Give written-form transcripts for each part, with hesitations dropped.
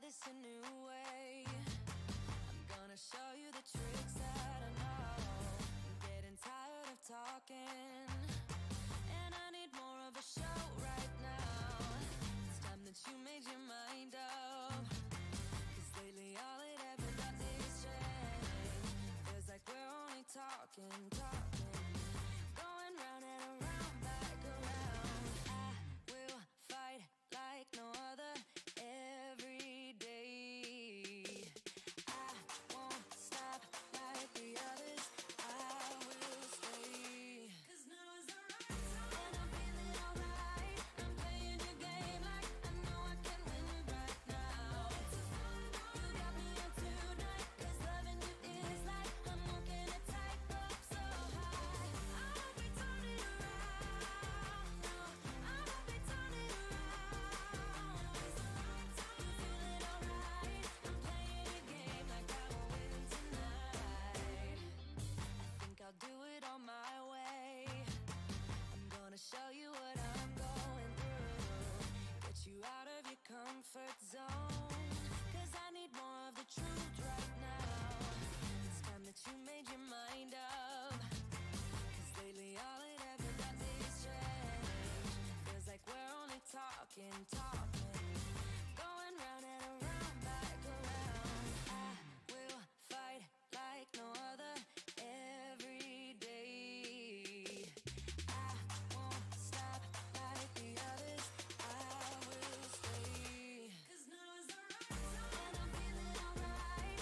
this a new way. I'm gonna show you the tricks that I know. I'm getting tired of talking, and I need more of a show right now. It's time that you made your mind up, 'cause lately all it ever does is change. Feels like we're only talking, going round and around, back around. I will fight like no other every day. I won't stop like the others. I will stay. 'Cause now is the right time, and I'm feeling alright. I'm playing your game like I know I can win right now. You got me up tonight, 'cause loving you is like I'm walking a tightrope so high. I won't be turning around, no, I won't be turning around. It's the right time, you feeling alright. I'm playing your game like I will win tonight. I think I'll do it on my way. I'm gonna show you what I'm going through, get you out of your comfort zone, 'cause I need more of the truth right now. It's time that you made your mind up, 'cause lately all it ever does is change. Feels like we're only talking, going round and around, back around. I will fight like no other every day. I won't stop like the others. I will stay. 'Cause now is the right time, and I'm feeling alright.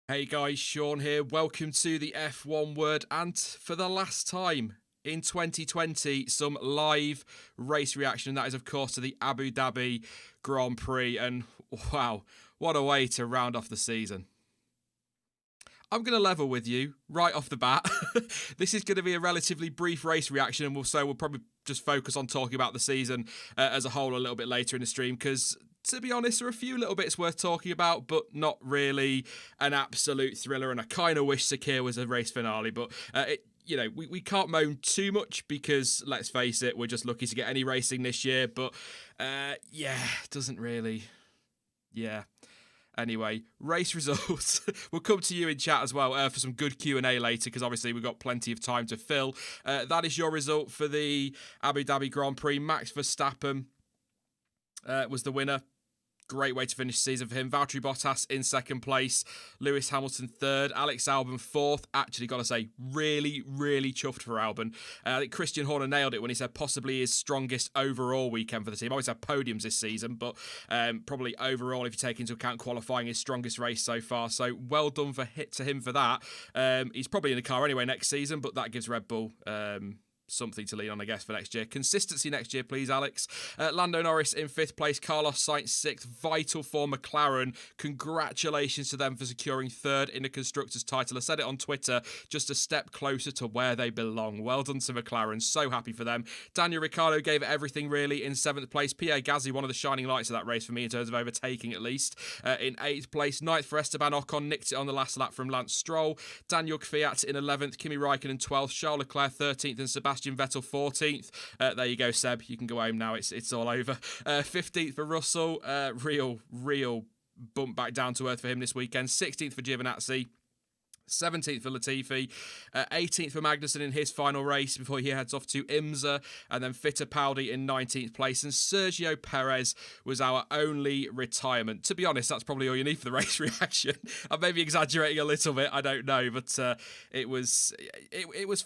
Hey guys, Sean here. Welcome to the F1 Word, and for the last time in 2020, some live race reaction. And that is, of course, to the Abu Dhabi Grand Prix. And wow, what a way to round off the season. I'm going to level with you right off the bat. This is going to be a relatively brief race reaction, and we'll probably just focus on talking about the season as a whole a little bit later in the stream, because to be honest, there are a few little bits worth talking about, but not really an absolute thriller. And I kind of wish Sakir was a race finale, but we can't moan too much because, let's face it, we're just lucky to get any racing this year. But doesn't really. Yeah. Anyway, race results. We'll come to you in chat as well for some good Q&A later, because obviously we've got plenty of time to fill. That is your result for the Abu Dhabi Grand Prix. Max Verstappen was the winner. Great way to finish the season for him. Valtteri Bottas in second place. Lewis Hamilton third. Alex Albon fourth. Actually, got to say, really, really chuffed for Albon. I think Christian Horner nailed it when he said possibly his strongest overall weekend for the team. Always had podiums this season, but probably overall, if you take into account qualifying, his strongest race so far. So well done to him for that. He's probably in the car anyway next season, but that gives Red Bull something to lean on, I guess, for next year. Consistency next year, please, Alex. Lando Norris in fifth place. Carlos Sainz sixth. Vital for McLaren. Congratulations to them for securing third in the Constructors' title. I said it on Twitter, just a step closer to where they belong. Well done to McLaren. So happy for them. Daniel Ricciardo gave it everything, really, in seventh place. Pierre Gasly, one of the shining lights of that race for me in terms of overtaking, at least. In eighth place. Ninth for Esteban Ocon. Nicked it on the last lap from Lance Stroll. Daniel Kvyat in 11th. Kimi Raikkonen 12th. Charles Leclerc 13th. And Sebastian Vettel 14th. There you go, Seb. You can go home now. It's all over. 15th for Russell. Real bump back down to earth for him this weekend. 16th for Giovinazzi. 17th for Latifi, 18th for Magnussen in his final race before he heads off to IMSA, and then Fittipaldi in 19th place. And Sergio Perez was our only retirement. To be honest, that's probably all you need for the race reaction. I'm maybe exaggerating a little bit, I don't know, but it was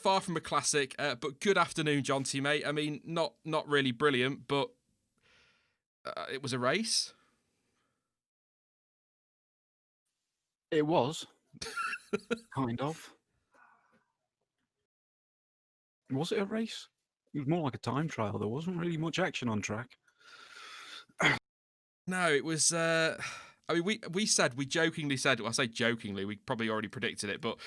far from a classic. But good afternoon, Jonty, mate. I mean, not really brilliant, but it was a race. It was. Kind of. Was it a race? It was more like a time trial. There wasn't really much action on track. No, it was... I mean, we jokingly said, well, I say jokingly, we probably already predicted it, but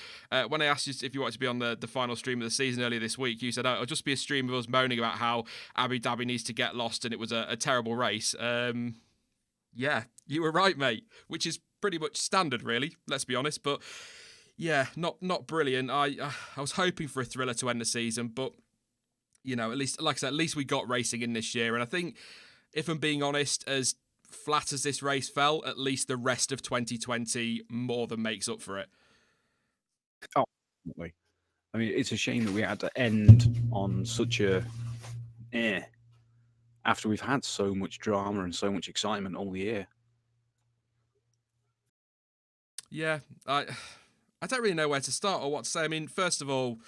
when I asked you if you wanted to be on the final stream of the season earlier this week, you said, it'll just be a stream of us moaning about how Abu Dhabi needs to get lost and it was a terrible race. Yeah, you were right, mate, which is pretty much standard, really, let's be honest, but... Yeah, not brilliant. I was hoping for a thriller to end the season, but at least, like I said, at least we got racing in this year. And I think, if I'm being honest, as flat as this race fell, at least the rest of 2020 more than makes up for it. Oh, definitely. I mean, it's a shame that we had to end on such a after we've had so much drama and so much excitement all year. Yeah, I don't really know where to start or what to say. I mean, first of all,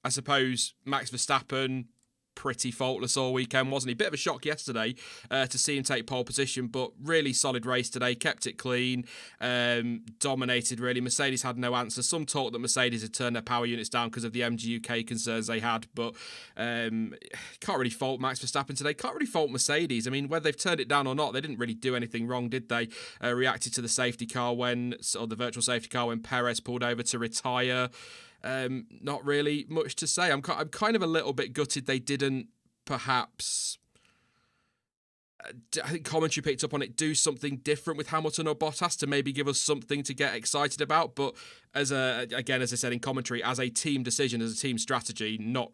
I suppose Max Verstappen, pretty faultless all weekend, wasn't he? Bit of a shock yesterday to see him take pole position, but really solid race today. Kept it clean, dominated really. Mercedes had no answer. Some talk that Mercedes had turned their power units down because of the MGUK concerns they had, but can't really fault Max Verstappen today. Can't really fault Mercedes. I mean, whether they've turned it down or not, they didn't really do anything wrong, did they? Reacted to the safety car or the virtual safety car when Perez pulled over to retire. Not really much to say. I'm kind of a little bit gutted they didn't perhaps... I think commentary picked up on it, do something different with Hamilton or Bottas to maybe give us something to get excited about. But as I said in commentary, as a team decision, as a team strategy, not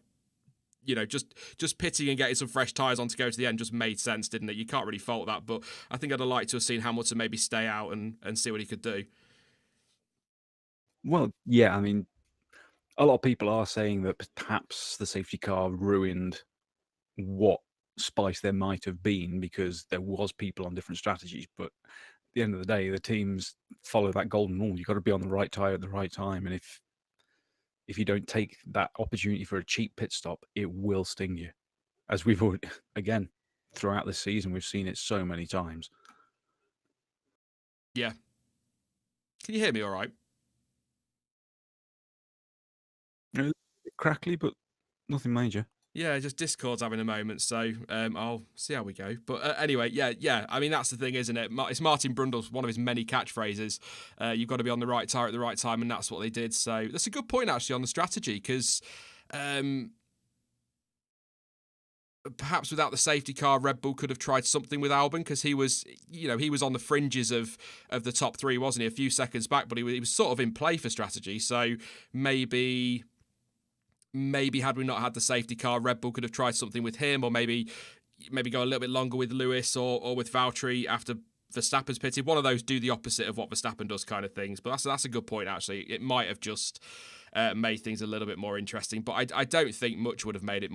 just pitting and getting some fresh tyres on to go to the end just made sense, didn't it? You can't really fault that. But I think I'd have liked to have seen Hamilton maybe stay out and see what he could do. Well, yeah, I mean, a lot of people are saying that perhaps the safety car ruined what spice there might have been because there was people on different strategies. But at the end of the day, the teams follow that golden rule. You've got to be on the right tyre at the right time. And if you don't take that opportunity for a cheap pit stop, it will sting you. As we've already, again, throughout this season, we've seen it so many times. Yeah. Can you hear me all right? A bit crackly, but nothing major. Yeah, just Discord's having a moment, so I'll see how we go. But anyway, yeah. I mean, that's the thing, isn't it? It's Martin Brundle's one of his many catchphrases. You've got to be on the right tire at the right time, and that's what they did. So that's a good point, actually, on the strategy, because perhaps without the safety car, Red Bull could have tried something with Albon, because he was on the fringes of the top three, wasn't he? A few seconds back, but he was sort of in play for strategy. So maybe had we not had the safety car, Red Bull could have tried something with him, or maybe go a little bit longer with Lewis or with Valtteri after Verstappen's pitted. One of those do the opposite of what Verstappen does, kind of things. But that's a good point, actually. It might have just made things a little bit more interesting, but I don't think much would have made it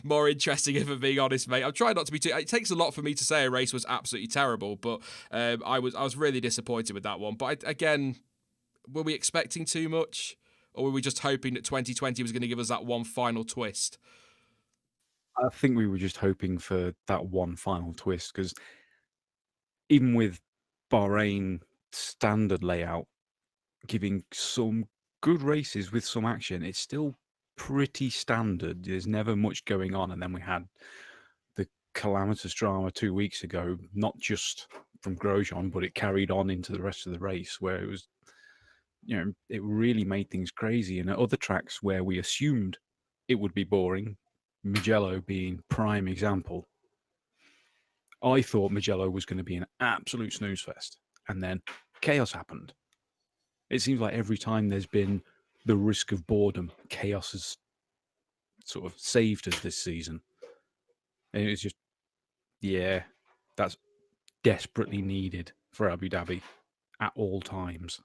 more interesting, if I'm being honest, mate. I'm trying not to be too. It takes a lot for me to say a race was absolutely terrible, but I was really disappointed with that one. But again, were we expecting too much? Or were we just hoping that 2020 was going to give us that one final twist? I think we were just hoping for that one final twist, because even with Bahrain standard layout giving some good races with some action, it's still pretty standard. There's never much going on. And then we had the calamitous drama 2 weeks ago, not just from Grosjean, but it carried on into the rest of the race, where it was, it really made things crazy. And at other tracks where we assumed it would be boring, Mugello being prime example, I thought Mugello was going to be an absolute snooze fest. And then chaos happened. It seems like every time there's been the risk of boredom, chaos has sort of saved us this season. And it's just, that's desperately needed for Abu Dhabi at all times.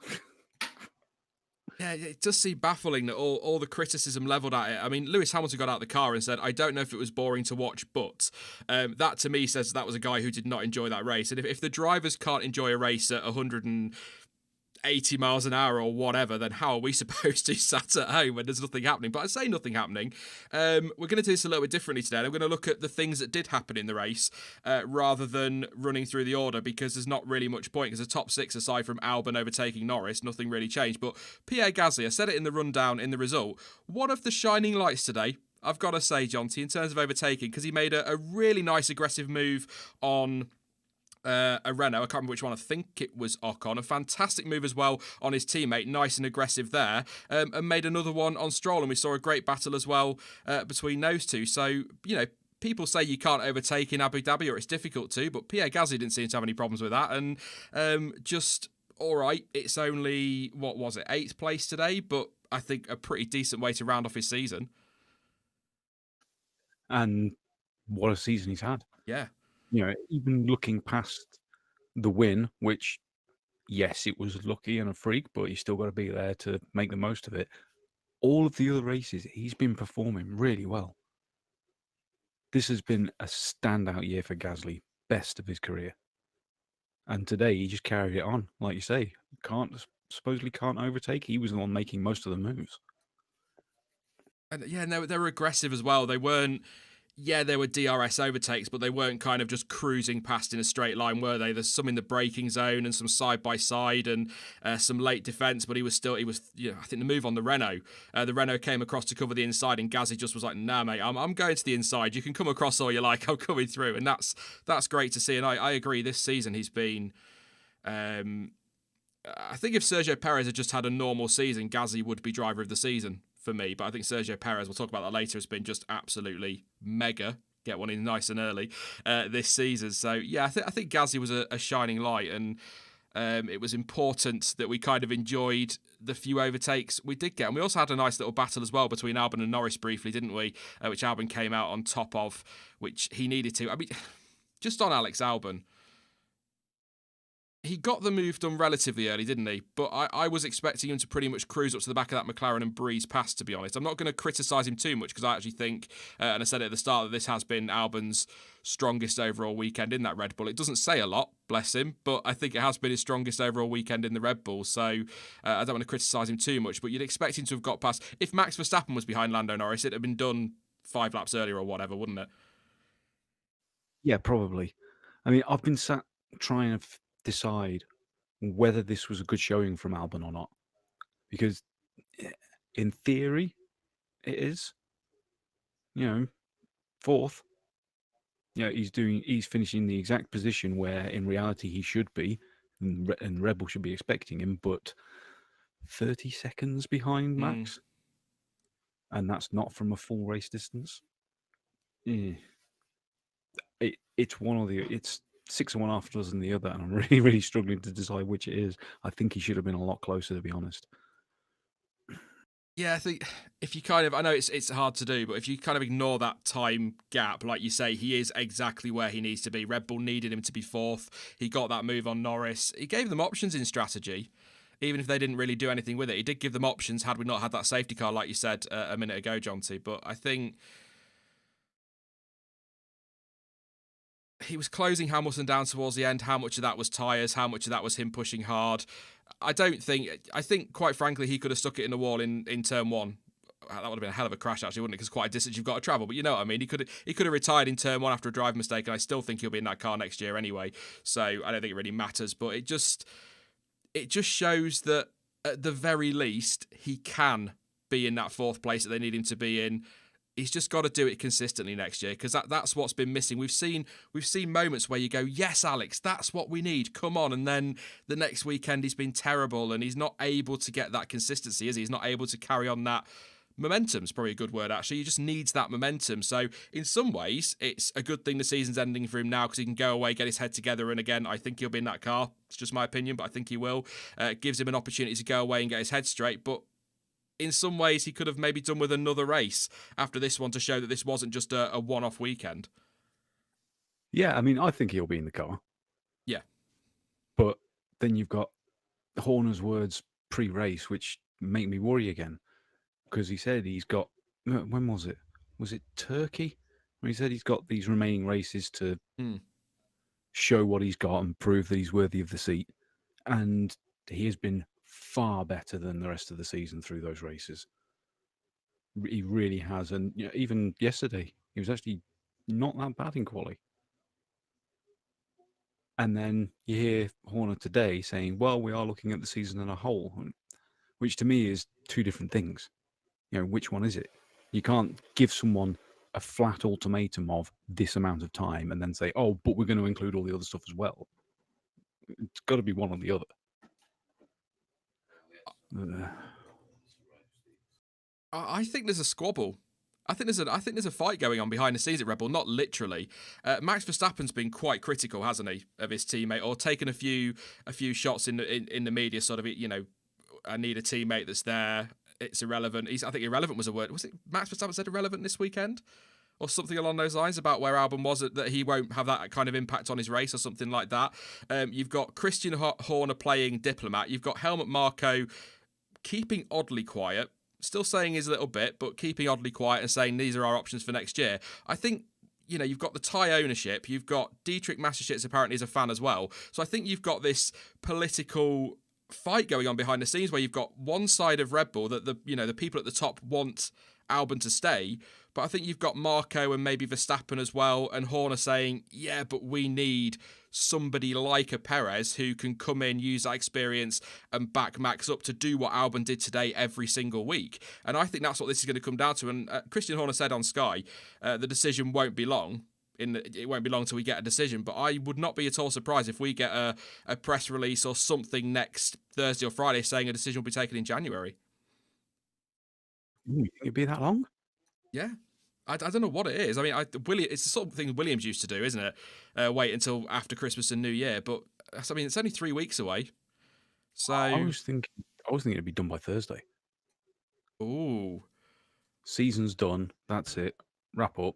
Yeah, it does seem baffling that all the criticism levelled at it. I mean, Lewis Hamilton got out of the car and said, I don't know if it was boring to watch, but that to me says that was a guy who did not enjoy that race. And if the drivers can't enjoy a race at 180 miles an hour or whatever, then how are we supposed to sat at home when there's nothing happening? But I say nothing happening. We're going to do this a little bit differently today. I'm going to look at the things that did happen in the race rather than running through the order, because there's not really much point, because the top six, aside from Albon overtaking Norris, nothing really changed. But Pierre Gasly, I said it in the rundown in the result, one of the shining lights today, I've got to say, Jonty, in terms of overtaking, because he made a really nice aggressive move on a Renault. I can't remember which one. I think it was Ocon. A fantastic move as well on his teammate, nice and aggressive there, and made another one on Stroll, and we saw a great battle as well between those two. So, people say you can't overtake in Abu Dhabi, or it's difficult to, but Pierre Gasly didn't seem to have any problems with that, and just all right. It's only, what was it, 8th place today, but I think a pretty decent way to round off his season. And what a season he's had. Yeah. Even looking past the win, which, yes, it was lucky and a freak, but you still got to be there to make the most of it. All of the other races, he's been performing really well. This has been a standout year for Gasly, best of his career. And today he just carried it on, like you say. Supposedly can't overtake. He was the one making most of the moves. And yeah, no, they were aggressive as well. They weren't. Yeah, there were DRS overtakes, but they weren't kind of just cruising past in a straight line, were they? There's some in the braking zone and some side by side and some late defense, but he was. I think the move on the Renault came across to cover the inside, and Gasly just was like, "Nah, mate, I'm going to the inside. You can come across all you like. I'm coming through," and that's great to see. And I agree. This season he's been. I think if Sergio Perez had just had a normal season, Gasly would be driver of the season for me. But I think Sergio Perez, we'll talk about that later, has been just absolutely mega. Get one in nice and early this season. So yeah, I think Gasly was a shining light, and it was important that we kind of enjoyed the few overtakes we did get. And we also had a nice little battle as well between Albon and Norris briefly, didn't we? Which Albon came out on top of, which he needed to. I mean, just on Alex Albon, he got the move done relatively early, didn't he? But I was expecting him to pretty much cruise up to the back of that McLaren and breeze past, to be honest. I'm not going to criticise him too much, because I actually think, and I said it at the start, that this has been Albon's strongest overall weekend in that Red Bull. It doesn't say a lot, bless him, but I think it has been his strongest overall weekend in the Red Bull. So I don't want to criticise him too much, but you'd expect him to have got past. If Max Verstappen was behind Lando Norris, it'd have been done 5 laps earlier or whatever, wouldn't it? Yeah, probably. I mean, I've been sat trying to decide whether this was a good showing from Albon or not, because in theory, it is. Fourth. He's finishing the exact position where in reality he should be, and Red Bull should be expecting him, but 30 seconds behind Max, and that's not from a full race distance. It's one or the it's 6 and 1 half dozen the other, and I'm really, really struggling to decide which it is. I think he should have been a lot closer, to be honest. Yeah, I think if you I know it's hard to do, but if you kind of ignore that time gap, like you say, he is exactly where he needs to be. Red Bull needed him to be fourth. He got that move on Norris. He gave them options in strategy, even if they didn't really do anything with it. He did give them options had we not had that safety car, like you said a minute ago, Jonty. But I think he was closing Hamilton down towards the end. How much of that was tyres? How much of that was him pushing hard? I think, quite frankly, he could have stuck it in the wall in turn one. That would have been a hell of a crash, actually, wouldn't it? Because quite a distance you've got to travel. But you know what I mean? He could have retired in turn one after a drive mistake, and I still think he'll be in that car next year anyway. So I don't think it really matters. But it just shows that at the very least he can be in that fourth place that they need him to be in. He's just got to do it consistently next year, because that's what's been missing. We've seen moments where you go, yes, Alex, that's what we need. Come on. And then the next weekend he's been terrible, and he's not able to get that consistency, is he? He's not able to carry on that momentum. Is probably a good word, actually. He just needs that momentum. So in some ways, it's a good thing the season's ending for him now, because he can go away, get his head together, and again, I think he'll be in that car. It's just my opinion, but I think he will. It gives him an opportunity to go away and get his head straight, but in some ways, he could have maybe done with another race after this one to show that this wasn't just a one-off weekend. Yeah, I mean, I think he'll be in the car. Yeah. But then you've got Horner's words pre-race, which make me worry again. Because he said he's got... When was it? Was it Turkey? When he said he's got these remaining races to show what he's got and prove that he's worthy of the seat. And he has been far better than the rest of the season through those races. He really has. And even yesterday, he was actually not that bad in quali. And then you hear Horner today saying, well, we are looking at the season as a whole, which to me is two different things. Which one is it? You can't give someone a flat ultimatum of this amount of time and then say, oh, but we're going to include all the other stuff as well. It's got to be one or the other. I think there's a squabble. I think there's a fight going on behind the scenes at Red Bull, not literally. Max Verstappen's been quite critical, hasn't he, of his teammate, or taken a few shots in the media, sort of, I need a teammate that's there. It's irrelevant. I think irrelevant was a word. Was it Max Verstappen said irrelevant this weekend? Or something along those lines about where Albon was, that he won't have that kind of impact on his race or something like that. You've got Christian Horner playing diplomat. You've got Helmut Marko keeping oddly quiet, still saying his little bit, but keeping oddly quiet and saying these are our options for next year. I think, you've got the Thai ownership. You've got Dietrich Mateschitz apparently is a fan as well. So I think you've got this political fight going on behind the scenes where you've got one side of Red Bull that the people at the top want Albon to stay, but I think you've got Marko and maybe Verstappen as well, and Horner saying, yeah, but we need somebody like a Perez who can come in, use that experience and back Max up to do what Albon did today every single week. And I think that's what this is going to come down to. And Christian Horner said on Sky, the decision won't be long. It won't be long till we get a decision, but I would not be at all surprised if we get a press release or something next Thursday or Friday saying a decision will be taken in January. You think it'd be that long? Yeah. I don't know what it is. I mean, it's the sort of thing Williams used to do, isn't it? Wait until after Christmas and New Year. But, I mean, it's only 3 weeks away. So I was thinking it'd be done by Thursday. Ooh. Season's done. That's it. Wrap up.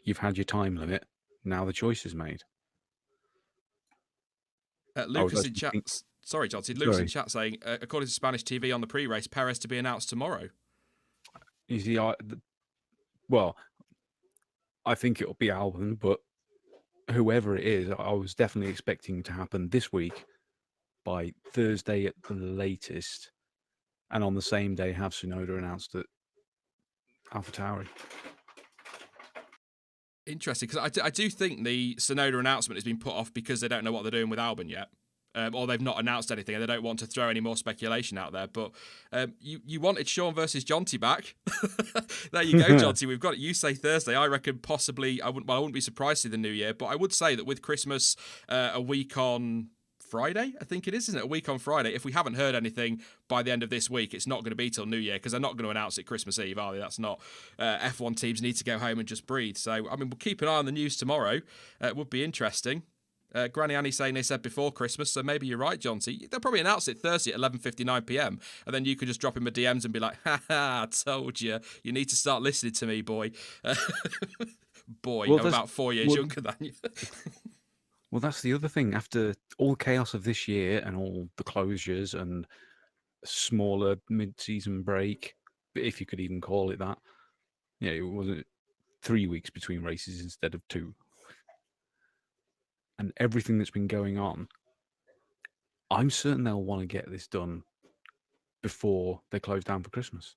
You've had your time limit. Now the choice is made. Lucas in chat. Sorry, Jonty. Lucas in chat saying, according to Spanish TV on the pre-race, Perez to be announced tomorrow. You see, well, I think it'll be Albon, but whoever it is, I was definitely expecting to happen this week by Thursday at the latest, and on the same day have Tsunoda announced at AlphaTauri. Interesting, because I do think the Tsunoda announcement has been put off because they don't know what they're doing with Albon yet. or they've not announced anything and they don't want to throw any more speculation out there. But you wanted Sean versus Jonty back. There you go, Jonty. We've got it. You say Thursday. I reckon possibly, I wouldn't be surprised to see the new year, but I would say that with Christmas a week on Friday, I think it is, isn't it? A week on Friday. If we haven't heard anything by the end of this week, it's not going to be till New Year, because they're not going to announce it Christmas Eve, are they? That's not. F1 teams need to go home and just breathe. So, I mean, we'll keep an eye on the news tomorrow. It would be interesting. Granny Annie saying they said before Christmas, so maybe you're right, Jonty. They'll probably announce it Thursday at 11:59 p.m, and then you could just drop him a DMs and be like, I told you. You need to start listening to me, boy. Boy, well, I'm about 4 years younger than you. Well, that's the other thing. After all the chaos of this year and all the closures and a smaller mid-season break, if you could even call it that, it wasn't 3 weeks between races instead of 2. And everything that's been going on, I'm certain they'll want to get this done before they close down for Christmas.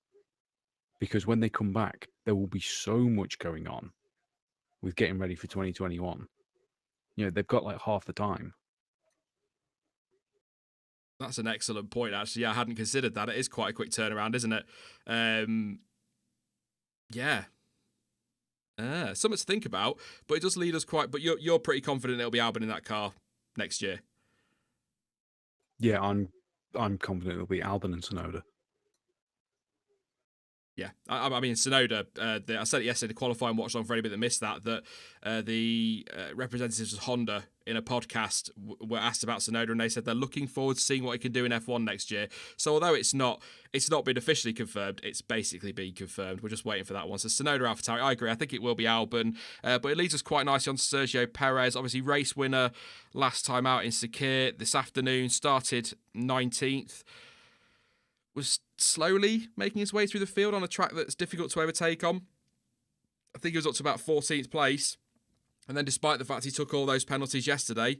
Because when they come back, there will be so much going on with getting ready for 2021. They've got like half the time. That's an excellent point, actually. I hadn't considered that. It is quite a quick turnaround, isn't it? Yeah. Something to think about, but it does lead us quite... But you're pretty confident it'll be Albon in that car next year? Yeah, I'm confident it'll be Albon and Tsunoda. Yeah, I mean, Tsunoda, I said it yesterday, the qualifying watch-along for anybody that missed that the representatives of Honda in a podcast were asked about Tsunoda, and they said they're looking forward to seeing what he can do in F1 next year. So although it's not been officially confirmed, it's basically been confirmed. We're just waiting for that one. So Tsunoda, AlphaTauri, I agree. I think it will be Albon, but it leads us quite nicely on to Sergio Perez. Obviously, race winner last time out in Sakir this afternoon, started 19th. Was slowly making his way through the field on a track that's difficult to overtake on. I think he was up to about 14th place. And then despite the fact he took all those penalties yesterday,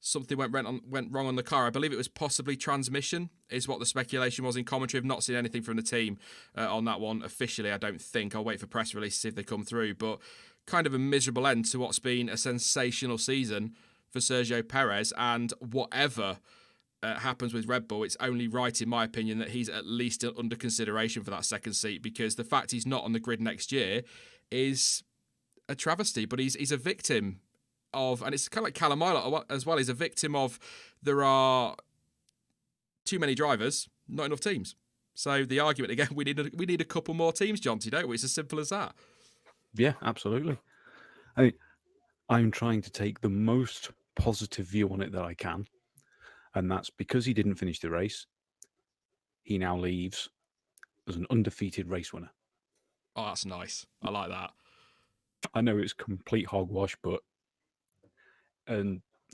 something went wrong on the car. I believe it was possibly transmission, is what the speculation was in commentary. I've not seen anything from the team on that one officially, I don't think. I'll wait for press release to see if they come through. But kind of a miserable end to what's been a sensational season for Sergio Perez. And whatever happens with Red Bull, it's only right, in my opinion, that he's at least under consideration for that second seat, because the fact he's not on the grid next year is a travesty. But he's a victim of, and it's kind of like Callum Ilott as well, he's a victim of, there are too many drivers, not enough teams. So the argument again, we need a couple more teams, Jonty, don't we? It's as simple as that. Yeah, absolutely. I'm trying to take the most positive view on it that I can. And that's because he didn't finish the race. He now leaves as an undefeated race winner. Oh, that's nice. I like that. I know it's complete hogwash, but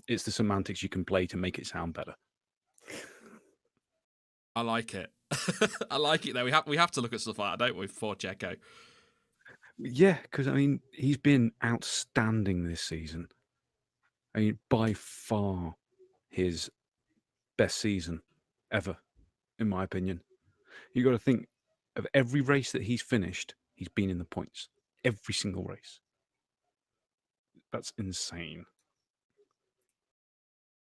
it's the semantics you can play to make it sound better. I like it. I like it, though. We have to look at stuff like that, don't we, for Checo? Yeah, because, he's been outstanding this season. By far his best season ever, in my opinion. You got to think of every race that he's finished, he's been in the points. Every single race. That's insane.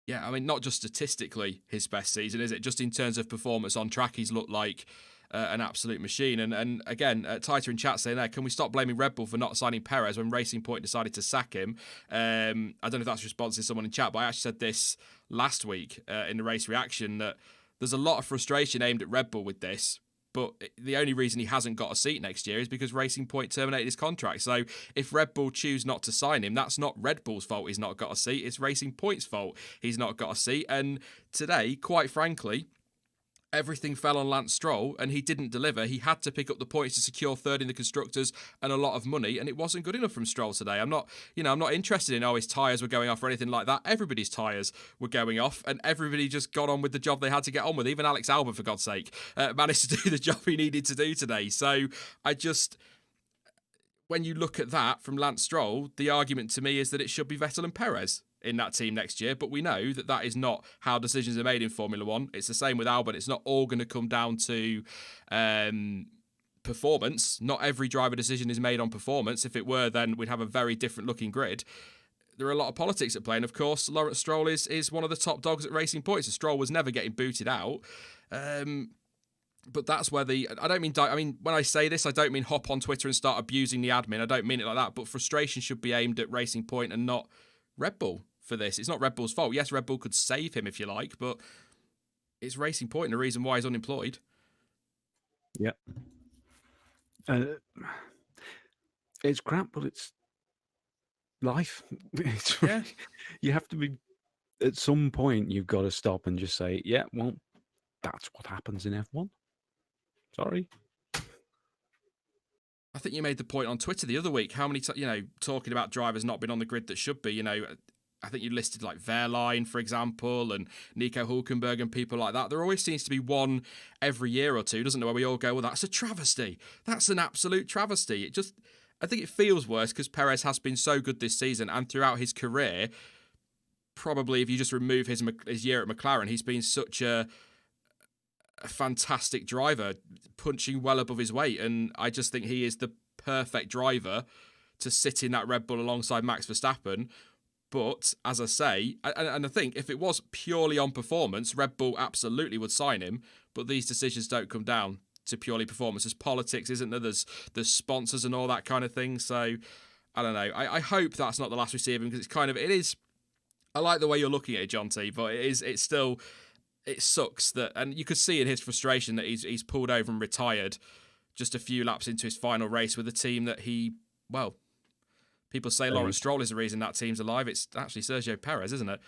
Yeah, not just statistically his best season, is it? Just in terms of performance on track, he's looked like an absolute machine. And again, Titer in chat saying there, can we stop blaming Red Bull for not signing Perez when Racing Point decided to sack him? I don't know if that's response to someone in chat, but I actually said this last week in the race reaction, that there's a lot of frustration aimed at Red Bull with this. But the only reason he hasn't got a seat next year is because Racing Point terminated his contract. So if Red Bull choose not to sign him, that's not Red Bull's fault he's not got a seat. It's Racing Point's fault he's not got a seat. And today, quite frankly, everything fell on Lance Stroll and he didn't deliver. He had to pick up the points to secure third in the constructors and a lot of money, and it wasn't good enough from Stroll today. I'm not interested in, his tyres were going off or anything like that. Everybody's tyres were going off and everybody just got on with the job they had to get on with. Even Alex Albon, for God's sake, managed to do the job he needed to do today. So when you look at that from Lance Stroll, the argument to me is that it should be Vettel and Perez in that team next year, but we know that is not how decisions are made in Formula One. It's the same with Albon. It's not all going to come down to performance. Not every driver decision is made on performance. If it were, then we'd have a very different looking grid. there are a lot of politics at play. And of course, Lawrence Stroll is one of the top dogs at Racing Point. So Stroll was never getting booted out. But that's where I mean, when I say this, I don't mean hop on Twitter and start abusing the admin. I don't mean it like that. But frustration should be aimed at Racing Point and not Red Bull for this. It's not Red Bull's fault. Yes, Red Bull could save him if you like, but it's Racing Point and the reason why he's unemployed. Yeah. It's crap, but it's life. Yeah. You have to be, at some point, you've got to stop and just say, yeah, well, that's what happens in F1. Sorry. I think you made the point on Twitter the other week. How many, talking about drivers not being on the grid that should be, I think you listed like Verline, for example, and Nico Hulkenberg and people like that. There always seems to be one every year or two, doesn't there, where we all go, well, that's a travesty. That's an absolute travesty. I think it feels worse because Perez has been so good this season and throughout his career. Probably if you just remove his year at McLaren, he's been such a fantastic driver, punching well above his weight. And I just think he is the perfect driver to sit in that Red Bull alongside Max Verstappen. But as I say, and I think if it was purely on performance, Red Bull absolutely would sign him. But these decisions don't come down to purely performance. There's politics, isn't there? There's sponsors and all that kind of thing. So I don't know. I hope that's not the last we see of him because it is. I like the way you're looking at it, Jonty, but it's still. It sucks that, and you could see in his frustration that he's pulled over and retired just a few laps into his final race with a team that people say Lawrence Stroll is the reason that team's alive. It's actually Sergio Perez, isn't it?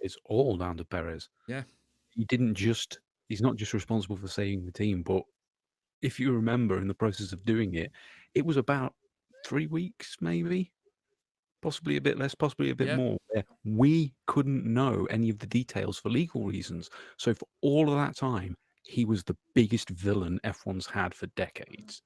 It's all down to Perez. Yeah. He's not just responsible for saving the team, but if you remember in the process of doing it, it was about 3 weeks, maybe. Possibly a bit less, possibly a bit more. We couldn't know any of the details for legal reasons. So for all of that time, he was the biggest villain F1's had for decades.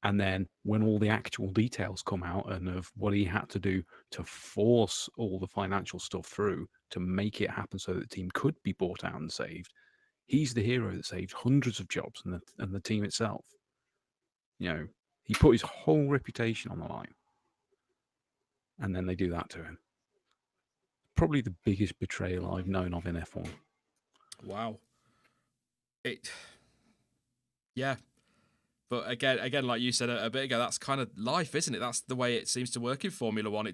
And then when all the actual details come out and of what he had to do to force all the financial stuff through to make it happen so that the team could be bought out and saved, he's the hero that saved hundreds of jobs and the team itself. He put his whole reputation on the line. And then they do that to him. Probably the biggest betrayal I've known of in F1. Wow. Yeah. But again, like you said a bit ago, that's kind of life, isn't it? That's the way it seems to work in Formula One.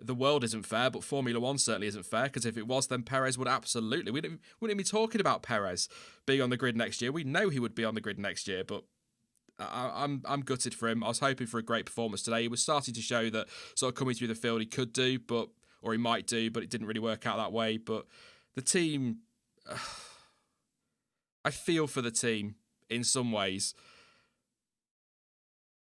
The world isn't fair, but Formula One certainly isn't fair, because if it was, then Perez would absolutely. We wouldn't be talking about Perez being on the grid next year. We know he would be on the grid next year, but I'm gutted for him. I was hoping for a great performance today. He was starting to show that sort of coming through the field he could do, or he might do, but it didn't really work out that way. But the team, I feel for the team in some ways.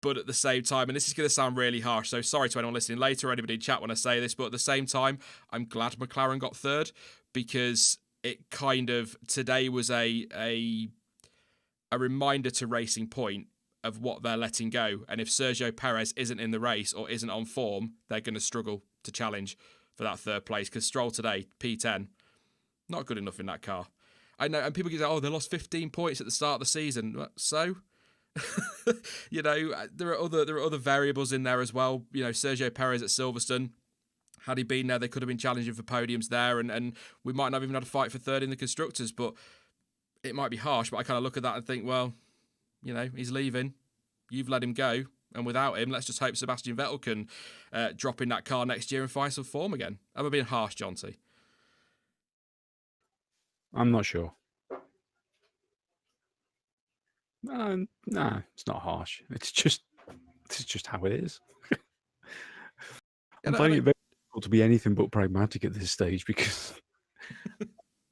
But at the same time, and this is going to sound really harsh, so sorry to anyone listening later or anybody in chat when I say this, but at the same time, I'm glad McLaren got third, because it kind of, today was a reminder to Racing Point of what they're letting go. And if Sergio Perez isn't in the race or isn't on form, they're going to struggle to challenge for that third place, because Stroll today, P10, not good enough in that car. I know, and people get, they lost 15 points at the start of the season. So... there are other variables in there as well. Sergio Perez at Silverstone, had he been there, they could have been challenging for podiums there, and we might not have even had a fight for third in the constructors. But it might be harsh, but I kind of look at that and think, well, he's leaving, you've let him go, and without him, let's just hope Sebastian Vettel can drop in that car next year and find some form again. Am I being harsh, Jonty? I'm not sure. No, it's not harsh. It's just how it is. I'm finding it very difficult to be anything but pragmatic at this stage, because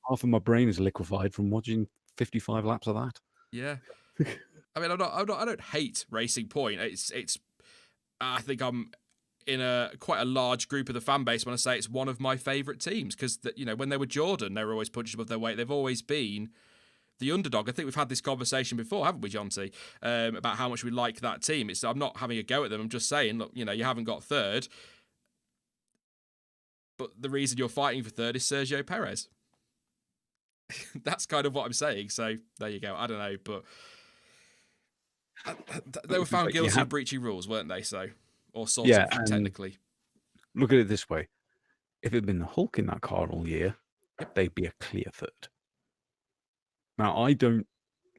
half of my brain is liquefied from watching 55 laps of that. Yeah, I mean, I don't hate Racing Point. It's. I think I'm in quite a large group of the fan base when I say it's one of my favourite teams, because when they were Jordan, they were always punching above their weight. They've always been the underdog. I think we've had this conversation before, haven't we, Jonty? About how much we like that team. I'm not having a go at them. I'm just saying, look, you haven't got third, but the reason you're fighting for third is Sergio Perez. That's kind of what I'm saying. So there you go. I don't know, but they were found guilty of breaching rules, weren't they? So, or sort of technically. Look at it this way. If it had been the Hulk in that car all year, they'd be a clear third. Now, I don't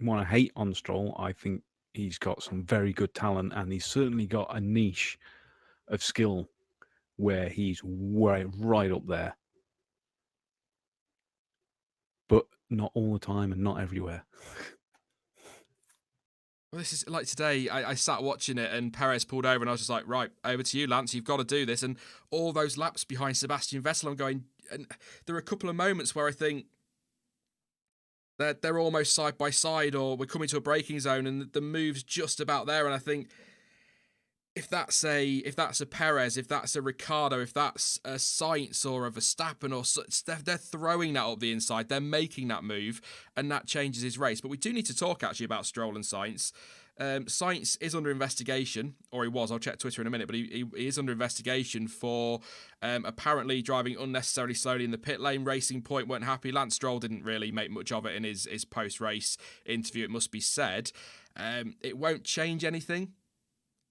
want to hate on Stroll. I think he's got some very good talent, and he's certainly got a niche of skill where he's right up there. But not all the time and not everywhere. Well, this is like today, I sat watching it and Perez pulled over and I was just like, right, over to you, Lance, you've got to do this. And all those laps behind Sebastian Vettel, I'm going, and there are a couple of moments where I think that they're almost side by side or we're coming to a braking zone and the move's just about there. And I think if that's a Perez, if that's a Ricciardo, if that's a Sainz or a Verstappen or they're throwing that up the inside, they're making that move, and that changes his race. But we do need to talk actually about Stroll and Sainz. Sainz is under investigation, or he was. I'll check Twitter in a minute, but he is under investigation for apparently driving unnecessarily slowly in the pit lane. Racing Point weren't happy. Lance Stroll didn't really make much of it in his post-race interview, it must be said. It won't change anything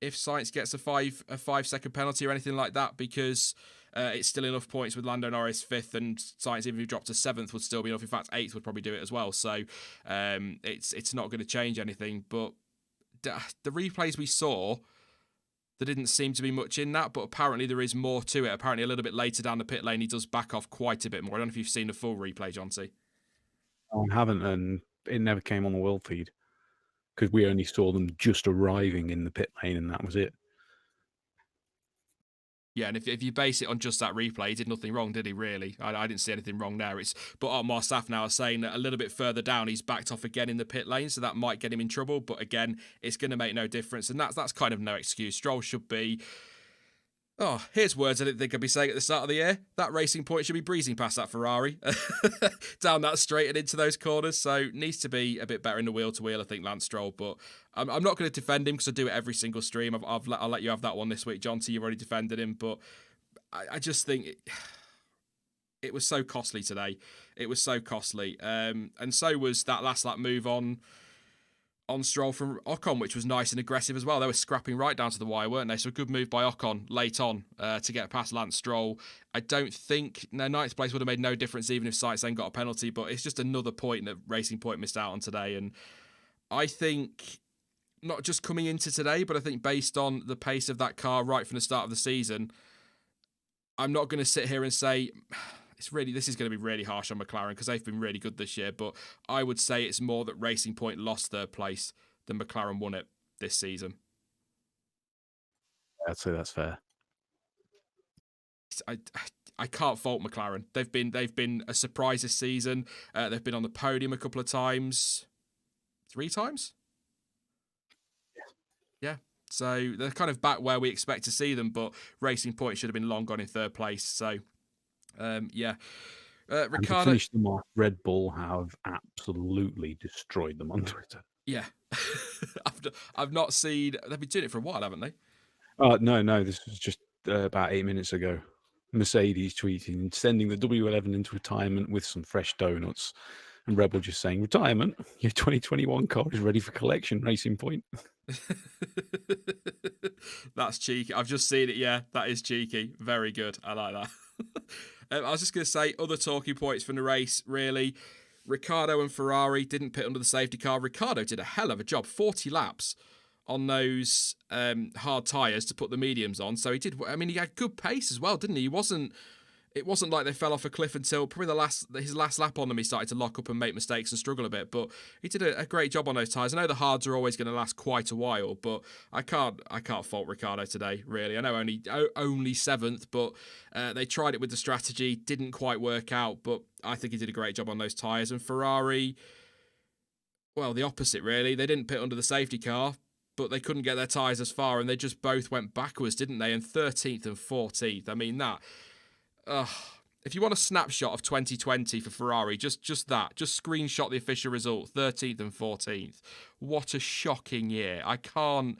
if Sainz gets a 5-second penalty or anything like that, because it's still enough points with Lando Norris 5th, and Sainz, even if he dropped to 7th, would still be enough. In fact, 8th would probably do it as well. So it's not going to change anything. But the replays we saw, there didn't seem to be much in that, but apparently there is more to it. Apparently a little bit later down the pit lane, he does back off quite a bit more. I don't know if you've seen the full replay, Jonty. I haven't, and it never came on the world feed, because we only saw them just arriving in the pit lane, and that was it. Yeah, and if you base it on just that replay, he did nothing wrong, did he, really? I didn't see anything wrong there. But Otmar Saf now is saying that a little bit further down, he's backed off again in the pit lane, so that might get him in trouble. But again, it's going to make no difference, and that's kind of no excuse. Stroll should be... Oh, here's words I didn't think I'd be saying at the start of the year. That Racing Point should be breezing past that Ferrari. Down that straight and into those corners. So needs to be a bit better in the wheel-to-wheel, I think, Lance Stroll. But I'm not going to defend him because I do it every single stream. I'll let you have that one this week, Jonty. You've already defended him. But I just think it was so costly today. It was so costly. And so was that last lap move on Stroll from Ocon, which was nice and aggressive as well. They were scrapping right down to the wire, weren't they? So a good move by Ocon late on to get past Lance Stroll. I don't think ninth place would have made no difference even if Sainz then got a penalty, but it's just another point that Racing Point missed out on today. And I think not just coming into today, but I think based on the pace of that car right from the start of the season, I'm not going to sit here and say... this is going to be really harsh on McLaren because they've been really good this year, but I would say it's more that Racing Point lost third place than McLaren won it this season. I'd say that's fair. I can't fault McLaren. They've been a surprise this season. They've been on the podium a couple of times. 3 times? Yeah. So they're kind of back where we expect to see them, but Racing Point should have been long gone in third place. So yeah. Ricciardo, and to finish them off, Red Bull have absolutely destroyed them on Twitter. Yeah. I've not seen... They've been doing it for a while, haven't they? No. This was just about 8 minutes ago. Mercedes tweeting, sending the W11 into retirement with some fresh donuts. And Red Bull just saying, retirement? Your 2021 car is ready for collection, Racing Point. That's cheeky. I've just seen it. Yeah, that is cheeky. Very good. I like that. I was just going to say other talking points from the race, really. Ricciardo and Ferrari didn't pit under the safety car. Ricciardo did a hell of a job, 40 laps on those hard tyres to put the mediums on. So he did, he had good pace as well, didn't he? It wasn't like they fell off a cliff until probably his last lap on them. He started to lock up and make mistakes and struggle a bit, but he did a great job on those tyres. I know the hards are always going to last quite a while, but I can't fault Ricciardo today, really. I know only 7th, but they tried it with the strategy, didn't quite work out, but I think he did a great job on those tyres. And Ferrari, well, the opposite, really. They didn't pit under the safety car, but they couldn't get their tyres as far, and they just both went backwards, didn't they? And 13th and 14th. I mean, that... if you want a snapshot of 2020 for Ferrari, just screenshot the official result, 13th and 14th. What a shocking year. I can't...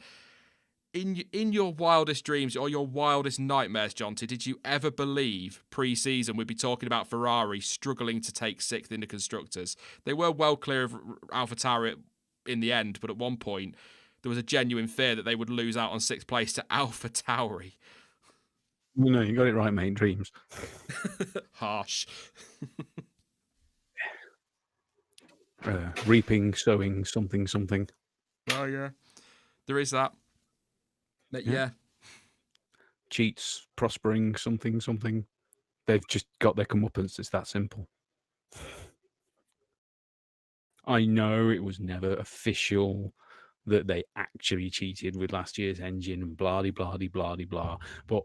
In your wildest dreams or your wildest nightmares, Jonty, did you ever believe pre-season we'd be talking about Ferrari struggling to take 6th in the Constructors? They were well clear of AlphaTauri in the end, but at one point there was a genuine fear that they would lose out on 6th place to AlphaTauri. No, you got it right, mate. Dreams. Harsh. Reaping, sowing, something. Oh, yeah. There is that. But yeah. Cheats, prospering, something. They've just got their comeuppance. It's that simple. I know it was never official that they actually cheated with last year's engine and blah, but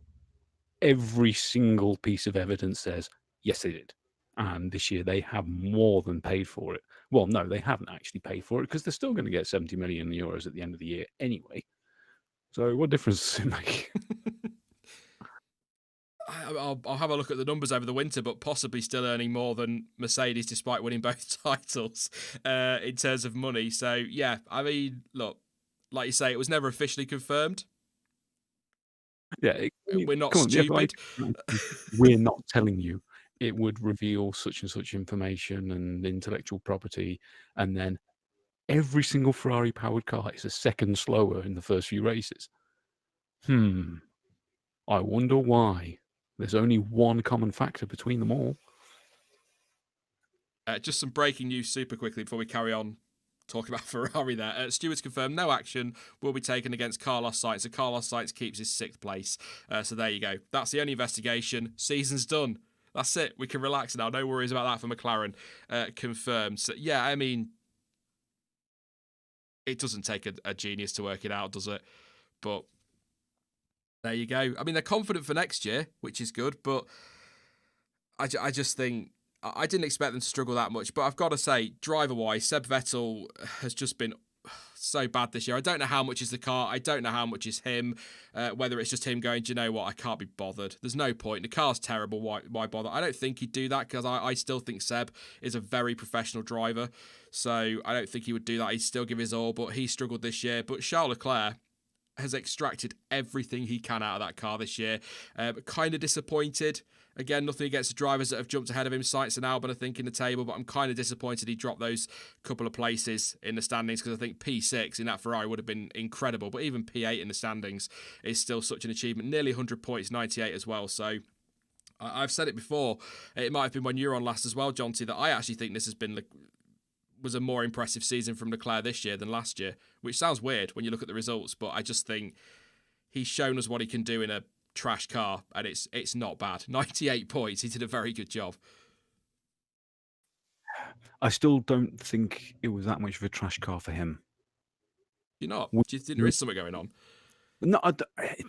every single piece of evidence says, yes, they did. And this year they have more than paid for it. Well, no, they haven't actually paid for it because they're still going to get 70 million euros at the end of the year anyway. So what difference does it make? I'll have a look at the numbers over the winter, but possibly still earning more than Mercedes despite winning both titles in terms of money. So, yeah, I mean, look, like you say, it was never officially confirmed. Yeah, we're not come on, stupid. We're not telling you. It would reveal such and such information and intellectual property, and then every single Ferrari-powered car is a second slower in the first few races. I wonder why. There's only one common factor between them all. Just some breaking news super quickly before we carry on talking about Ferrari there. Stewards confirmed no action will be taken against Carlos Sainz. So Carlos Sainz keeps his 6th place. So there you go. That's the only investigation. Season's done. That's it. We can relax now. No worries about that for McLaren. Confirmed. So, yeah, I mean, it doesn't take a genius to work it out, does it? But there you go. I mean, they're confident for next year, which is good. But I just think I didn't expect them to struggle that much. But I've got to say, driver-wise, Seb Vettel has just been so bad this year. I don't know how much is the car. I don't know how much is him. Whether it's just him going, do you know what? I can't be bothered. There's no point. The car's terrible. Why bother? I don't think he'd do that because I still think Seb is a very professional driver. So I don't think he would do that. He'd still give his all, but he struggled this year. But Charles Leclerc has extracted everything he can out of that car this year. Kind of disappointed. Again, nothing against the drivers that have jumped ahead of him. Sainz and Albon, I think, in the table, but I'm kind of disappointed he dropped those couple of places in the standings because I think P6 in that Ferrari would have been incredible, but even P8 in the standings is still such an achievement. Nearly 100 points, 98 as well, so I've said it before. It might have been when you were on last as well, Jonty, that I actually think this was a more impressive season from Leclerc this year than last year, which sounds weird when you look at the results, but I just think he's shown us what he can do in a trash car, and it's not bad. 98 points. He did a very good job. I still don't think it was that much of a trash car for him. You're not? Do you think there is something going on? No,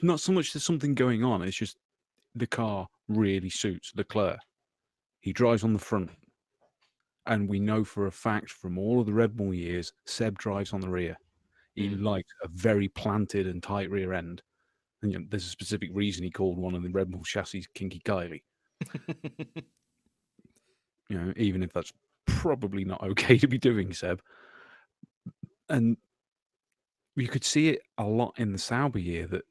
not so much there's something going on. It's just the car really suits Leclerc. He drives on the front. And we know for a fact from all of the Red Bull years, Seb drives on the rear. He likes a very planted and tight rear end. And there's a specific reason he called one of the Red Bull chassis Kinky Kylie. Even if that's probably not okay to be doing, Seb. And you could see it a lot in the Sauber year that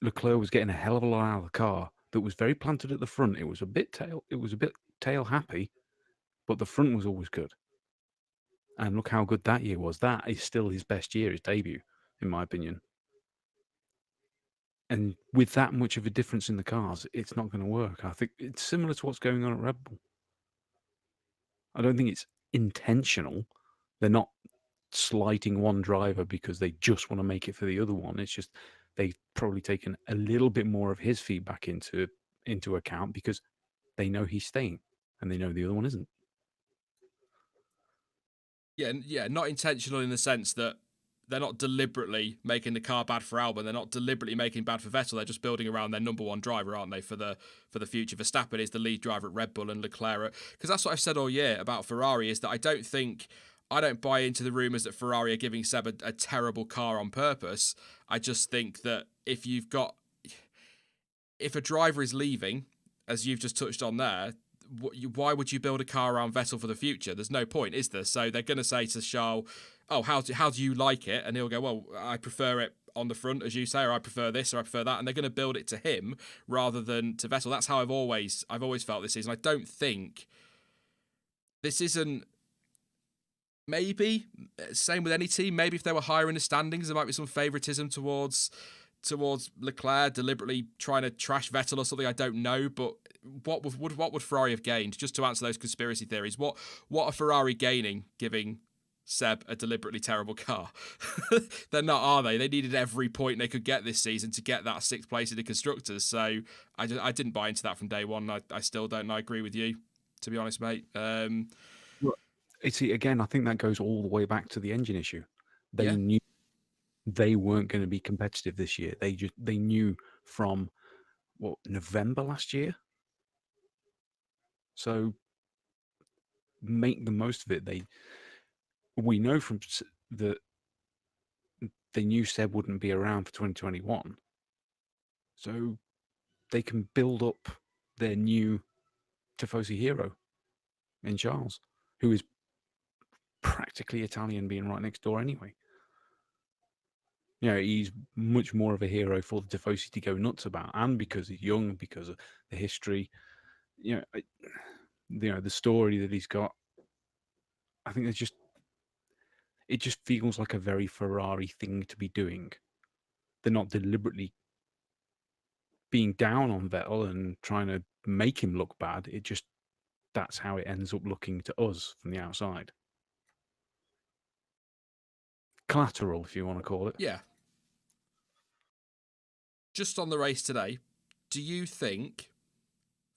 Leclerc was getting a hell of a lot out of the car that was very planted at the front. It was a bit tail happy, but the front was always good. And look how good that year was. That is still his best year, his debut, in my opinion. And with that much of a difference in the cars, it's not going to work. I think it's similar to what's going on at Red Bull. I don't think it's intentional. They're not slighting one driver because they just want to make it for the other one. It's just they've probably taken a little bit more of his feedback into account because they know he's staying and they know the other one isn't. Yeah, not intentional in the sense that they're not deliberately making the car bad for Albon. They're not deliberately making bad for Vettel. They're just building around their number one driver, aren't they, for the future? Verstappen is the lead driver at Red Bull and Leclerc. Because that's what I've said all year about Ferrari is that I don't buy into the rumours that Ferrari are giving Seb a terrible car on purpose. I just think that if a driver is leaving, as you've just touched on there, why would you build a car around Vettel for the future? There's no point, is there? So they're going to say to Charles, oh, how do you like it? And he'll go, well, I prefer it on the front, as you say, or I prefer this, or I prefer that. And they're going to build it to him rather than to Vettel. That's how I've always felt this season. I don't think this isn't. Maybe same with any team. Maybe if they were higher in the standings, there might be some favouritism towards towards Leclerc, deliberately trying to trash Vettel or something? I don't know, but what would Ferrari have gained? Just to answer those conspiracy theories, what are Ferrari gaining giving Seb a deliberately terrible car? They're not, are they? They needed every point they could get this season to get that 6th place in the constructors. So I didn't buy into that from day one. I still don't. And I agree with you, to be honest, mate. See, again, I think that goes all the way back to the engine issue. They Yeah. knew they weren't going to be competitive this year. They knew from November last year. So make the most of it. We know from that they knew Seb wouldn't be around for 2021, so they can build up their new Tifosi hero in Charles, who is practically Italian, being right next door anyway. He's much more of a hero for the Tifosi to go nuts about, and because he's young, because of the history, the story that he's got. I think it just feels like a very Ferrari thing to be doing. They're not deliberately being down on Vettel and trying to make him look bad. That's how it ends up looking to us from the outside. Collateral, if you want to call it. Yeah. Just on the race today, do you think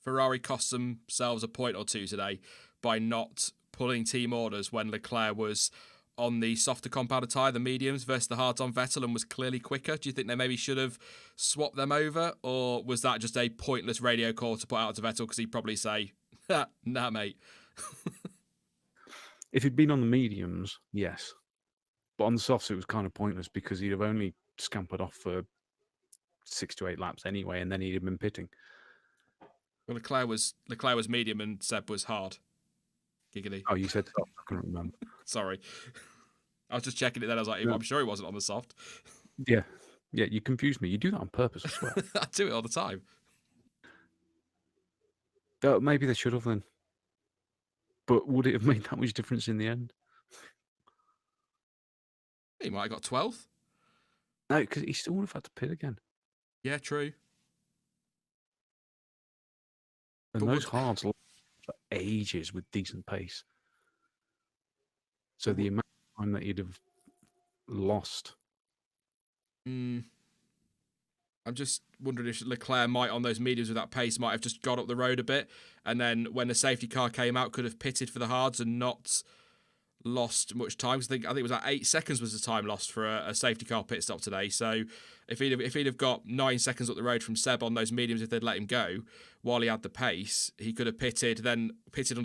Ferrari cost themselves a point or two today by not pulling team orders when Leclerc was on the softer compounded tyre, the mediums, versus the hards on Vettel, and was clearly quicker? Do you think they maybe should have swapped them over, or was that just a pointless radio call to put out to Vettel because he'd probably say, nah, mate? If he'd been on the mediums, yes. But on the softs, it was kind of pointless because he'd have only scampered off for 6 to 8 laps anyway, and then he'd have been pitting. Well, Leclerc was medium and Seb was hard. Giggity. Oh, you said soft. I couldn't remember. Sorry. I was just checking it then. I was like, I'm sure he wasn't on the soft. Yeah, you confused me. You do that on purpose, I swear. I do it all the time. Maybe they should have then. But would it have made that much difference in the end? He might have got 12th. No, because he still would have had to pit again. Yeah, true. And those hards last for ages with decent pace. So the amount of time that you'd have lost. I'm just wondering if Leclerc might, on those mediums with that pace, might have just got up the road a bit, and then when the safety car came out, could have pitted for the hards and not lost much time. I think it was like 8 seconds was the time lost for a safety car pit stop today. So if he'd have got 9 seconds up the road from Seb on those mediums, if they'd let him go while he had the pace, he could have pitted under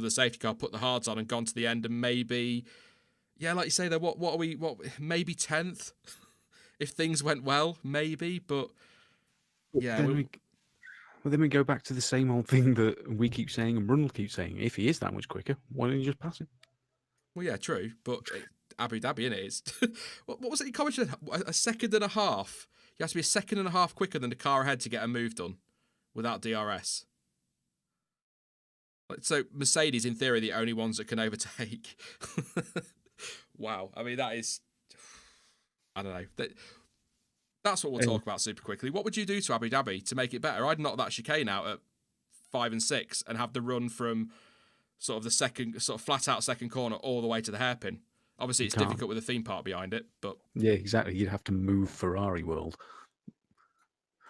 the safety car, put the hards on, and gone to the end, and maybe, yeah, like you say there, what are we? Maybe 10th if things went well, maybe, but. Yeah, then we go back to the same old thing that we keep saying and Brundle keeps saying. If he is that much quicker, why don't you just pass him? Well, yeah, true, but Abu Dhabi, innit? It's what was it? He commented a second and a half. You have to be a second and a half quicker than the car ahead to get a move done without DRS. So Mercedes, in theory, are the only ones that can overtake. Wow, I mean that is, I don't know. That's what we'll talk about super quickly. What would you do to Abu Dhabi to make it better? I'd knock that chicane out at 5 and 6 and have the run from sort of the second, sort of flat out second corner all the way to the hairpin. Obviously, it's difficult with a theme park behind it, but yeah, exactly. You'd have to move Ferrari world.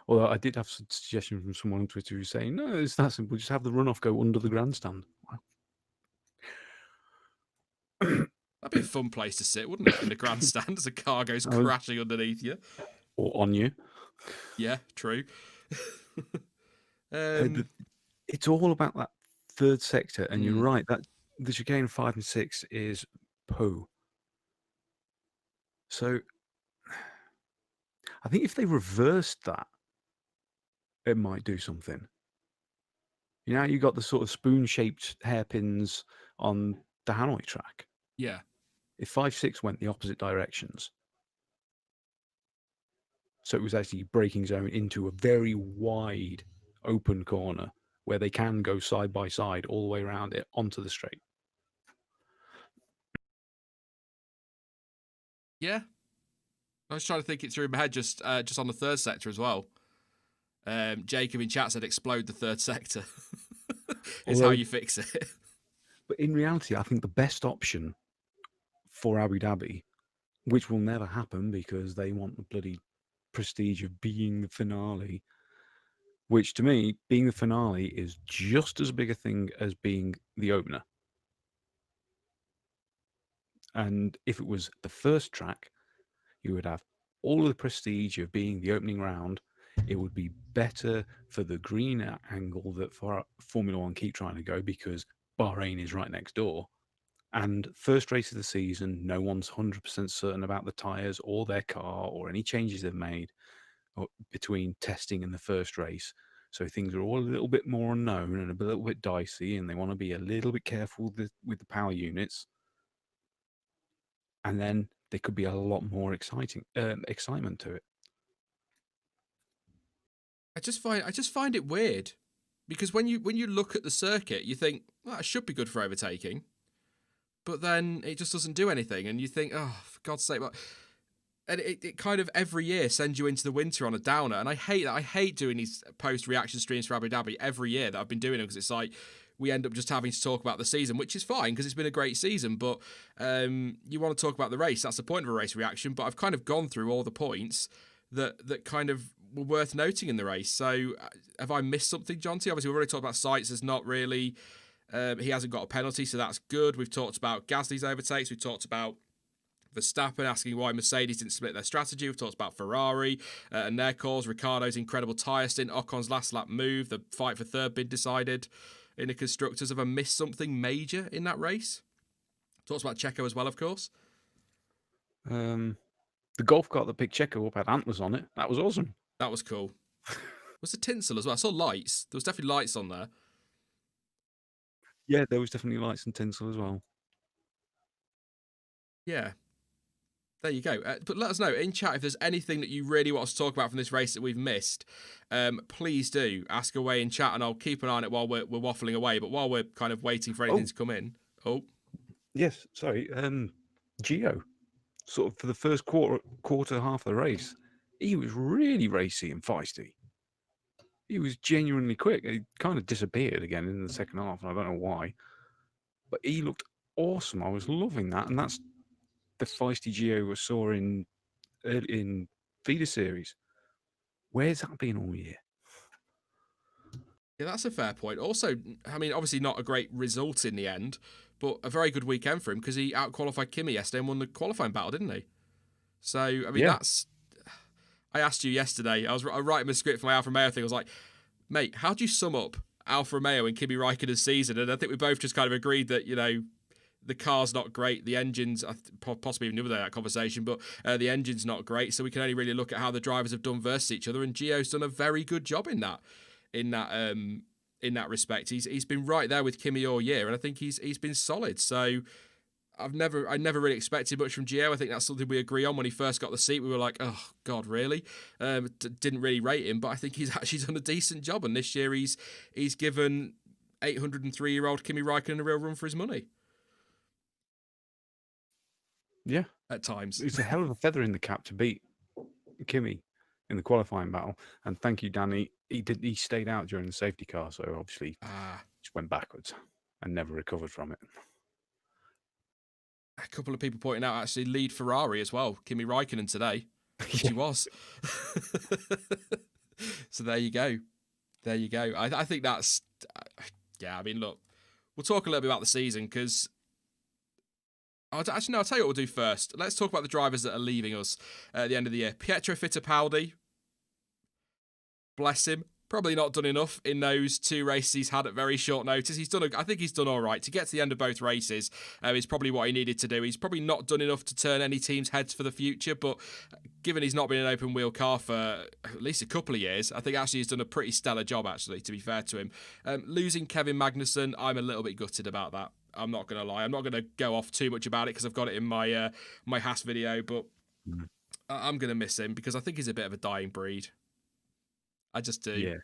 Although I did have a suggestion from someone on Twitter who's saying, no, it's that simple. Just have the runoff go under the grandstand. That'd be a fun place to sit, wouldn't it? In the grandstand as a car goes crashing underneath you. Or on you. Yeah, true. It's all about that third sector, and you're right, that the chicane 5 and 6 is poo. So I think if they reversed that, it might do something. You got the sort of spoon-shaped hairpins on the Hanoi track. Yeah. If 5-6 went the opposite directions, so it was actually braking zone into a very wide open corner where they can go side by side all the way around it onto the straight. Yeah. I was trying to think it through in my head just on the third sector as well. Jacob in chat said explode the third sector is how you fix it. But in reality, I think the best option for Abu Dhabi, which will never happen because they want the bloody prestige of being the finale, which to me, being the finale is just as big a thing as being the opener. And if it was the first track, you would have all of the prestige of being the opening round. It would be better for the green angle that for Formula One keep trying to go, because Bahrain is right next door. And first race of the season, no one's 100% certain about the tyres or their car or any changes they've made between testing and the first race. So things are all a little bit more unknown and a little bit dicey, and they want to be a little bit careful with the power units. And then there could be a lot more excitement to it. I just find it weird, because when you look at the circuit, you think, well, it should be good for overtaking, but then it just doesn't do anything, and you think, oh, for God's sake, what? And it kind of every year sends you into the winter on a downer, and I hate that. I hate doing these post-reaction streams for Abu Dhabi every year that I've been doing them, because it's like we end up just having to talk about the season, which is fine because it's been a great season, but you want to talk about the race. That's the point of a race reaction, but I've kind of gone through all the points that kind of were worth noting in the race. So have I missed something, Jonty? Obviously, we've already talked about Sainz as not really. He hasn't got a penalty, so that's good. We've talked about Gasly's overtakes. We've talked about Verstappen asking why Mercedes didn't split their strategy. We've talked about Ferrari and their calls. Ricciardo's incredible tyre stint. Ocon's last lap move. The fight for third been decided in the constructors. Have I missed something major in that race? Talks about Checo as well, of course. The golf cart that picked Checo up had antlers on it. That was awesome. That was cool. Was the tinsel as well? I saw lights. There was definitely lights on there. Yeah, there was definitely lights and tinsel as well. Yeah. There you go. But let us know in chat if there's anything that you really want us to talk about from this race that we've missed. Please do ask away in chat, and I'll keep an eye on it while we're waffling away. But while we're kind of waiting for anything to come in. Oh. Yes, sorry. Gio, sort of for the first quarter half of the race, he was really racy and feisty. He was genuinely quick. He kind of disappeared again in the second half, and I don't know why. But he looked awesome. I was loving that, and that's the feisty Gio we saw in Feeder Series. Where's that been all year? Yeah, that's a fair point. Also, I mean, obviously not a great result in the end, but a very good weekend for him because he out-qualified Kimi yesterday and won the qualifying battle, didn't he? So, I mean, that's... I asked you yesterday, I was writing a script for my Alfa Romeo thing, I was like, mate, how do you sum up Alfa Romeo and Kimi Raikkonen's season? And I think we both just kind of agreed that, you know, the car's not great, the engine's, possibly even the other day that conversation, but the engine's not great, so we can only really look at how the drivers have done versus each other, and Gio's done a very good job in that respect. He's been right there with Kimi all year, and I think he's been solid. So I never really expected much from Gio. I think that's something we agree on. When he first got the seat, we were like, oh God, really? Didn't really rate him, but I think he's actually done a decent job, and this year he's given 803-year-old Kimi Raikkonen a real run for his money. Yeah, at times. It's a hell of a feather in the cap to beat Kimi in the qualifying battle. And thank you, Danny. He stayed out during the safety car, so obviously just went backwards and never recovered from it. A couple of people pointing out actually lead Ferrari as well, Kimi Raikkonen today, which he was. So there you go. There you go. I think that's, I mean, look, we'll talk a little bit about the season because I'll tell you what we'll do first. Let's talk about the drivers that are leaving us at the end of the year. Pietro Fittipaldi, bless him, probably not done enough in those two races he's had at very short notice. I think he's done all right. To get to the end of both races is probably what he needed to do. He's probably not done enough to turn any team's heads for the future, but given he's not been an open wheel car for at least a couple of years, I think actually he's done a pretty stellar job, actually, to be fair to him. Losing Kevin Magnussen, I'm a little bit gutted about that. I'm not going to lie. I'm not going to go off too much about it because I've got it in my my Haas video, but I'm going to miss him because I think he's a bit of a dying breed. I just do.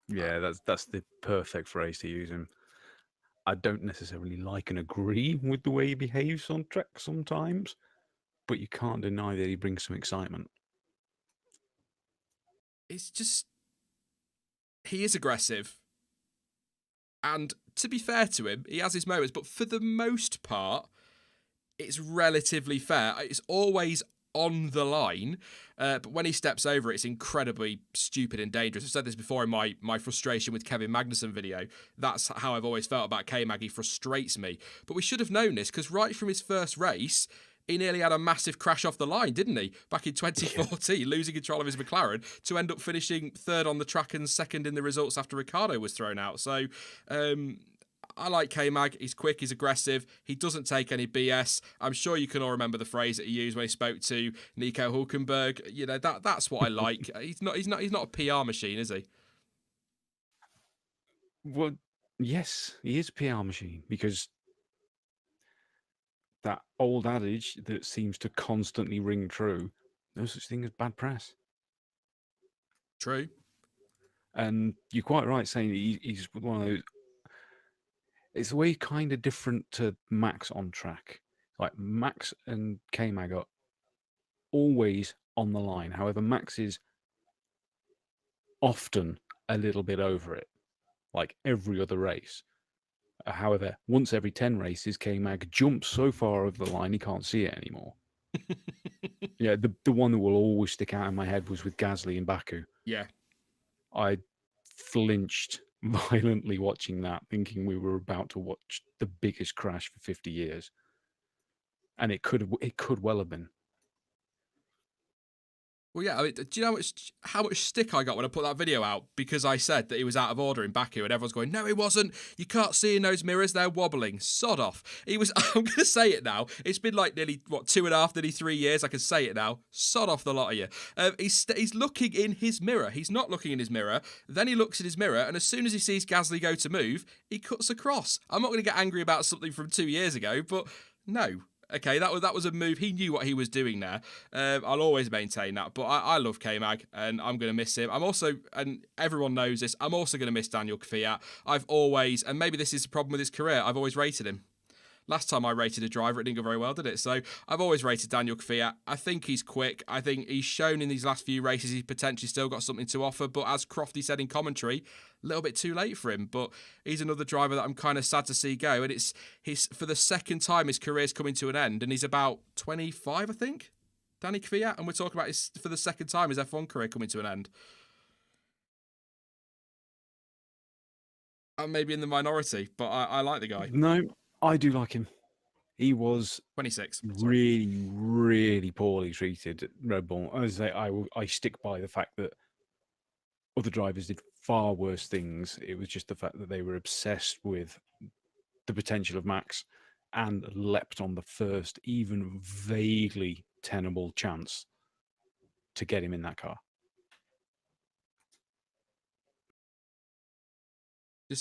Yeah, that's the perfect phrase to use him. I don't necessarily like and agree with the way he behaves on track sometimes, but you can't deny that he brings some excitement. It's just, he is aggressive. And to be fair to him, he has his moments, but for the most part, it's relatively fair. It's always on the line, but when he steps over, it's incredibly stupid and dangerous. I've said this before in my frustration with Kevin Magnussen video. That's how I've always felt about K-Mag. He frustrates me. But we should have known this, because right from his first race, he nearly had a massive crash off the line, didn't he? Back in 2014, losing control of his McLaren to end up finishing third on the track and second in the results after Ricciardo was thrown out. So I like K-Mag. He's quick, he's aggressive, he doesn't take any BS. I'm sure you can all remember the phrase that he used when he spoke to Nico Hulkenberg. You know, that's what I like. He's not a PR machine, is he? Well, yes, he is a PR machine, because that old adage that seems to constantly ring true, no such thing as bad press. True. And you're quite right saying he's one of those. It's way kind of different to Max on track. Like Max and K-Mag are always on the line. However, Max is often a little bit over it, like every other race. However, once every 10 races, K-Mag jumps so far over the line he can't see it anymore. Yeah, the one that will always stick out in my head was with Gasly in Baku. Yeah. I flinched violently watching that, thinking we were about to watch the biggest crash for 50 years. And it could well have been. Well, yeah, I mean, do you know how much stick I got when I put that video out? Because I said that he was out of order in Baku, and everyone's going, no, he wasn't. You can't see in those mirrors, they're wobbling. Sod off. He was, I'm going to say it now. It's been like nearly, 2.5, nearly 3 years. I can say it now. Sod off the lot of you. He's looking in his mirror. He's not looking in his mirror. Then he looks in his mirror, and as soon as he sees Gasly go to move, he cuts across. I'm not going to get angry about something from 2 years ago, but no. Okay, that was a move. He knew what he was doing there. I'll always maintain that. But I love K-Mag, and I'm going to miss him. I'm also, and everyone knows this, I'm also going to miss Daniel Kvyat. I've always, and maybe this is the problem with his career, I've always rated him. Last time I rated a driver, it didn't go very well, did it? So I've always rated Daniel Kvyat. I think he's quick. I think he's shown in these last few races he's potentially still got something to offer. But as Crofty said in commentary, a little bit too late for him. But he's another driver that I'm kind of sad to see go. And it's for the second time his career's coming to an end. And he's about 25, I think, Danny Kvyat. And we're talking about for the second time his F1 career coming to an end. I'm maybe in the minority, but I like the guy. No, I do like him. He was 26. Really, really poorly treated at Red Bull. As I stick by the fact that other drivers did far worse things. It was just the fact that they were obsessed with the potential of Max and leapt on the first, even vaguely tenable chance to get him in that car.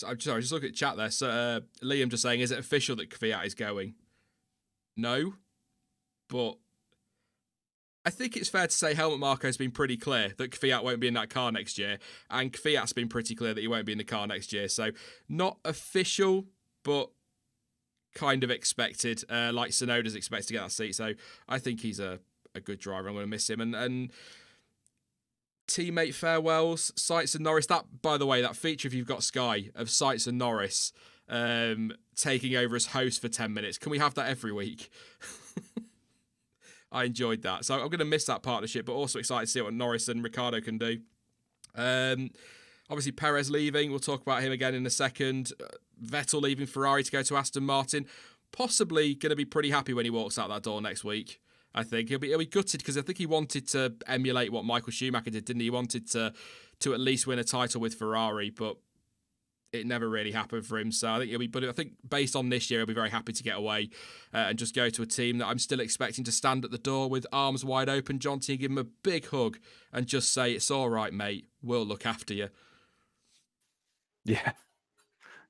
I'm sorry, just look at chat there. So Liam just saying, is it official that Kvyat is going? No, but I think it's fair to say Helmut Marko's been pretty clear that Kvyat won't be in that car next year, and Kvyat's been pretty clear that he won't be in the car next year. So not official, but kind of expected, like Tsunoda's expected to get that seat. So I think he's a good driver. I'm going to miss him. And teammate farewells, Sainz and Norris. That, by the way, that feature, if you've got Sky, of Sainz and Norris taking over as host for 10 minutes. Can we have that every week? I enjoyed that. So I'm going to miss that partnership, but also excited to see what Norris and Ricciardo can do. Obviously, Perez leaving. We'll talk about him again in a second. Vettel leaving Ferrari to go to Aston Martin. Possibly going to be pretty happy when he walks out that door next week. I think he'll be gutted because I think he wanted to emulate what Michael Schumacher did, didn't he? He wanted to at least win a title with Ferrari, but it never really happened for him. So I think he'll be. But I think based on this year, he'll be very happy to get away and just go to a team that I'm still expecting to stand at the door with arms wide open, Jonty, and give him a big hug and just say, "It's all right, mate. We'll look after you." Yeah,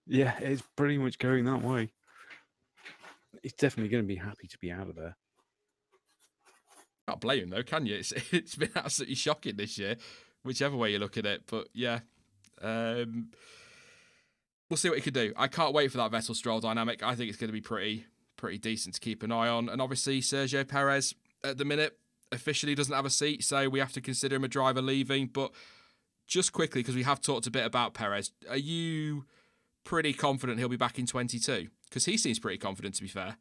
it's pretty much going that way. He's definitely going to be happy to be out of there. Can't blame him though, can you? It's been absolutely shocking this year, whichever way you look at it. But yeah, we'll see what he can do. I can't wait for that Vettel Stroll dynamic. I think it's going to be pretty decent to keep an eye on. And obviously Sergio Perez, at the minute officially doesn't have a seat, so we have to consider him a driver leaving. But just quickly, because we have talked a bit about Perez, are you pretty confident he'll be back in 22? Because he seems pretty confident, to be fair.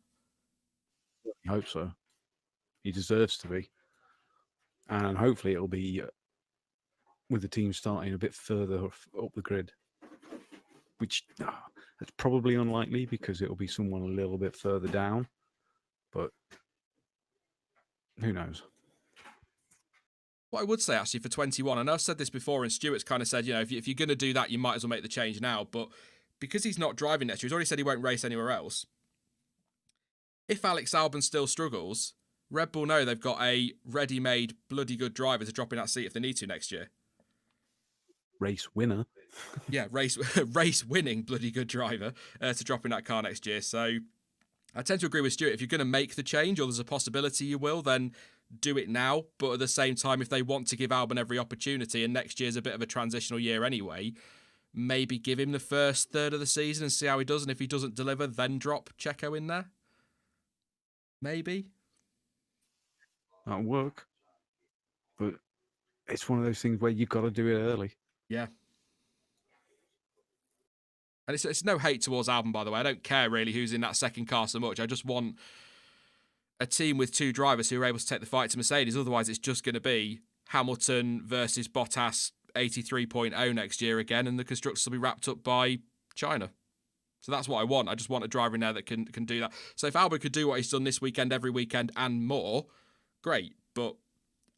I hope so. He deserves to be. And hopefully it'll be with the team starting a bit further up the grid, which that's probably unlikely because it'll be someone a little bit further down. But who knows? What I would say, actually, for 21, I know I've said this before, and Stuart's kind of said, if you're going to do that, you might as well make the change now. But because he's not driving next year, he's already said he won't race anywhere else. If Alex Albon still struggles, Red Bull know they've got a ready-made, bloody good driver to drop in that seat if they need to next year. Race winner. Yeah, race-winning bloody good driver to drop in that car next year. So I tend to agree with Stuart. If you're going to make the change, or there's a possibility you will, then do it now. But at the same time, if they want to give Albon every opportunity, and next year's a bit of a transitional year anyway, maybe give him the first third of the season and see how he does. And if he doesn't deliver, then drop Checo in there. Maybe. That'll work. But it's one of those things where you've got to do it early. Yeah. And it's no hate towards Albon, by the way. I don't care really who's in that second car so much. I just want a team with two drivers who are able to take the fight to Mercedes. Otherwise, it's just going to be Hamilton versus Bottas 83.0 next year again, and the constructors will be wrapped up by China. So that's what I want. I just want a driver in there that can do that. So if Albon could do what he's done this weekend, every weekend, and more, great. But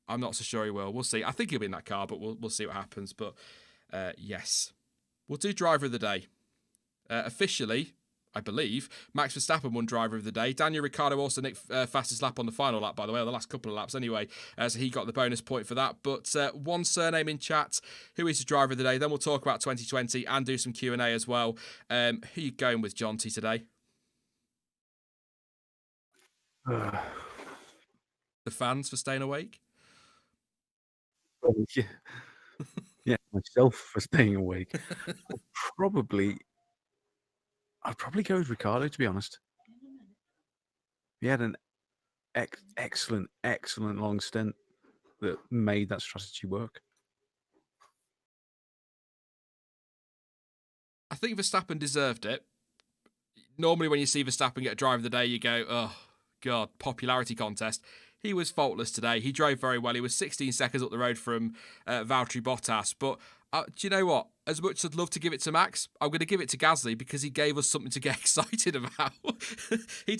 I'm not so sure he will. We'll see. I think he'll be in that car, but we'll see what happens. But yes, we'll do driver of the day. Officially, I believe, Max Verstappen won driver of the day. Daniel Ricciardo also nicked fastest lap on the final lap, by the way, or the last couple of laps anyway. So he got the bonus point for that. But one surname in chat. Who is the driver of the day? Then we'll talk about 2020 and do some Q&A as well. Who are you going with, Jonty, today? The fans for staying awake? Yeah. Yeah, myself for staying awake. I'd probably go with Ricciardo, to be honest. He had an excellent long stint that made that strategy work. I think Verstappen deserved it. Normally when you see Verstappen get a driver of the day, you go, oh, God, popularity contest. He was faultless today. He drove very well. He was 16 seconds up the road from Valtteri Bottas. But do you know what? As much as I'd love to give it to Max, I'm going to give it to Gasly because he gave us something to get excited about. He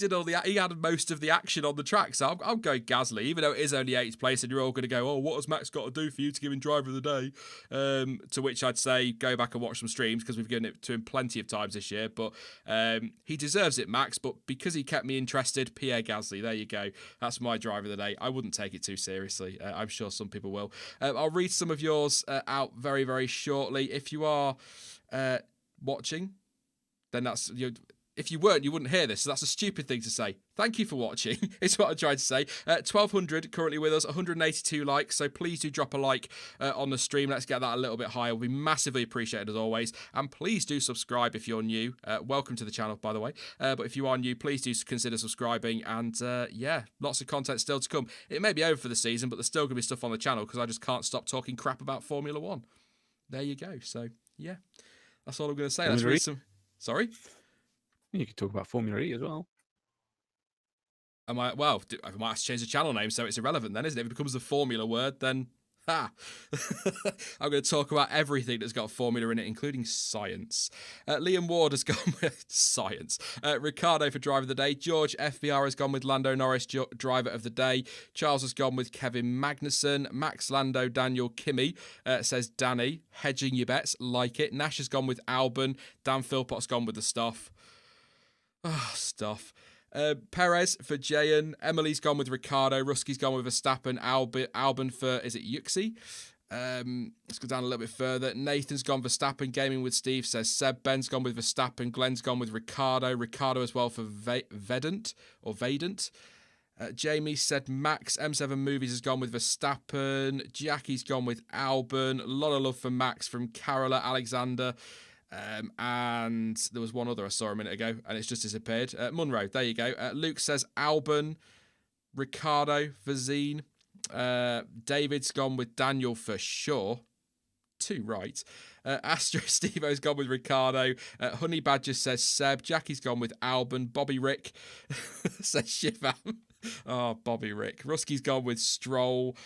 had most of the action on the track, so I'm going Gasly, even though it is only 8th place, and you're all going to go, oh, what has Max got to do for you to give him driver of the day? To which I'd say, go back and watch some streams because we've given it to him plenty of times this year. But he deserves it, Max. But because he kept me interested, Pierre Gasly, there you go. That's my driver of the day. I wouldn't take it too seriously. I'm sure some people will. I'll read some of yours out very, very shortly. If you are watching, then that's if you weren't, you wouldn't hear this, so that's a stupid thing to say. Thank you for watching, is what I tried to say. 1,200 currently with us, 182 likes, so please do drop a like on the stream. Let's get that a little bit higher. We'll be massively appreciated as always. And please do subscribe if you're new. Welcome to the channel, by the way. But if you are new, please do consider subscribing. And yeah, lots of content still to come. It may be over for the season, but there's still going to be stuff on the channel because I just can't stop talking crap about Formula One. There you go. So yeah, that's all I'm going to say. Let's read some. Sorry? You could talk about Formula E as well. I might have to change the channel name so it's irrelevant then, isn't it? If it becomes a Formula word, then I'm going to talk about everything that's got Formula in it, including science. Liam Ward has gone with science. Ricciardo for driver of the day. George FBR has gone with Lando Norris, driver of the day. Charles has gone with Kevin Magnussen. Max Lando, Daniel Kimmy, says Danny. Hedging your bets, like it. Nash has gone with Albon. Dan Philpott's gone with the stuff. Oh, stuff. Perez for Jayan. Emily's gone with Ricciardo. Ruski's gone with Verstappen. Albon for, is it Yuxi? Let's go down a little bit further. Nathan's gone Verstappen. Gaming with Steve says Seb. Ben's gone with Verstappen. Glenn's gone with Ricciardo. Ricciardo as well for Vedant. Jamie said Max. M7 Movies has gone with Verstappen. Jackie's gone with Albon. A lot of love for Max from Carola Alexander. And there was one other I saw a minute ago and it's just disappeared. Munro, there you go. Luke says Albon Ricciardo for Zine. David's gone with Daniel for sure. 2 right. Astro Stevo's gone with Ricciardo. Honey Badger says Seb. Jackie's gone with Albon. Bobby Rick says Shivam. Oh, Bobby Rick. Rusky's gone with Stroll.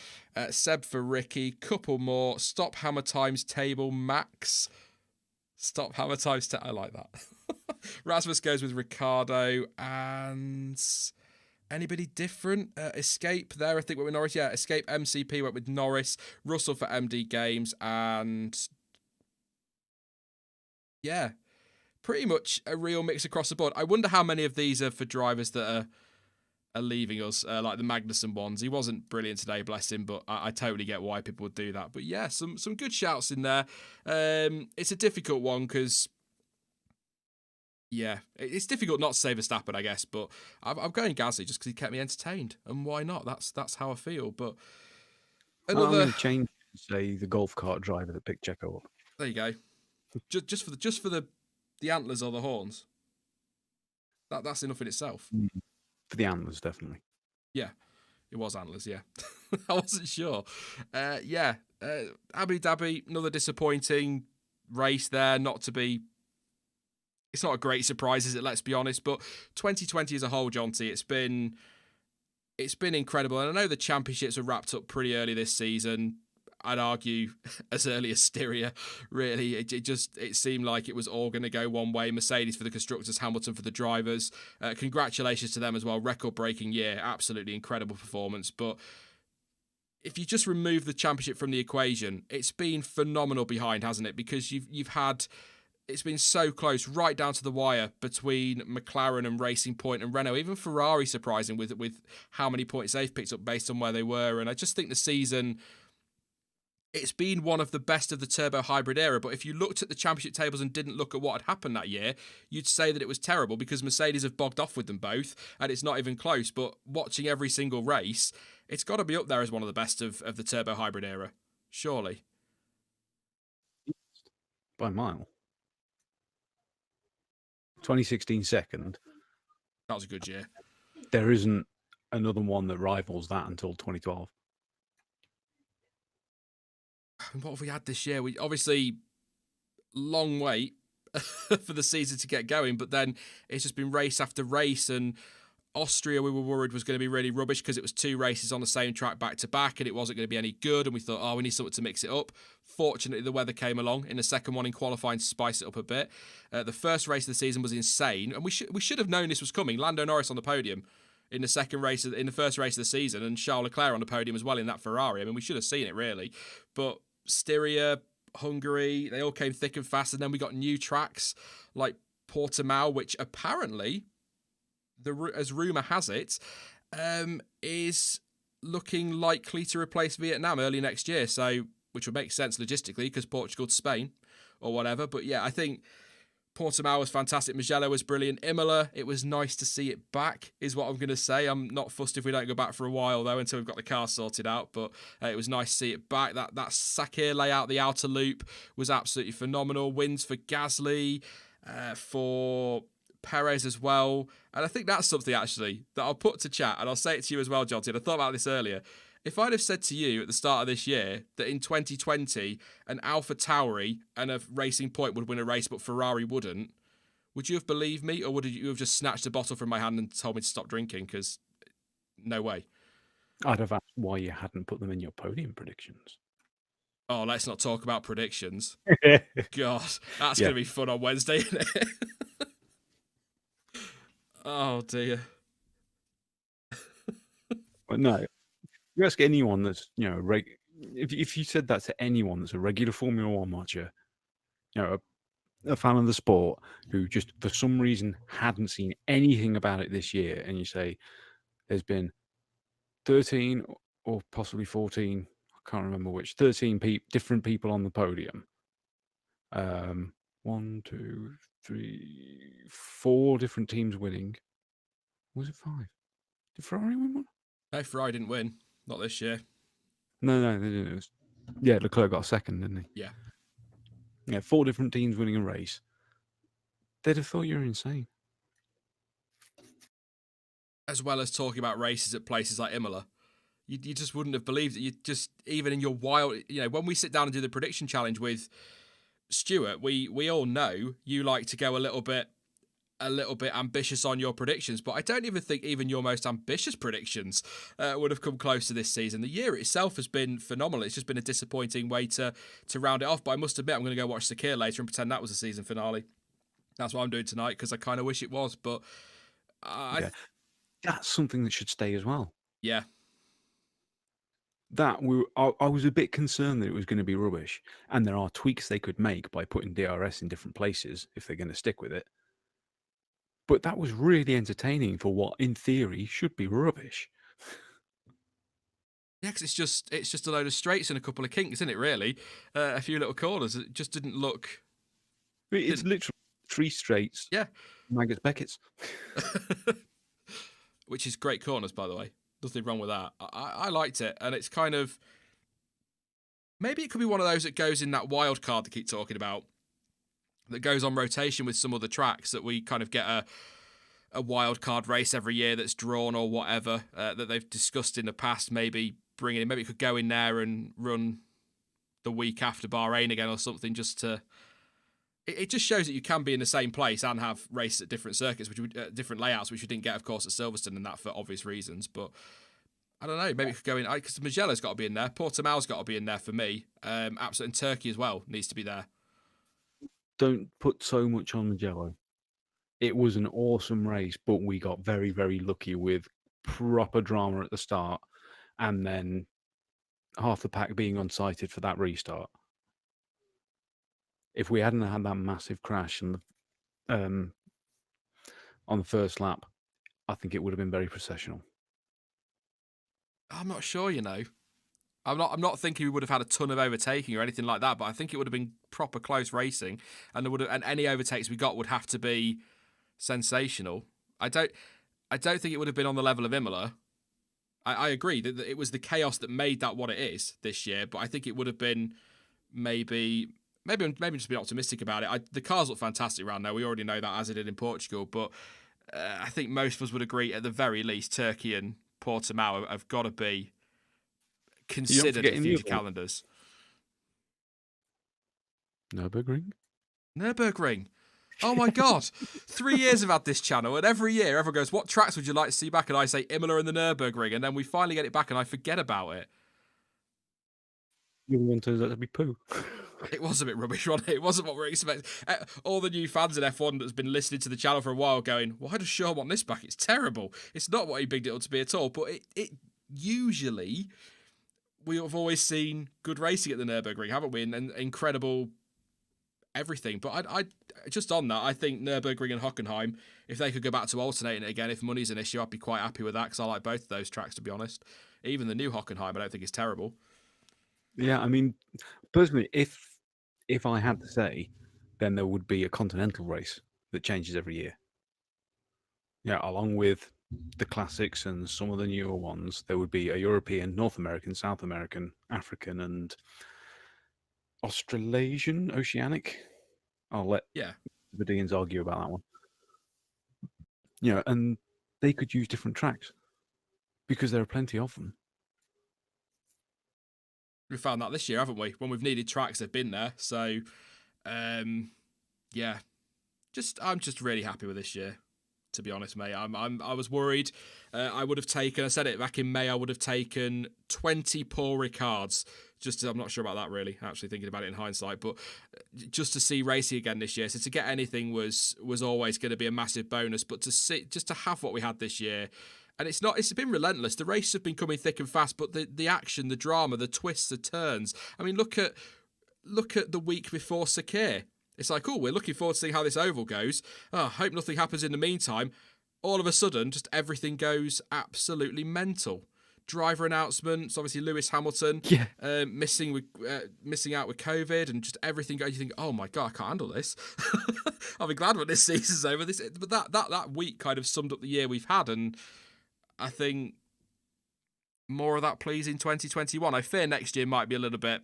Seb for Ricky. Couple more. Stop Hammer Times Table. Max. Stop Hammer Times Table. I like that. Rasmus goes with Ricciardo. And anybody different? Escape there, I think, went with Norris. Yeah, Escape MCP went with Norris. Russell for MD Games. And yeah, pretty much a real mix across the board. I wonder how many of these are for drivers that are leaving us, like the Magnussen ones. He wasn't brilliant today, bless him, but I totally get why people would do that. But yeah, some good shouts in there. It's a difficult one because, yeah, it's difficult not to say Verstappen, I guess, but I'm going Gasly just because he kept me entertained, and why not? That's how I feel. But I'm going to change, say, the golf cart driver that picked Checo up. There you go. Just for the antlers or the horns. That's enough in itself. For the antlers, definitely. Yeah, it was antlers, yeah. I wasn't sure. Abu Dhabi, another disappointing race there. It's not a great surprise, is it? Let's be honest. But 2020 as a whole, Jonty, it's been incredible. And I know the championships were wrapped up pretty early this season. I'd argue as early as Styria, really. It seemed like it was all going to go one way. Mercedes for the constructors, Hamilton for the drivers. Congratulations to them as well. Record-breaking year. Absolutely incredible performance. But if you just remove the championship from the equation, it's been phenomenal behind, hasn't it? Because it's been so close, right down to the wire between McLaren and Racing Point and Renault. Even Ferrari surprising with how many points they've picked up based on where they were. And I just think the season, it's been one of the best of the turbo hybrid era. But if you looked at the championship tables and didn't look at what had happened that year, you'd say that it was terrible because Mercedes have bogged off with them both and it's not even close. But watching every single race, it's got to be up there as one of the best of the turbo hybrid era, surely. By a mile. 2016 second. That was a good year. There isn't another one that rivals that until 2012. What have we had this year? We obviously long wait for the season to get going, but then it's just been race after race. And Austria, we were worried was going to be really rubbish because it was 2 races on the same track back to back and it wasn't going to be any good. And we thought, we need something to mix it up. Fortunately, the weather came along in the second one in qualifying to spice it up a bit. The first race of the season was insane, and we should have known this was coming. Lando Norris on the podium in the first race of the season, and Charles Leclerc on the podium as well in that Ferrari. I mean, we should have seen it really, but Styria, Hungary, they all came thick and fast, and then we got new tracks like Portimao, which apparently, as rumour has it, is looking likely to replace Vietnam early next year. So, which would make sense logistically because Portugal to Spain or whatever. But yeah, I think Portimao was fantastic. Mugello was brilliant. Imola, it was nice to see it back, is what I'm going to say. I'm not fussed if we don't go back for a while, though, until we've got the car sorted out. But it was nice to see it back. That Sakir layout, the outer loop, was absolutely phenomenal. Wins for Gasly, for Perez as well. And I think that's something, actually, that I'll put to chat, and I'll say it to you as well, Jonty. And I thought about this earlier. If I'd have said to you at the start of this year that in 2020 an Alpha Tauri and a Racing Point would win a race but Ferrari wouldn't, would you have believed me, or would you have just snatched a bottle from my hand and told me to stop drinking? Because no way. I'd have asked why you hadn't put them in your podium predictions. Oh, let's not talk about predictions. God, that's going to be fun on Wednesday, isn't it? Oh, dear. But no. You ask anyone that's, if you said that to anyone that's a regular Formula One watcher, a fan of the sport who just for some reason hadn't seen anything about it this year, and you say there's been 13 or possibly 14, I can't remember which, 13 different people on the podium. 1, 2, 3, 4 different teams winning. Was it 5? Did Ferrari win one? No, Ferrari didn't win. Not this year. No, they didn't. Leclerc got a second, didn't he? Yeah, 4 different teams winning a race. They'd have thought you were insane. as well as talking about races at places like Imola. You just wouldn't have believed it. You just, even in your wild, when we sit down and do the prediction challenge with Stuart, we all know you like to go a little bit ambitious on your predictions, but I don't even think even your most ambitious predictions would have come close to this season. The year itself has been phenomenal. It's just been a disappointing way to round it off, but I must admit I'm going to go watch Sakir later and pretend that was the season finale. That's what I'm doing tonight, because I kind of wish it was, but that's something that should stay as well. Yeah. I was a bit concerned that it was going to be rubbish, and there are tweaks they could make by putting DRS in different places if they're going to stick with it. But that was really entertaining for what, in theory, should be rubbish. Yeah, because it's just a load of straights and a couple of kinks, isn't it, really? A few little corners. It just didn't look... It's literally 3 straights. Yeah. Maggots Beckett's. Which is great corners, by the way. Nothing wrong with that. I liked it, and it's kind of... Maybe it could be one of those that goes in that wild card they keep talking about, that goes on rotation with some other tracks, that we kind of get a wild card race every year that's drawn or whatever, that they've discussed in the past, maybe bringing in. Maybe it could go in there and run the week after Bahrain again or something, just to... It just shows that you can be in the same place and have races at different circuits, different layouts, which we didn't get, of course, at Silverstone, and that for obvious reasons. But I don't know, maybe it could go in, because Mugello's got to be in there. Portimao's got to be in there for me. Absolutely, and Turkey as well needs to be there. Don't put so much on Mugello. It was an awesome race, but we got very, very lucky with proper drama at the start, and then half the pack being unsighted for that restart. If we hadn't had that massive crash on the first lap, I think it would have been very processional. I'm not sure, I'm not thinking we would have had a ton of overtaking or anything like that, but I think it would have been proper close racing, and and any overtakes we got would have to be sensational. I don't think it would have been on the level of Imola. I agree that it was the chaos that made that what it is this year, but I think it would have been maybe I'm just being optimistic about it. The cars look fantastic around there. We already know that, as it did in Portugal, but I think most of us would agree, at the very least, Turkey and Portimao have got to be considered in future calendars. Nürburgring? Oh my God. 3 years I've had this channel, and every year everyone goes, what tracks would you like to see back? And I say Imola and the Nürburgring, and then we finally get it back and I forget about it. You want to be poo. It was a bit rubbish, wasn't it? It wasn't what we were expecting. All the new fans in F1 that's been listening to the channel for a while going, why does Sean want this back? It's terrible. It's not what he bigged it up to be at all. But it usually, we have always seen good racing at the Nürburgring, haven't we? And incredible everything. But I just on that, I think Nürburgring and Hockenheim, if they could go back to alternating it again, if money's an issue, I'd be quite happy with that, because I like both of those tracks, to be honest. Even the new Hockenheim, I don't think is terrible. Yeah, I mean, personally, if I had to say, then there would be a continental race that changes every year. Yeah, along with the classics and some of the newer ones, there would be a European, North American, South American, African, and Australasian, Oceanic. I'll let the Deans argue about that one. And they could use different tracks because there are plenty of them. We found that this year, haven't we? When we've needed tracks, they've been there. So, I'm just really happy with this year, to be honest, mate. I was worried. I would have taken, I said it back in May, I would have taken 20 Paul Ricards. I'm not sure about that, really, actually thinking about it in hindsight, but just to see racing again this year. So to get anything was always going to be a massive bonus, but to have what we had this year. And it's been relentless. The races have been coming thick and fast, but the action, the drama, the twists, the turns. I mean, look at the week before Sakir. It's like, oh, we're looking forward to seeing how this oval goes. Oh, hope nothing happens in the meantime. All of a sudden, just everything goes absolutely mental. Driver announcements, obviously Lewis Hamilton missing out with COVID, and just everything goes. You think, oh my God, I can't handle this. I'll be glad when this season's over. But that week kind of summed up the year we've had, and I think more of that, please, in 2021. I fear next year might be a little bit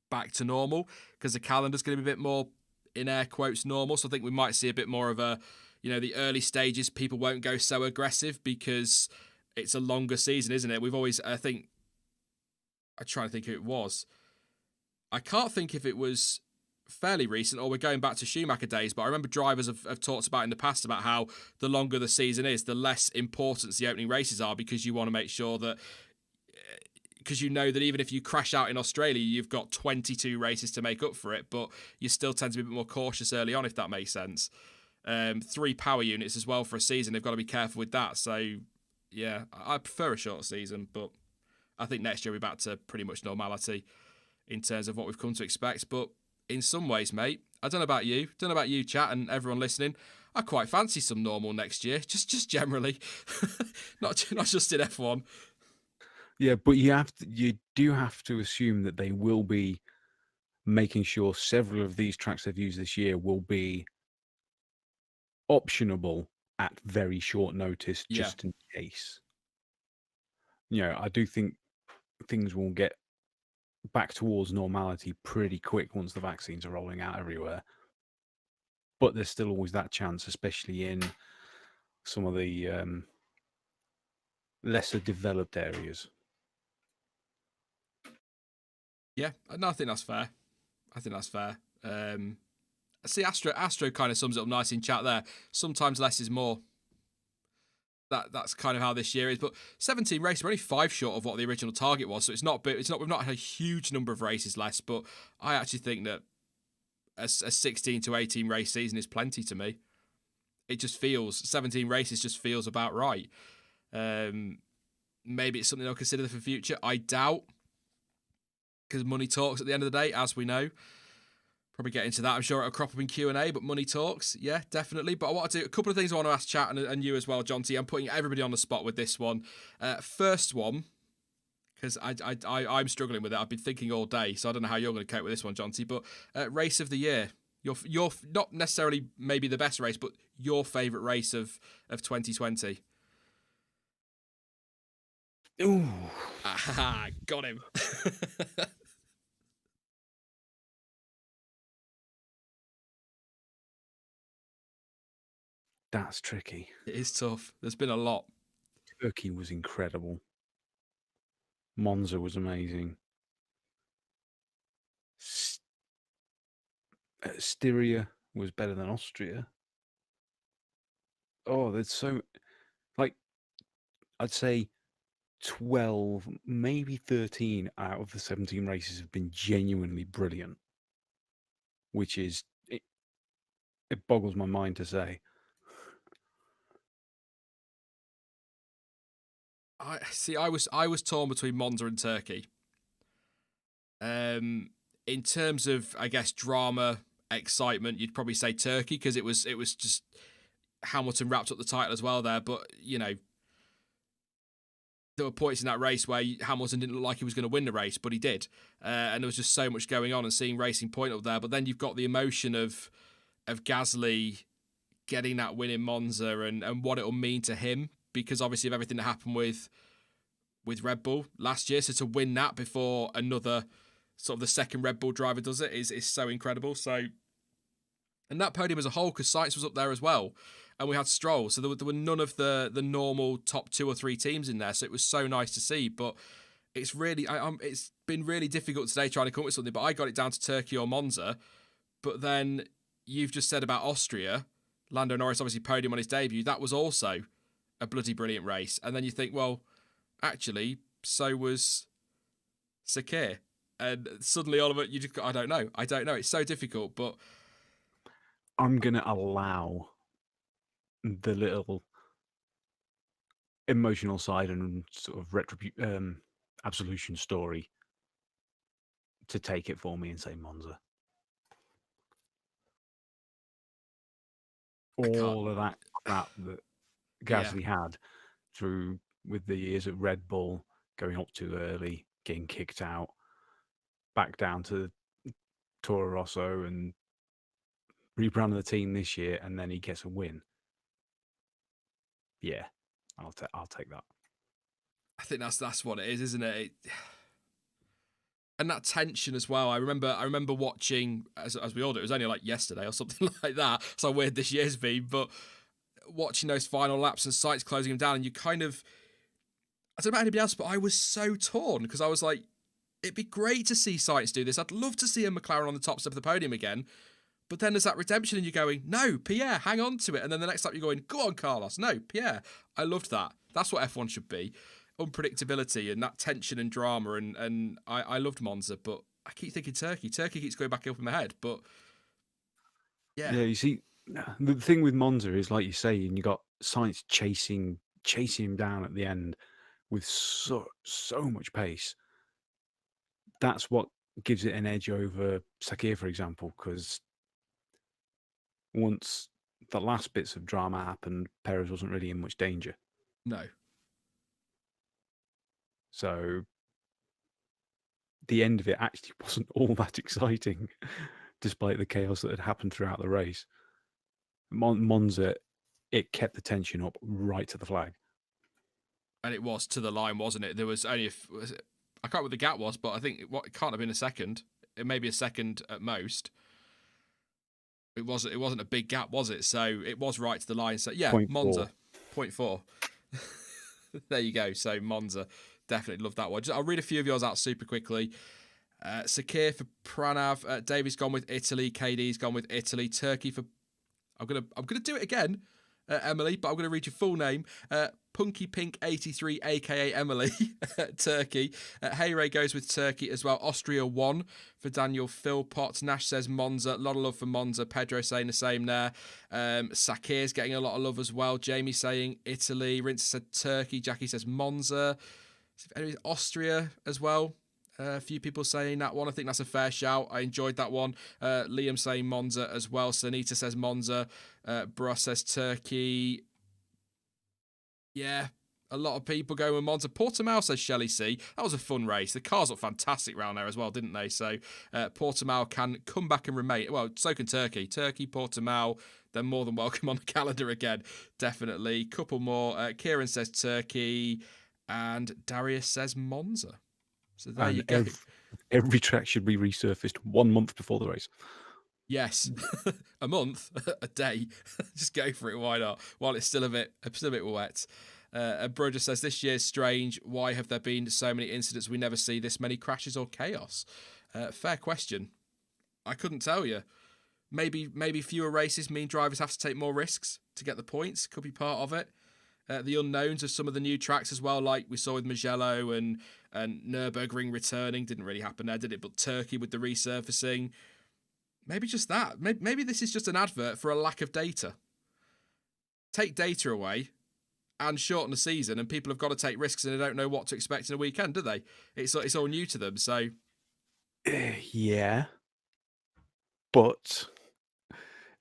back to normal, because the calendar's going to be a bit more, in air quotes, normal. So I think we might see a bit more of a, the early stages, people won't go so aggressive because it's a longer season, isn't it? We've always, I'm trying to think who it was. I can't think if it was fairly recent or we're going back to Schumacher days, but I remember drivers have talked about in the past about how the longer the season is, the less importance the opening races are, because you want to make sure that, because you know that even if you crash out in Australia, you've got 22 races to make up for it, but you still tend to be a bit more cautious early on, if that makes sense. 3 power units as well for a season, they've got to be careful with that. So yeah, I prefer a short season, but I think next year we're back to pretty much normality in terms of what we've come to expect. But in some ways, mate, I don't know about you, chat, and everyone listening, I quite fancy some normal next year, just generally, not just in F1. Yeah, but you do have to assume that they will be making sure several of these tracks they've used this year will be optionable at very short notice, just in case. I do think things will get back towards normality pretty quick once the vaccines are rolling out everywhere. But there's still always that chance, especially in some of the lesser developed areas. Yeah, no, I think that's fair. See, Astro kind of sums it up nice in chat there. Sometimes less is more. That's kind of how this year is. But 17 races, we're only 5 short of what the original target was, so we've not had a huge number of races less. But I actually think that a 16 to 18 race season is plenty to me. It just feels 17 races just feels about right. Maybe it's something I'll consider for the future. I doubt, because money talks at the end of the day, as we know. Probably get into that. I'm sure it'll crop up in Q&A, but money talks. Yeah, definitely. But I want to do a couple of things I want to ask chat and you as well, Jonty. I'm putting everybody on the spot with this one. First one, because I'm struggling with it. I've been thinking all day, so I don't know how you're going to cope with this one, Jonty. But race of the year. Your not necessarily maybe the best race, but your favourite race of 2020. Ooh. Aha, got him. That's tricky. It is tough. There's been a lot. Turkey was incredible. Monza was amazing. Styria was better than Austria. Oh, there's so... I'd say 12, maybe 13 out of the 17 races have been genuinely brilliant. Which is... It boggles my mind to say. I was torn between Monza and Turkey. In terms of, I guess, drama, excitement, you'd probably say Turkey, because it was just Hamilton wrapped up the title as well there. But there were points in that race where Hamilton didn't look like he was going to win the race, but he did, and there was just so much going on and seeing Racing Point up there. But then you've got the emotion of Gasly getting that win in Monza and what it'll mean to him, because obviously of everything that happened with Red Bull last year. So to win that before another sort of the second Red Bull driver does it is so incredible. So, and that podium as a whole, because Sainz was up there as well, and we had Stroll. So there were none of the normal top 2 or 3 teams in there. So it was so nice to see. But it's really, it's been really difficult today trying to come up with something. But I got it down to Turkey or Monza. But then you've just said about Austria, Lando Norris obviously podium on his debut. That was also a bloody brilliant race. And then you think, well, actually, so was Sakir. And suddenly all of it, you just I don't know. It's so difficult, but I'm going to allow the little emotional side and sort of absolution story to take it for me and say Monza. All of that crap that Gasly had through with the years at Red Bull, going up too early, getting kicked out, back down to Toro Rosso and rebranding the team this year, and then he gets a win. Yeah, I'll take that. I think that's what it is, isn't it? And that tension as well. I remember watching, as we all do, it was only like yesterday or something like that. So weird this year's been, but watching those final laps and Sainz closing him down, and you kind of, I don't know about anybody else, but I was so torn because I was like, it'd be great to see Sainz do this. I'd love to see a McLaren on the top step of the podium again. But then there's that redemption and you're going, no, Pierre, hang on to it. And then the next lap you're going, go on, Carlos. No, Pierre. I loved that. That's what F1 should be. Unpredictability and that tension and drama. And I loved Monza, but I keep thinking Turkey. Turkey keeps going back up in my head. But yeah. Yeah, you see, the thing with Monza is, like you say, and you got Sainz chasing him down at the end with so much pace. That's what gives it an edge over Sakir, for example, because once the last bits of drama happened, Perez wasn't really in much danger. No. So the end of it actually wasn't all that exciting, despite the chaos that had happened throughout the race. Monza, it kept the tension up right to the flag. And it was to the line, wasn't it? There was only, I can't remember what the gap was, but I think it can't have been a second. It may be a second at most. It wasn't a big gap, was it? So it was right to the line. So yeah, Monza, 0.4. There you go. So Monza, definitely love that one. I'll read a few of yours out super quickly. Sakir for Pranav. Davy's gone with Italy. KD's gone with Italy. Turkey for. I'm gonna do it again, Emily. But I'm gonna read your full name. Punky Pink 83, aka Emily, Turkey. Hey Ray goes with Turkey as well. Austria 1 for Daniel Philpott. Nash says Monza. A lot of love for Monza. Pedro saying the same there. Sakir's getting a lot of love as well. Jamie saying Italy. Rince said Turkey. Jackie says Monza. Austria as well. A few people saying that one. I think that's a fair shout. I enjoyed that one. Liam saying Monza as well. Sanita says Monza. Bruss says Turkey. Yeah, a lot of people going with Monza. Portimao says Shelley C. That was a fun race. The cars looked fantastic round there as well, didn't they? So Portimao can come back and remain. Well, so can Turkey. Turkey, Portimao, they're more than welcome on the calendar again. Definitely. Couple more. Kieran says Turkey. And Darius says Monza. So there you go. Every track should be resurfaced 1 month before the race. Yes, a month, a day. Just go for it. Why not? While it's still a bit wet. Bro just says this year's strange. Why have there been so many incidents? We never see this many crashes or chaos. Fair question. I couldn't tell you. Maybe fewer races mean drivers have to take more risks to get the points. Could be part of it. The unknowns of some of the new tracks as well, like we saw with Mugello and Nürburgring returning. Didn't really happen there, did it? But Turkey with the resurfacing. Maybe just that. Maybe this is just an advert for a lack of data. Take data away and shorten the season, and people have got to take risks and they don't know what to expect in a weekend, do they? It's all new to them, so... Yeah. But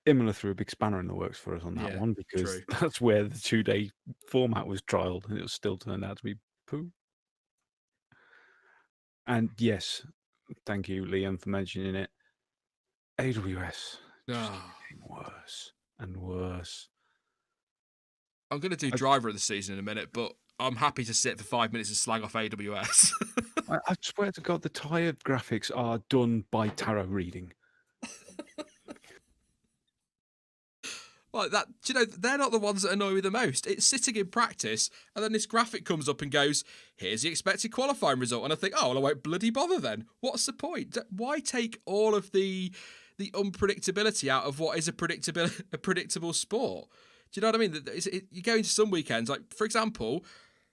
Imola threw a big spanner in the works for us on that one, because that's where the 2-day format was trialled, and it was still turned out to be poo. And yes, thank you, Liam, for mentioning it. AWS just getting worse and worse. I'm going to do driver of the season in a minute, but I'm happy to sit for 5 minutes and slag off AWS. I swear to God, the tyre graphics are done by tarot reading. Well, they're not the ones that annoy me the most. It's sitting in practice, and then this graphic comes up and goes, here's the expected qualifying result. And I think, well, I won't bloody bother then. What's the point? Why take all of the unpredictability out of what is a predictable sport? Do you know what I mean? You go into some weekends, like, for example,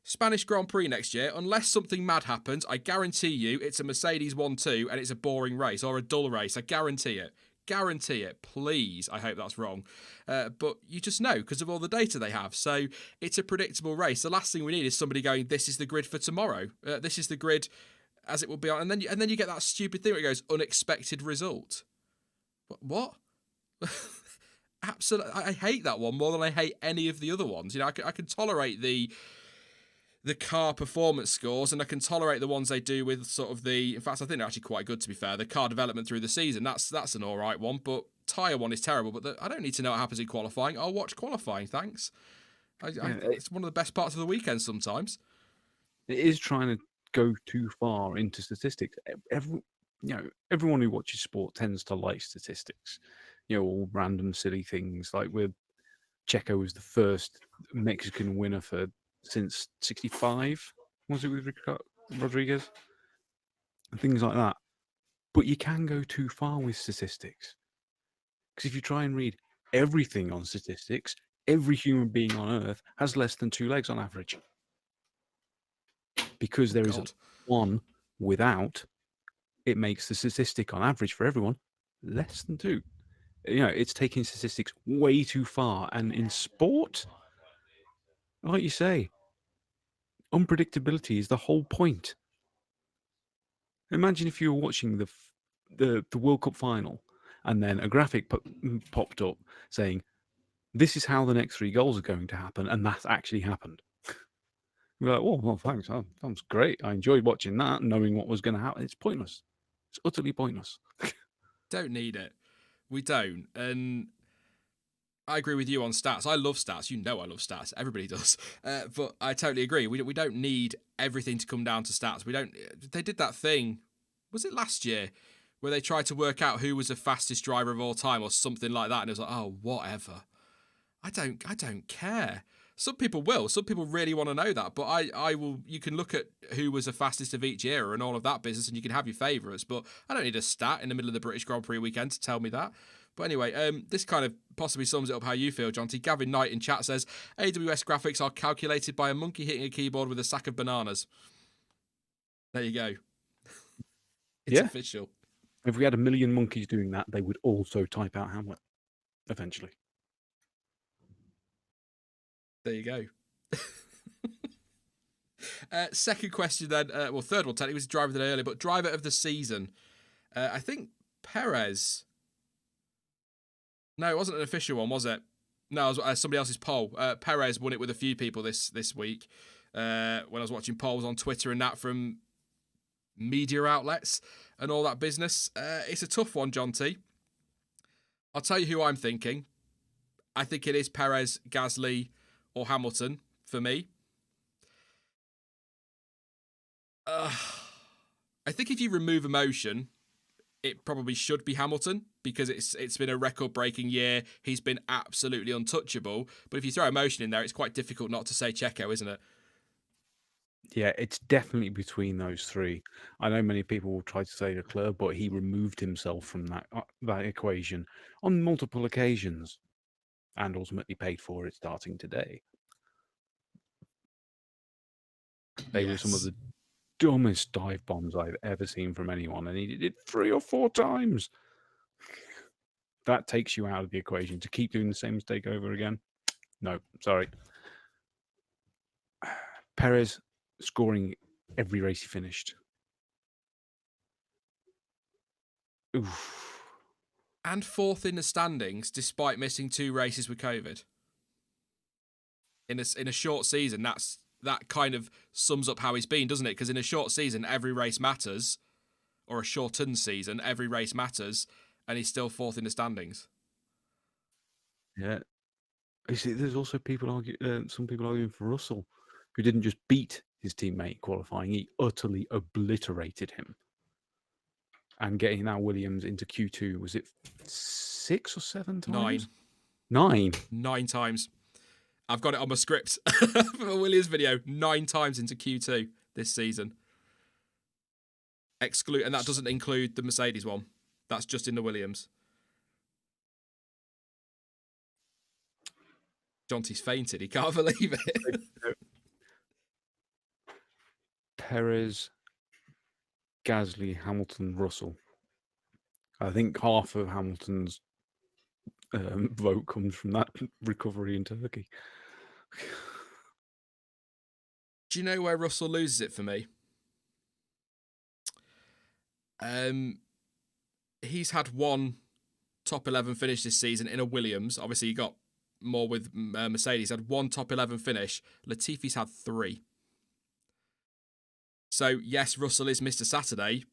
Spanish Grand Prix next year, unless something mad happens, I guarantee you it's a Mercedes 1-2 and it's a boring race or a dull race. I guarantee it. Guarantee it. Please. I hope that's wrong. But you just know because of all the data they have. So it's a predictable race. The last thing we need is somebody going, this is the grid for tomorrow. This is the grid as it will be on. And then you get that stupid thing where it goes, unexpected result. What? Absolutely. I hate that one more than I hate any of the other ones. You know, I can tolerate the car performance scores, and I can tolerate the ones they do with sort of in fact, I think they're actually quite good, to be fair. The car development through the season, that's an all right one, but tyre one is terrible. But I don't need to know what happens in qualifying. I'll watch qualifying, thanks. It's one of the best parts of the weekend sometimes. It is trying to go too far into statistics. Everyone who watches sport tends to like statistics. All random silly things like Checo was the first Mexican winner since '65. Was it with Rodriguez? And things like that. But you can go too far with statistics. Because if you try and read everything on statistics, every human being on Earth has less than 2 legs on average. Because there is God. one without, it makes the statistic on average for everyone less than 2. It's taking statistics way too far. And in sport, like you say, unpredictability is the whole point. Imagine if you were watching the World Cup final and then a graphic popped up saying, this is how the next 3 goals are going to happen, and that actually happened. You're like, oh, well, thanks. That was great. I enjoyed watching that, knowing what was going to happen. It's pointless. It's utterly pointless. Don't need it. We don't. And I agree with you on stats. I love stats. You know I love stats. Everybody does. But I totally agree. We don't need everything to come down to stats. We don't. They did that thing, was it last year, where they tried to work out who was the fastest driver of all time or something like that, and it was like, oh, whatever. I don't care. Some people will. Some people really want to know that. But I will. You can look at who was the fastest of each era and all of that business, and you can have your favourites. But I don't need a stat in the middle of the British Grand Prix weekend to tell me that. But anyway, this kind of possibly sums it up how you feel, Jonty. Gavin Knight in chat says, AWS graphics are calculated by a monkey hitting a keyboard with a sack of bananas. There you go. It's official. If we had 1 million monkeys doing that, they would also type out Hamlet eventually. There you go. Second question then. Well, third one, technically, was driver of the day earlier, but driver of the season. I think Perez. No, it wasn't an official one, was it? No, it was somebody else's poll. Perez won it with a few people this week. When I was watching polls on Twitter and that from media outlets and all that business. It's a tough one, Jonty. I'll tell you who I'm thinking. I think it is Perez, Gasly, or Hamilton for me. I think if you remove emotion, it probably should be Hamilton because it's been a record-breaking year. He's been absolutely untouchable. But if you throw emotion in there, it's quite difficult not to say Checo, isn't it? Yeah, it's definitely between those 3. I know many people will try to say Leclerc, but he removed himself from that equation on multiple occasions and ultimately paid for it starting today. They were some of the dumbest dive bombs I've ever seen from anyone, and he did it 3 or 4 times. That takes you out of the equation. To keep doing the same mistake over again? No, sorry. Perez scoring every race he finished. Oof. And 4th in the standings despite missing 2 races with COVID. In a short season, that kind of sums up how he's been, doesn't it? Because in a short season, every race matters, or a shortened season, every race matters, and he's still 4th in the standings. Yeah. You see, there's also some people arguing for Russell, who didn't just beat his teammate qualifying, he utterly obliterated him. And getting that Williams into Q2, was it 6 or 7 times? 9. 9 times. I've got it on my script for a Williams video. 9 times into Q2 this season. And that doesn't include the Mercedes one. That's just in the Williams. Jonty's fainted. He can't believe it. Perez, Gasly, Hamilton, Russell. I think half of Hamilton's vote comes from that recovery in Turkey. Do you know where Russell loses it for me? He's had 1 top 11 finish this season in a Williams. Obviously, he got more with Mercedes. Had 1 top 11 finish. Latifi's had 3. So, yes, Russell is Mr. Saturday,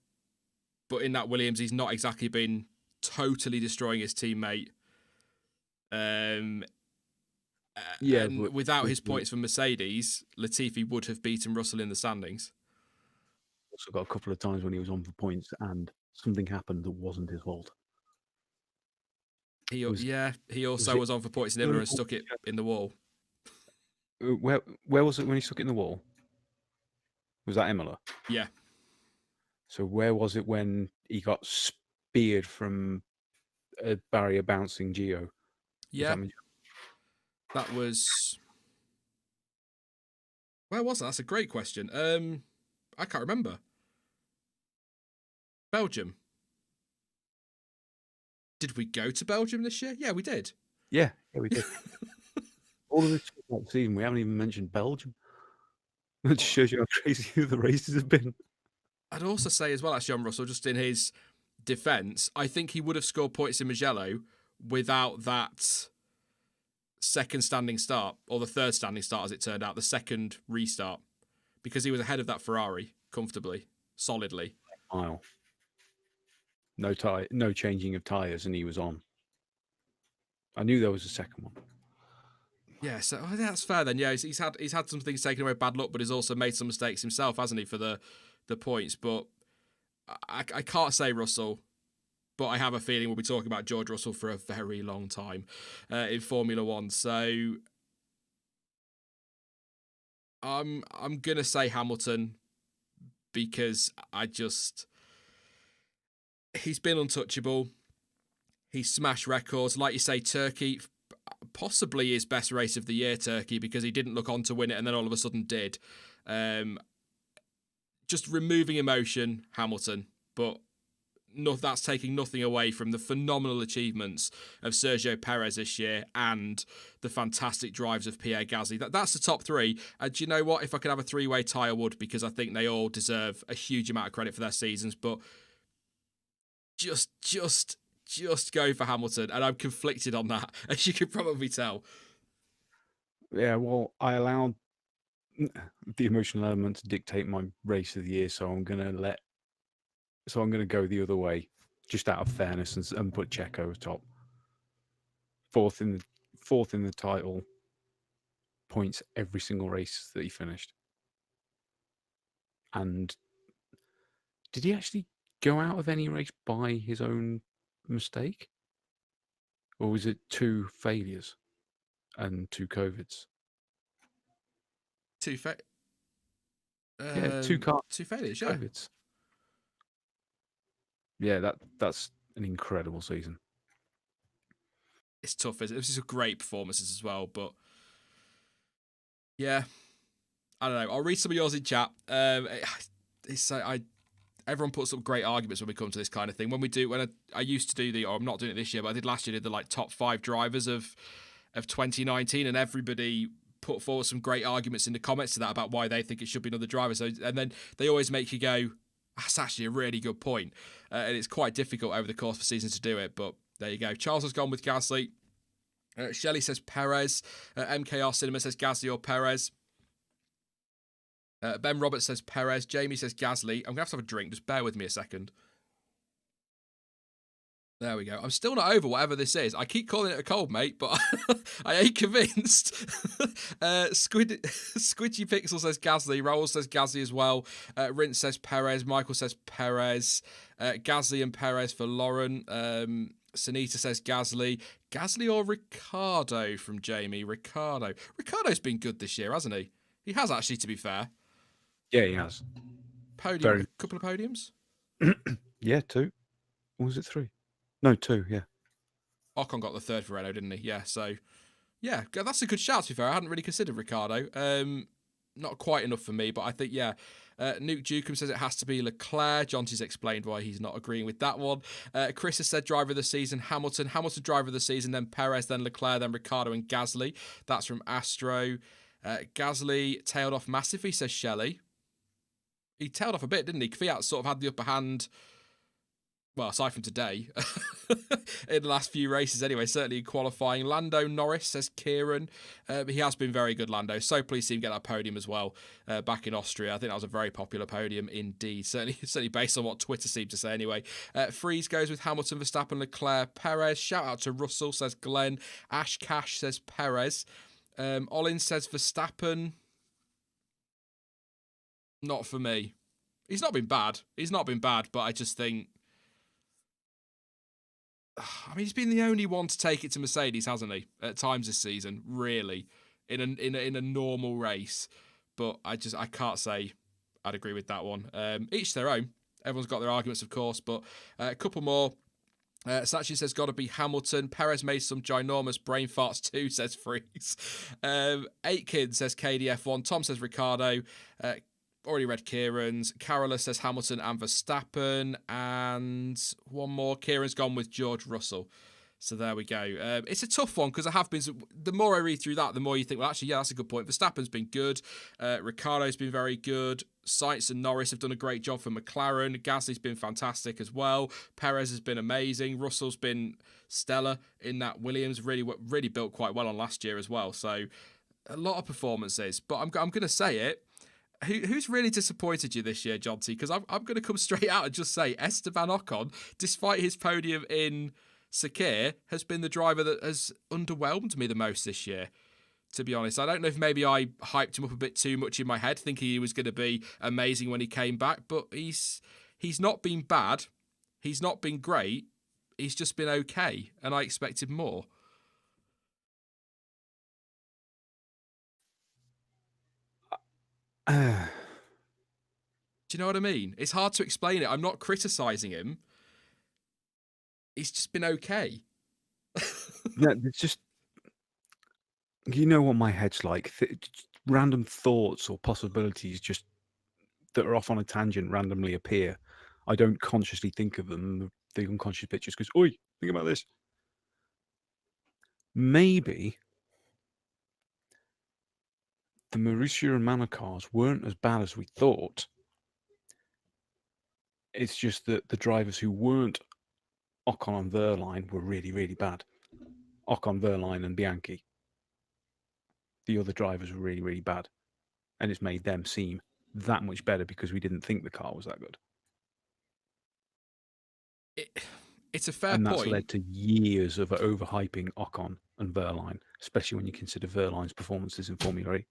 but in that Williams, he's not exactly been totally destroying his teammate. Without his points from Mercedes, Latifi would have beaten Russell in the standings. Also got a couple of times when he was on for points and something happened that wasn't his fault. He Was he also it was on for points in Imola and stuck it in the wall. where was it when he stuck it in the wall? Was that Imola? Yeah. So where was it when he got speared from a barrier bouncing Gio? Yeah. That was. Where was that? That's a great question. I can't remember. Belgium. Did we go to Belgium this year? Yeah, we did. Yeah, we did. All of this season, we haven't even mentioned Belgium. That just shows you how crazy the races have been. I'd also say as well, actually, on Russell, just in his defence, I think he would have scored points in Mugello without that second standing start, or the third standing start, as it turned out, the second restart, because he was ahead of that Ferrari comfortably, solidly. Mile. No changing of tyres, and he was on. I knew there was a second one. Yeah, so I think that's fair then. Yeah, he's had some things taken away, bad luck, but he's also made some mistakes himself, hasn't he, for the points? But I can't say Russell, but I have a feeling we'll be talking about George Russell for a very long time in Formula One. So I'm gonna say Hamilton, because he's been untouchable. He's smashed records, like you say. Turkey, possibly his best race of the year, Turkey, because he didn't look on to win it and then all of a sudden did. Just removing emotion, Hamilton, but that's taking nothing away from the phenomenal achievements of Sergio Perez this year and the fantastic drives of Pierre Gasly. That's the top three. And do you know what? If I could have a three-way tie, I would, because I think they all deserve a huge amount of credit for their seasons. But just go for Hamilton, and I'm conflicted on that, as you could probably tell. Yeah, well, I allowed the emotional element to dictate my race of the year, so I'm gonna go the other way, just out of fairness, and put Checo top. Fourth in the title, points every single race that he finished. And did he actually go out of any race by his own mistake? Or was it 2 failures and 2 COVIDs? Two failures, yeah. COVIDs. Yeah, that's an incredible season. It's tough, isn't it? This is a great performances as well, but yeah, I don't know. I'll read some of yours in chat. Everyone puts up great arguments when we come to this kind of thing. When I used to do I'm not doing it this year, but I did last year, did the top 5 drivers of 2019, and everybody put forward some great arguments in the comments to that about why they think it should be another driver. So, and then they always make you go, that's actually a really good point. And it's quite difficult over the course of the season to do it, but there you go. Charles has gone with Gasly. Shelley says Perez. MKR Cinema says Gasly or Perez. Ben Roberts says Perez. Jamie says Gasly. I'm going to have a drink. Just bear with me a second. There we go. I'm still not over whatever this is. I keep calling it a cold, mate, but I ain't convinced. Squidgy Pixel says Gasly. Raoul says Gasly as well. Rince says Perez. Michael says Perez. Gasly and Perez for Lauren. Sanita says Gasly. Gasly or Ricciardo from Jamie. Ricciardo's been good this year, hasn't he? He has, actually, to be fair. Yeah, he has. A couple of podiums? Yeah, 2. Or was it 3? No, 2, yeah. Ocon got the third for Renault, didn't he? Yeah, so... Yeah, that's a good shout, to be fair. I hadn't really considered Ricciardo. Not quite enough for me, but I think, yeah. Nuke Dukem says it has to be Leclerc. Jonty's explained why he's not agreeing with that one. Chris has said driver of the season, Hamilton. Hamilton driver of the season, then Perez, then Leclerc, then Ricciardo and Gasly. That's from Astro. Gasly tailed off massively, says Shelley. He tailed off a bit, didn't he? Kvyat sort of had the upper hand, well, aside from today, in the last few races anyway, certainly in qualifying. Lando Norris, says Kieran. He has been very good, Lando. So pleased to see him get that podium as well back in Austria. I think that was a very popular podium indeed. Certainly based on what Twitter seemed to say anyway. Freeze goes with Hamilton, Verstappen, Leclerc, Perez. Shout out to Russell, says Glenn. Ash Cash says Perez. Olin says Verstappen. Not for me. He's not been bad, but I just think I mean, he's been the only one to take it to Mercedes, hasn't he? At times this season, really, in a normal race. But I can't say I'd agree with that one. Each their own. Everyone's got their arguments, of course, but a couple more. Sachi says, got to be Hamilton. Perez made some ginormous brain farts too, says Freeze. Aitken says KDF1. Tom says Ricciardo. Already read Kieran's. Carola says Hamilton and Verstappen. And one more. Kieran's gone with George Russell. So there we go. It's a tough one because I have been. The more I read through that, the more you think, well, actually, yeah, that's a good point. Verstappen's been good. Ricciardo's been very good. Sainz and Norris have done a great job for McLaren. Gasly's been fantastic as well. Perez has been amazing. Russell's been stellar in that. Williams really built quite well on last year as well. So a lot of performances. But I'm going to say it. Who's really disappointed you this year, Jonty? Because I'm going to come straight out and just say Esteban Ocon, despite his podium in Sakir, has been the driver that has underwhelmed me the most this year, to be honest. I don't know if maybe I hyped him up a bit too much in my head, thinking he was going to be amazing when he came back, but he's not been bad. He's not been great. He's just been okay, and I expected more. Do you know what I mean? It's hard to explain it. I'm not criticising him. He's just been okay. Yeah, it's just, you know what my head's like. Random thoughts or possibilities just that are off on a tangent randomly appear. I don't consciously think of them. The unconscious bit just goes, oi, think about this. Maybe the Marussia Romano cars weren't as bad as we thought. It's just that the drivers who weren't Ocon and Wehrlein were really, really bad. Ocon, Wehrlein and Bianchi. The other drivers were really, really bad. And it's made them seem that much better because we didn't think the car was that good. It's a fair and point. that's led to years of overhyping Ocon and Wehrlein, especially when you consider Wehrlein's performances in Formula E.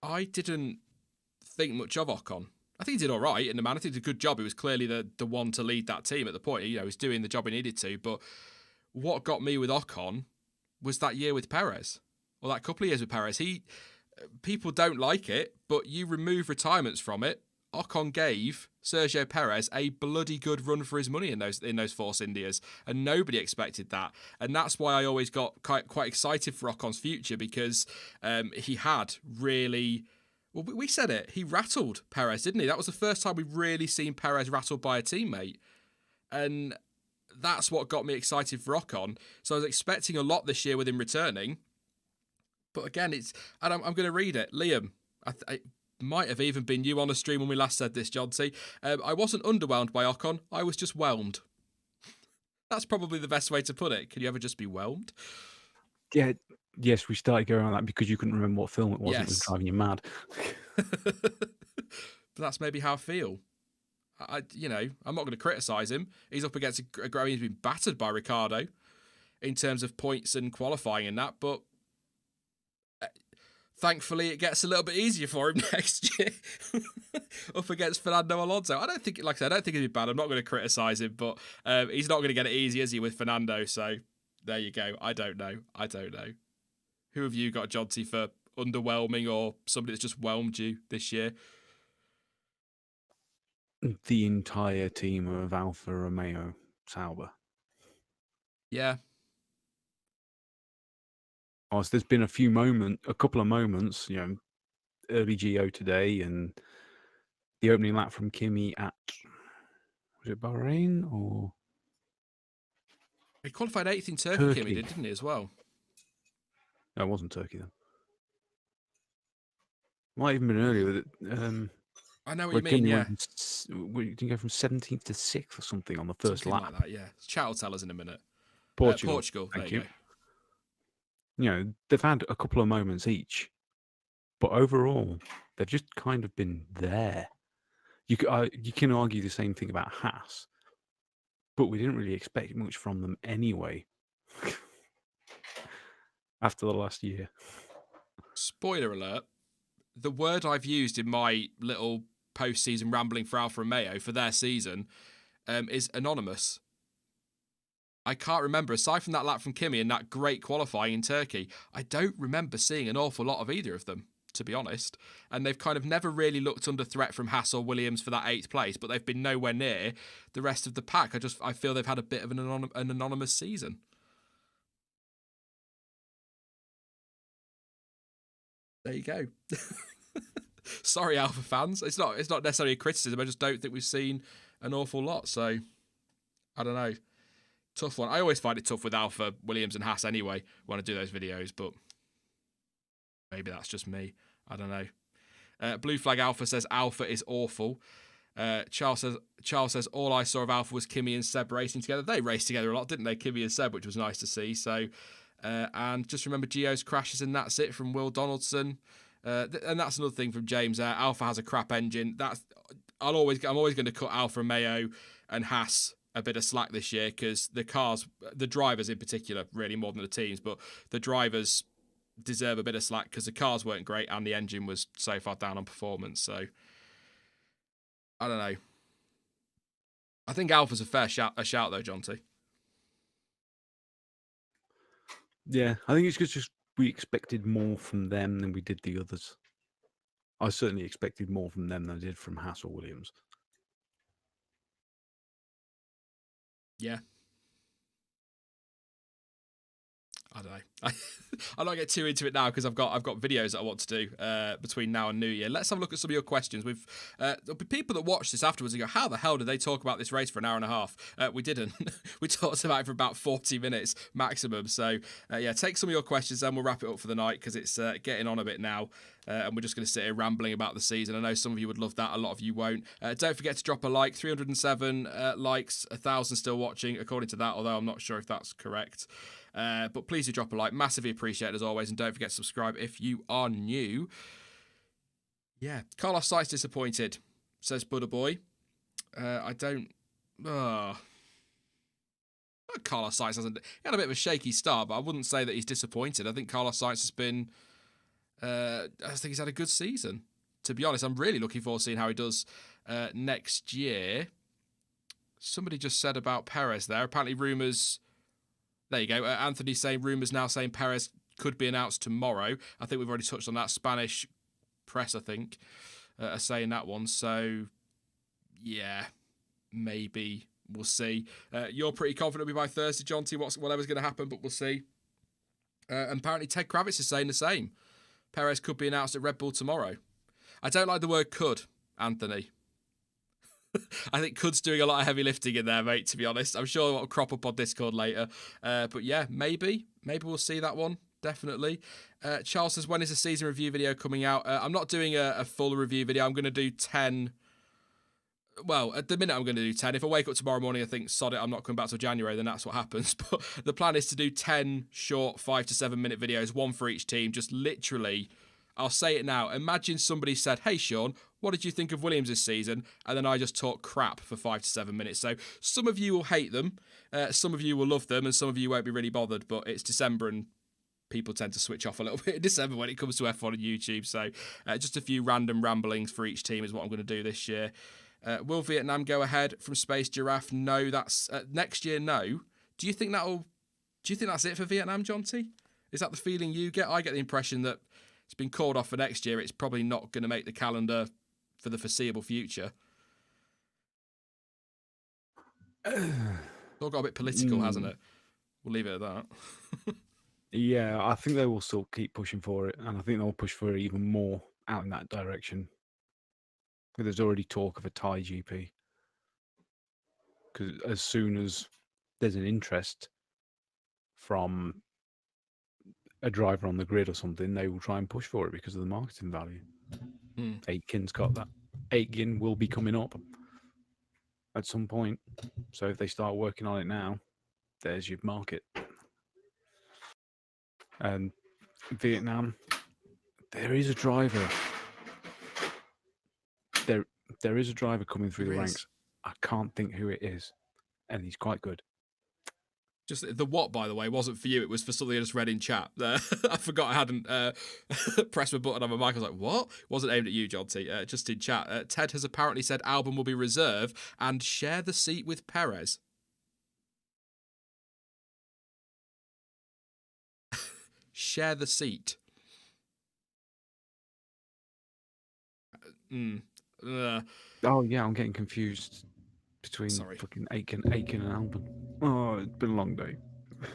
I didn't think much of Ocon. I think he did all right in the man. I think he did a good job. He was clearly the one to lead that team at the point. You know, he was doing the job he needed to. But what got me with Ocon was that year with Perez, or that couple of years with Perez. People don't like it, but you remove retirements from it. Ocon gave Sergio Perez a bloody good run for his money in those Force Indias, and nobody expected that. And that's why I always got quite excited for Ocon's future, because he had really. Well, we said it. He rattled Perez, didn't he? That was the first time we've really seen Perez rattled by a teammate. And that's what got me excited for Ocon. So I was expecting a lot this year with him returning. But again, and I'm going to read it. Liam, it might have even been you on the stream when we last said this, Jonty. I wasn't underwhelmed by Ocon. I was just whelmed. That's probably the best way to put it. Can you ever just be whelmed? Yeah. Yes, we started going on that because you couldn't remember what film it was. Yes. It was driving you mad. But that's maybe how I feel. I'm not going to criticise him. He's up against he's been battered by Ricciardo in terms of points and qualifying and that, but thankfully it gets a little bit easier for him next year up against Fernando Alonso. I don't think he'd be bad. I'm not going to criticise him, but he's not going to get it easy, is he, with Fernando? So there you go. I don't know. Who have you got, Jonty, for underwhelming or somebody that's just whelmed you this year? The entire team of Alfa Romeo Sauber. Yeah. Whilst there's been a couple of moments, early Gio today and the opening lap from Kimi at, was it Bahrain or? He qualified 8th in Turkey. Kimi did, didn't he, as well? No, it wasn't Turkey then. Might even been earlier with it. I know what you mean, yeah. We didn't go from 17th to 6th or something on the first lap. Like that, yeah. Chat will tell us in a minute. Portugal. Thank you. They've had a couple of moments each, but overall, they've just kind of been there. You can argue the same thing about Haas, but we didn't really expect much from them anyway. After the last year. Spoiler alert, the word I've used in my little post-season rambling for Alfa Romeo for their season is anonymous. I can't remember, aside from that lap from Kimi and that great qualifying in Turkey, I don't remember seeing an awful lot of either of them, to be honest. And they've kind of never really looked under threat from Haas or Williams for that 8th place, but they've been nowhere near the rest of the pack. I feel they've had a bit of an anonymous season. There you go. Sorry, Alpha fans. It's not necessarily a criticism. I just don't think we've seen an awful lot. So, I don't know. Tough one. I always find it tough with Alpha, Williams and Haas anyway when I do those videos, but maybe that's just me. I don't know. Blue Flag Alpha says Alpha is awful. Charles says all I saw of Alpha was Kimi and Seb racing together. They raced together a lot, didn't they? Kimi and Seb, which was nice to see. So, and just remember Gio's crashes and that's it from Will Donaldson. And that's another thing from James. Alpha has a crap engine. I'm always going to cut Alfa Romeo and Haas a bit of slack this year because the drivers in particular, really more than the teams, but the drivers deserve a bit of slack because the cars weren't great and the engine was so far down on performance. So I don't know. I think Alpha's a fair shout though, Jonty. Yeah, I think it's just we expected more from them than we did the others. I certainly expected more from them than I did from Haas or Williams. Yeah. I don't know. I'll not get too into it now because I've got videos that I want to do between now and New Year. Let's have a look at some of your questions. There'll be people that watch this afterwards and go, how the hell did they talk about this race for an hour and a half? We didn't. We talked about it for about 40 minutes maximum. So, yeah, take some of your questions and we'll wrap it up for the night because it's getting on a bit now. And we're just going to sit here rambling about the season. I know some of you would love that. A lot of you won't. Don't forget to drop a like. 307 likes, 1,000 still watching, according to that, although I'm not sure if that's correct. But please do drop a like. Massively appreciate it as always. And don't forget to subscribe if you are new. Yeah. Carlos Sainz disappointed, says Buddha Boy. I don't... Carlos Sainz hasn't... He had a bit of a shaky start, but I wouldn't say that he's disappointed. I think Carlos Sainz has been... I think he's had a good season. To be honest, I'm really looking forward to seeing how he does next year. Somebody just said about Perez there. Apparently rumours... There you go. Anthony's saying rumours now saying Perez could be announced tomorrow. I think we've already touched on that. Spanish press, I think, are saying that one. So, yeah, maybe we'll see. You're pretty confident it'll be by Thursday, Jonty. Whatever's going to happen, but we'll see. And apparently Ted Kravitz is saying the same. Perez could be announced at Red Bull tomorrow. I don't like the word could, Anthony. I think could's doing a lot of heavy lifting in there, mate, to be honest. I'm sure it'll crop up on Discord later. But yeah, maybe. Maybe we'll see that one. Definitely. Charles says, when is the season review video coming out? I'm not doing a full review video. I'm going to do 10. Well, at the minute I'm going to do 10. If I wake up tomorrow morning and think, sod it, I'm not coming back till January, then that's what happens. But the plan is to do 10 short 5 to 7 minute videos, one for each team. Just literally, I'll say it now. Imagine somebody said, hey, Sean, what did you think of Williams this season? And then I just talk crap for 5 to 7 minutes. So some of you will hate them, some of you will love them, and some of you won't be really bothered. But it's December and people tend to switch off a little bit in December when it comes to F1 on YouTube. So just a few random ramblings for each team is what I'm going to do this year. Will Vietnam go ahead from Space Giraffe? No, that's next year. No. Do you think that's it for Vietnam, Jonty? Is that the feeling you get? I get the impression that it's been called off for next year. It's probably not going to make the calendar for the foreseeable future. It's all got a bit political, hasn't it? We'll leave it at that. Yeah, I think they will still keep pushing for it, and I think they'll push for it even more out in that direction. There's already talk of a Thai GP. Because as soon as there's an interest from a driver on the grid or something, they will try and push for it because of the marketing value. Aitken's got that. Aitken will be coming up at some point. So if they start working on it now, there's your market. And Vietnam, there is a driver. There is a driver coming through the ranks. I can't think who it is, and he's quite good. Just the what, by the way, wasn't for you. It was for something I just read in chat. I forgot I hadn't pressed my button on my mic. I was like, what? Wasn't aimed at you, Jonty. Just in chat. Ted has apparently said Albon will be reserve and share the seat with Perez. Share the seat. Oh yeah, I'm getting confused between Sorry. fucking Aiken and Albon. Oh, it's been a long day.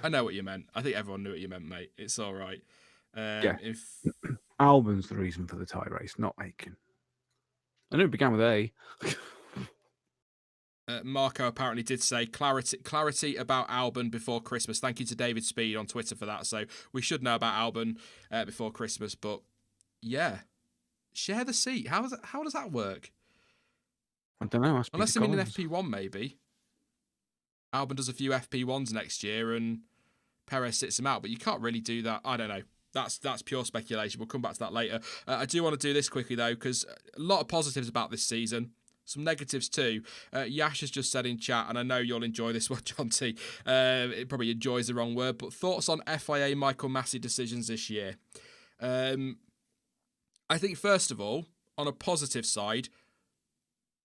I know what you meant. I think everyone knew what you meant, mate. It's all right. Yeah. If Albon's the reason for the tie race, not Aiken. I knew it began with A. Marco apparently did say clarity about Albon before Christmas. Thank you to David Speed on Twitter for that. So we should know about Albon before Christmas. But yeah, share the seat. How does that work? I don't know. Unless I'm in an FP1, maybe. Albon does a few FP1s next year and Perez sits him out. But you can't really do that. I don't know. That's pure speculation. We'll come back to that later. I do want to do this quickly, though, because a lot of positives about this season. Some negatives too. Yash has just said in chat, and I know you'll enjoy this one, Jonty. It probably enjoys the wrong word, but thoughts on FIA Michael Massey decisions this year? I think, first of all, on a positive side,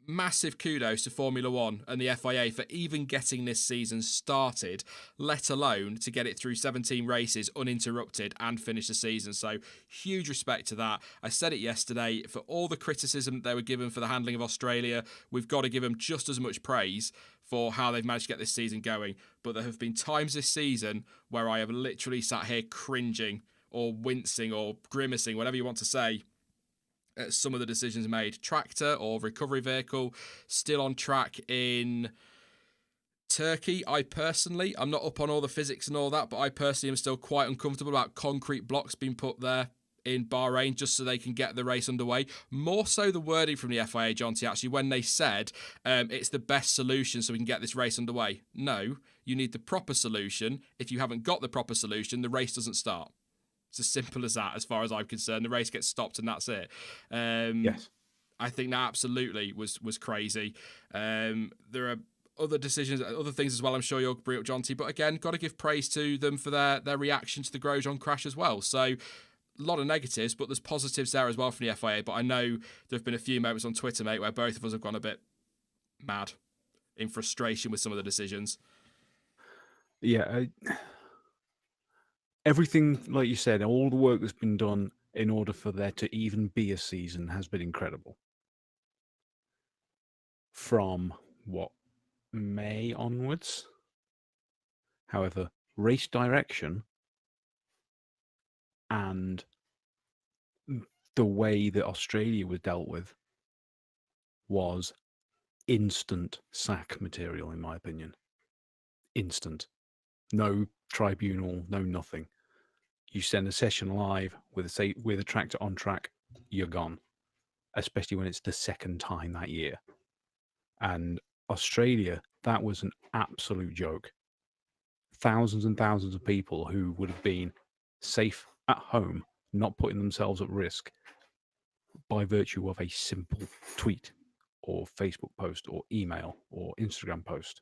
massive kudos to Formula One and the FIA for even getting this season started, let alone to get it through 17 races uninterrupted and finish the season. So huge respect to that. I said it yesterday, for all the criticism they were given for the handling of Australia, we've got to give them just as much praise for how they've managed to get this season going. But there have been times this season where I have literally sat here cringing or wincing or grimacing, whatever you want to say, at some of the decisions made. Tractor or recovery vehicle still on track in Turkey. I'm not up on all the physics and all that, but I personally am still quite uncomfortable about concrete blocks being put there in Bahrain just so they can get the race underway. More so the wording from the FIA, Jonty, actually, when they said it's the best solution so we can get this race underway. No, you need the proper solution. If you haven't got the proper solution, the race doesn't start. It's as simple as that, as far as I'm concerned. The race gets stopped and that's it. Yes. I think that absolutely was crazy. There are other decisions, other things as well I'm sure you'll bring up, Jonty. But again, got to give praise to them for their reaction to the Grosjean crash as well. So a lot of negatives, but there's positives there as well from the FIA. But I know there have been a few moments on Twitter, mate, where both of us have gone a bit mad in frustration with some of the decisions. Yeah. Everything, like you said, all the work that's been done in order for there to even be a season has been incredible. From, May onwards? However, race direction and the way that Australia was dealt with was instant sack material, in my opinion. Instant. No tribunal, no nothing. You send a session live with a tractor on track, you're gone. Especially when it's the second time that year. And Australia, that was an absolute joke. Thousands and thousands of people who would have been safe at home, not putting themselves at risk by virtue of a simple tweet or Facebook post or email or Instagram post.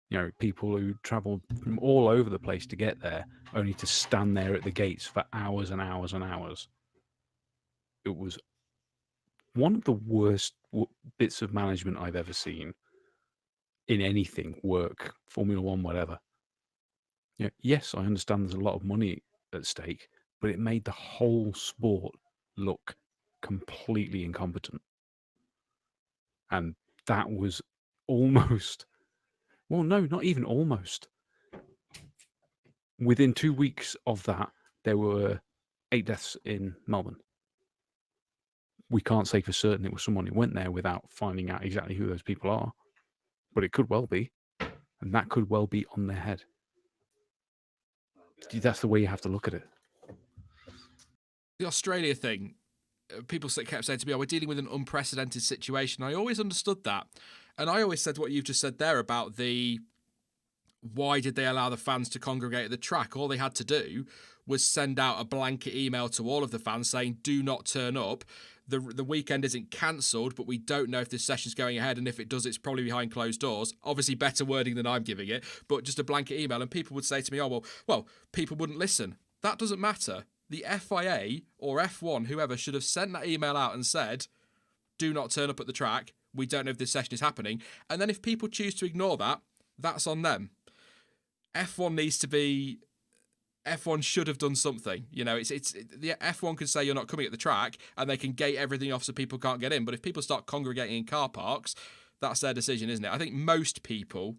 You know, people who traveled from all over the place to get there, only to stand there at the gates for hours and hours and hours. It was one of the worst bits of management I've ever seen in anything, work, Formula One, whatever. You know, yes, I understand there's a lot of money at stake, but it made the whole sport look completely incompetent. And that was almost... Well, no, not even almost. Within 2 weeks of that, there were 8 deaths in Melbourne. We can't say for certain it was someone who went there without finding out exactly who those people are, but it could well be, and that could well be on their head. That's the way you have to look at it. The Australia thing, people kept saying to me, we're dealing with an unprecedented situation. I always understood that. And I always said what you've just said there about why did they allow the fans to congregate at the track? All they had to do was send out a blanket email to all of the fans saying, do not turn up. The weekend isn't cancelled, but we don't know if this session's going ahead. And if it does, it's probably behind closed doors. Obviously, better wording than I'm giving it, but just a blanket email. And people would say to me, well, people wouldn't listen. That doesn't matter. The FIA or F1, whoever, should have sent that email out and said, do not turn up at the track. We don't know if this session is happening. And then if people choose to ignore that, that's on them. F1 needs to be F1 should have done something. You know, it's the F1 can say you're not coming at the track, and they can gate everything off so people can't get in. But if people start congregating in car parks, that's their decision, isn't it? I think most people,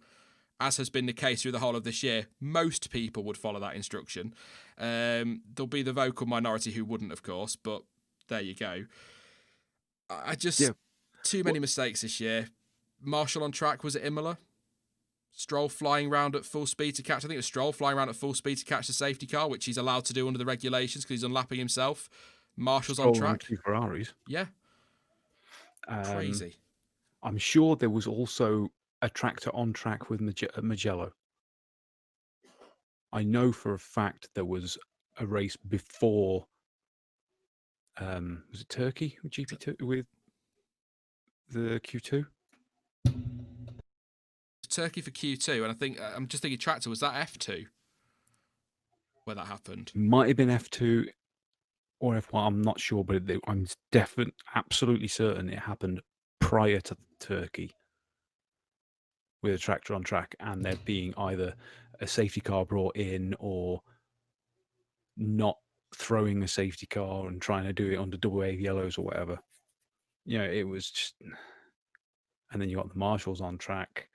as has been the case through the whole of this year, most people would follow that instruction. There'll be the vocal minority who wouldn't, of course, but there you go. I just too many mistakes this year. Marshall on track, was it Imola? Stroll flying round at full speed to catch. I think it was Stroll flying around at full speed to catch the safety car, which he's allowed to do under the regulations because he's unlapping himself. Marshall's on track. 2 Ferraris. Yeah. Crazy. I'm sure there was also a tractor on track with Mugello. I know for a fact there was a race before. Was it Turkey with GP2 with the Q2? Turkey for Q2, and I think I'm just thinking tractor, was that F2 where that happened? Might have been F2 or F1. I'm not sure, but I'm absolutely certain it happened prior to Turkey with a tractor on track, and there being either a safety car brought in or not throwing a safety car and trying to do it under double A yellows or whatever. You know, it was just, and then you got the marshals on track.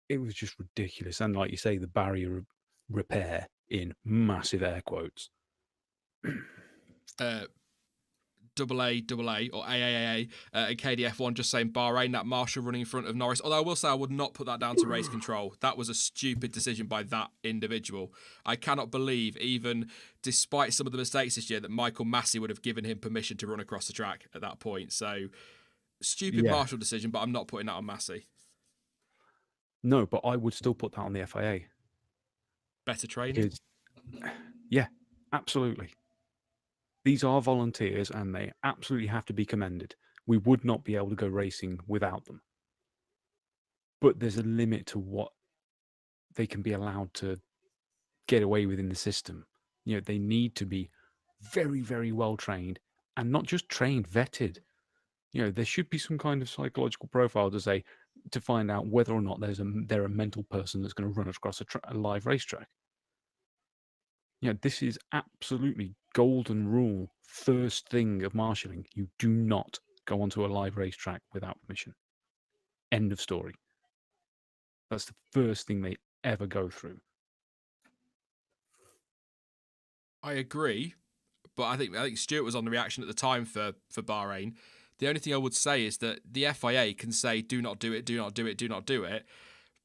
It was just ridiculous. And like you say, the barrier repair in massive air quotes. Double A or AAA and KDF1 just saying Bahrain, that Marshall running in front of Norris. Although I will say I would not put that down to race control. That was a stupid decision by that individual. I cannot believe, even despite some of the mistakes this year, that Michael Massey would have given him permission to run across the track at that point. So stupid Marshall decision, but I'm not putting that on Massey. No, but I would still put that on the FIA. Better training? Yeah, absolutely. These are volunteers and they absolutely have to be commended. We would not be able to go racing without them. But there's a limit to what they can be allowed to get away with in the system. You know, they need to be very, very well trained, and not just trained, vetted. You know, there should be some kind of psychological profile to find out whether or not they're a mental person that's going to run across a live racetrack. You know, this is absolutely golden rule. First thing of marshalling: you do not go onto a live racetrack without permission. End of story. That's the first thing they ever go through. I agree, but I think Stuart was on the reaction at the time for Bahrain. The only thing I would say is that the FIA can say, do not do it, do not do it, do not do it.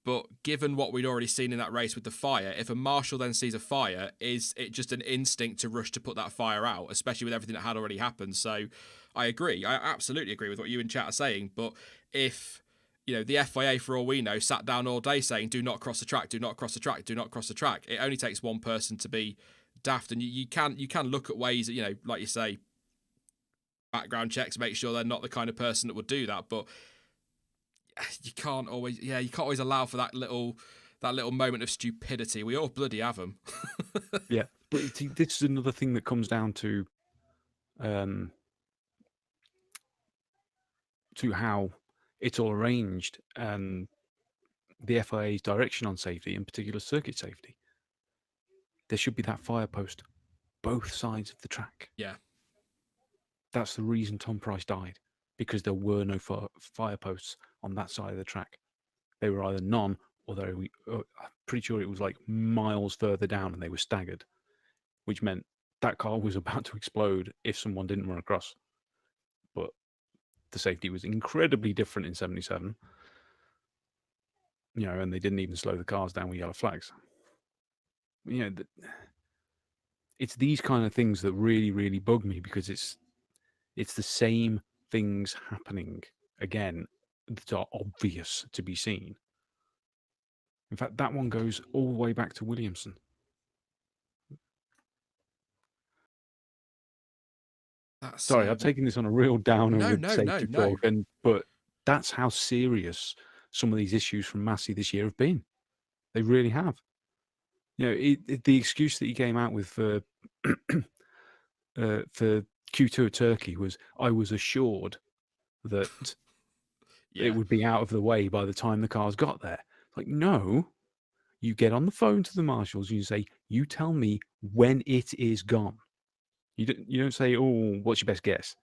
But given what we'd already seen in that race with the fire, if a marshal then sees a fire, is it just an instinct to rush to put that fire out, especially with everything that had already happened? So I agree. I absolutely agree with what you in chat are saying. But if, you know, the FIA, for all we know, sat down all day saying, do not cross the track, do not cross the track, do not cross the track, it only takes one person to be daft. And you can look at ways that, you know, like you say, background checks, make sure they're not the kind of person that would do that. But you can't always allow for that little moment of stupidity. We all bloody have them. Yeah, but this is another thing that comes down to how it's all arranged and the FIA's direction on safety, in particular circuit safety. There should be that fire post both sides of the track. Yeah. That's the reason Tom Price died, because there were no fire posts on that side of the track. They were either none, or I'm pretty sure it was like miles further down and they were staggered, which meant that car was about to explode if someone didn't run across. But the safety was incredibly different in 77, you know, and they didn't even slow the cars down with yellow flags. You know, it's these kind of things that really, really bug me, because it's the same things happening again that are obvious to be seen. In fact, that one goes all the way back to Williamson. Sorry, I'm taking this on a real downer with safety talk, but that's how serious some of these issues from Massey this year have been. They really have. You know, the excuse that he came out with for Q2 at Turkey was, I was assured that it would be out of the way by the time the cars got there. Like, no, You get on the phone to the marshals and you say, you tell me when it is gone. You don't say, oh, what's your best guess?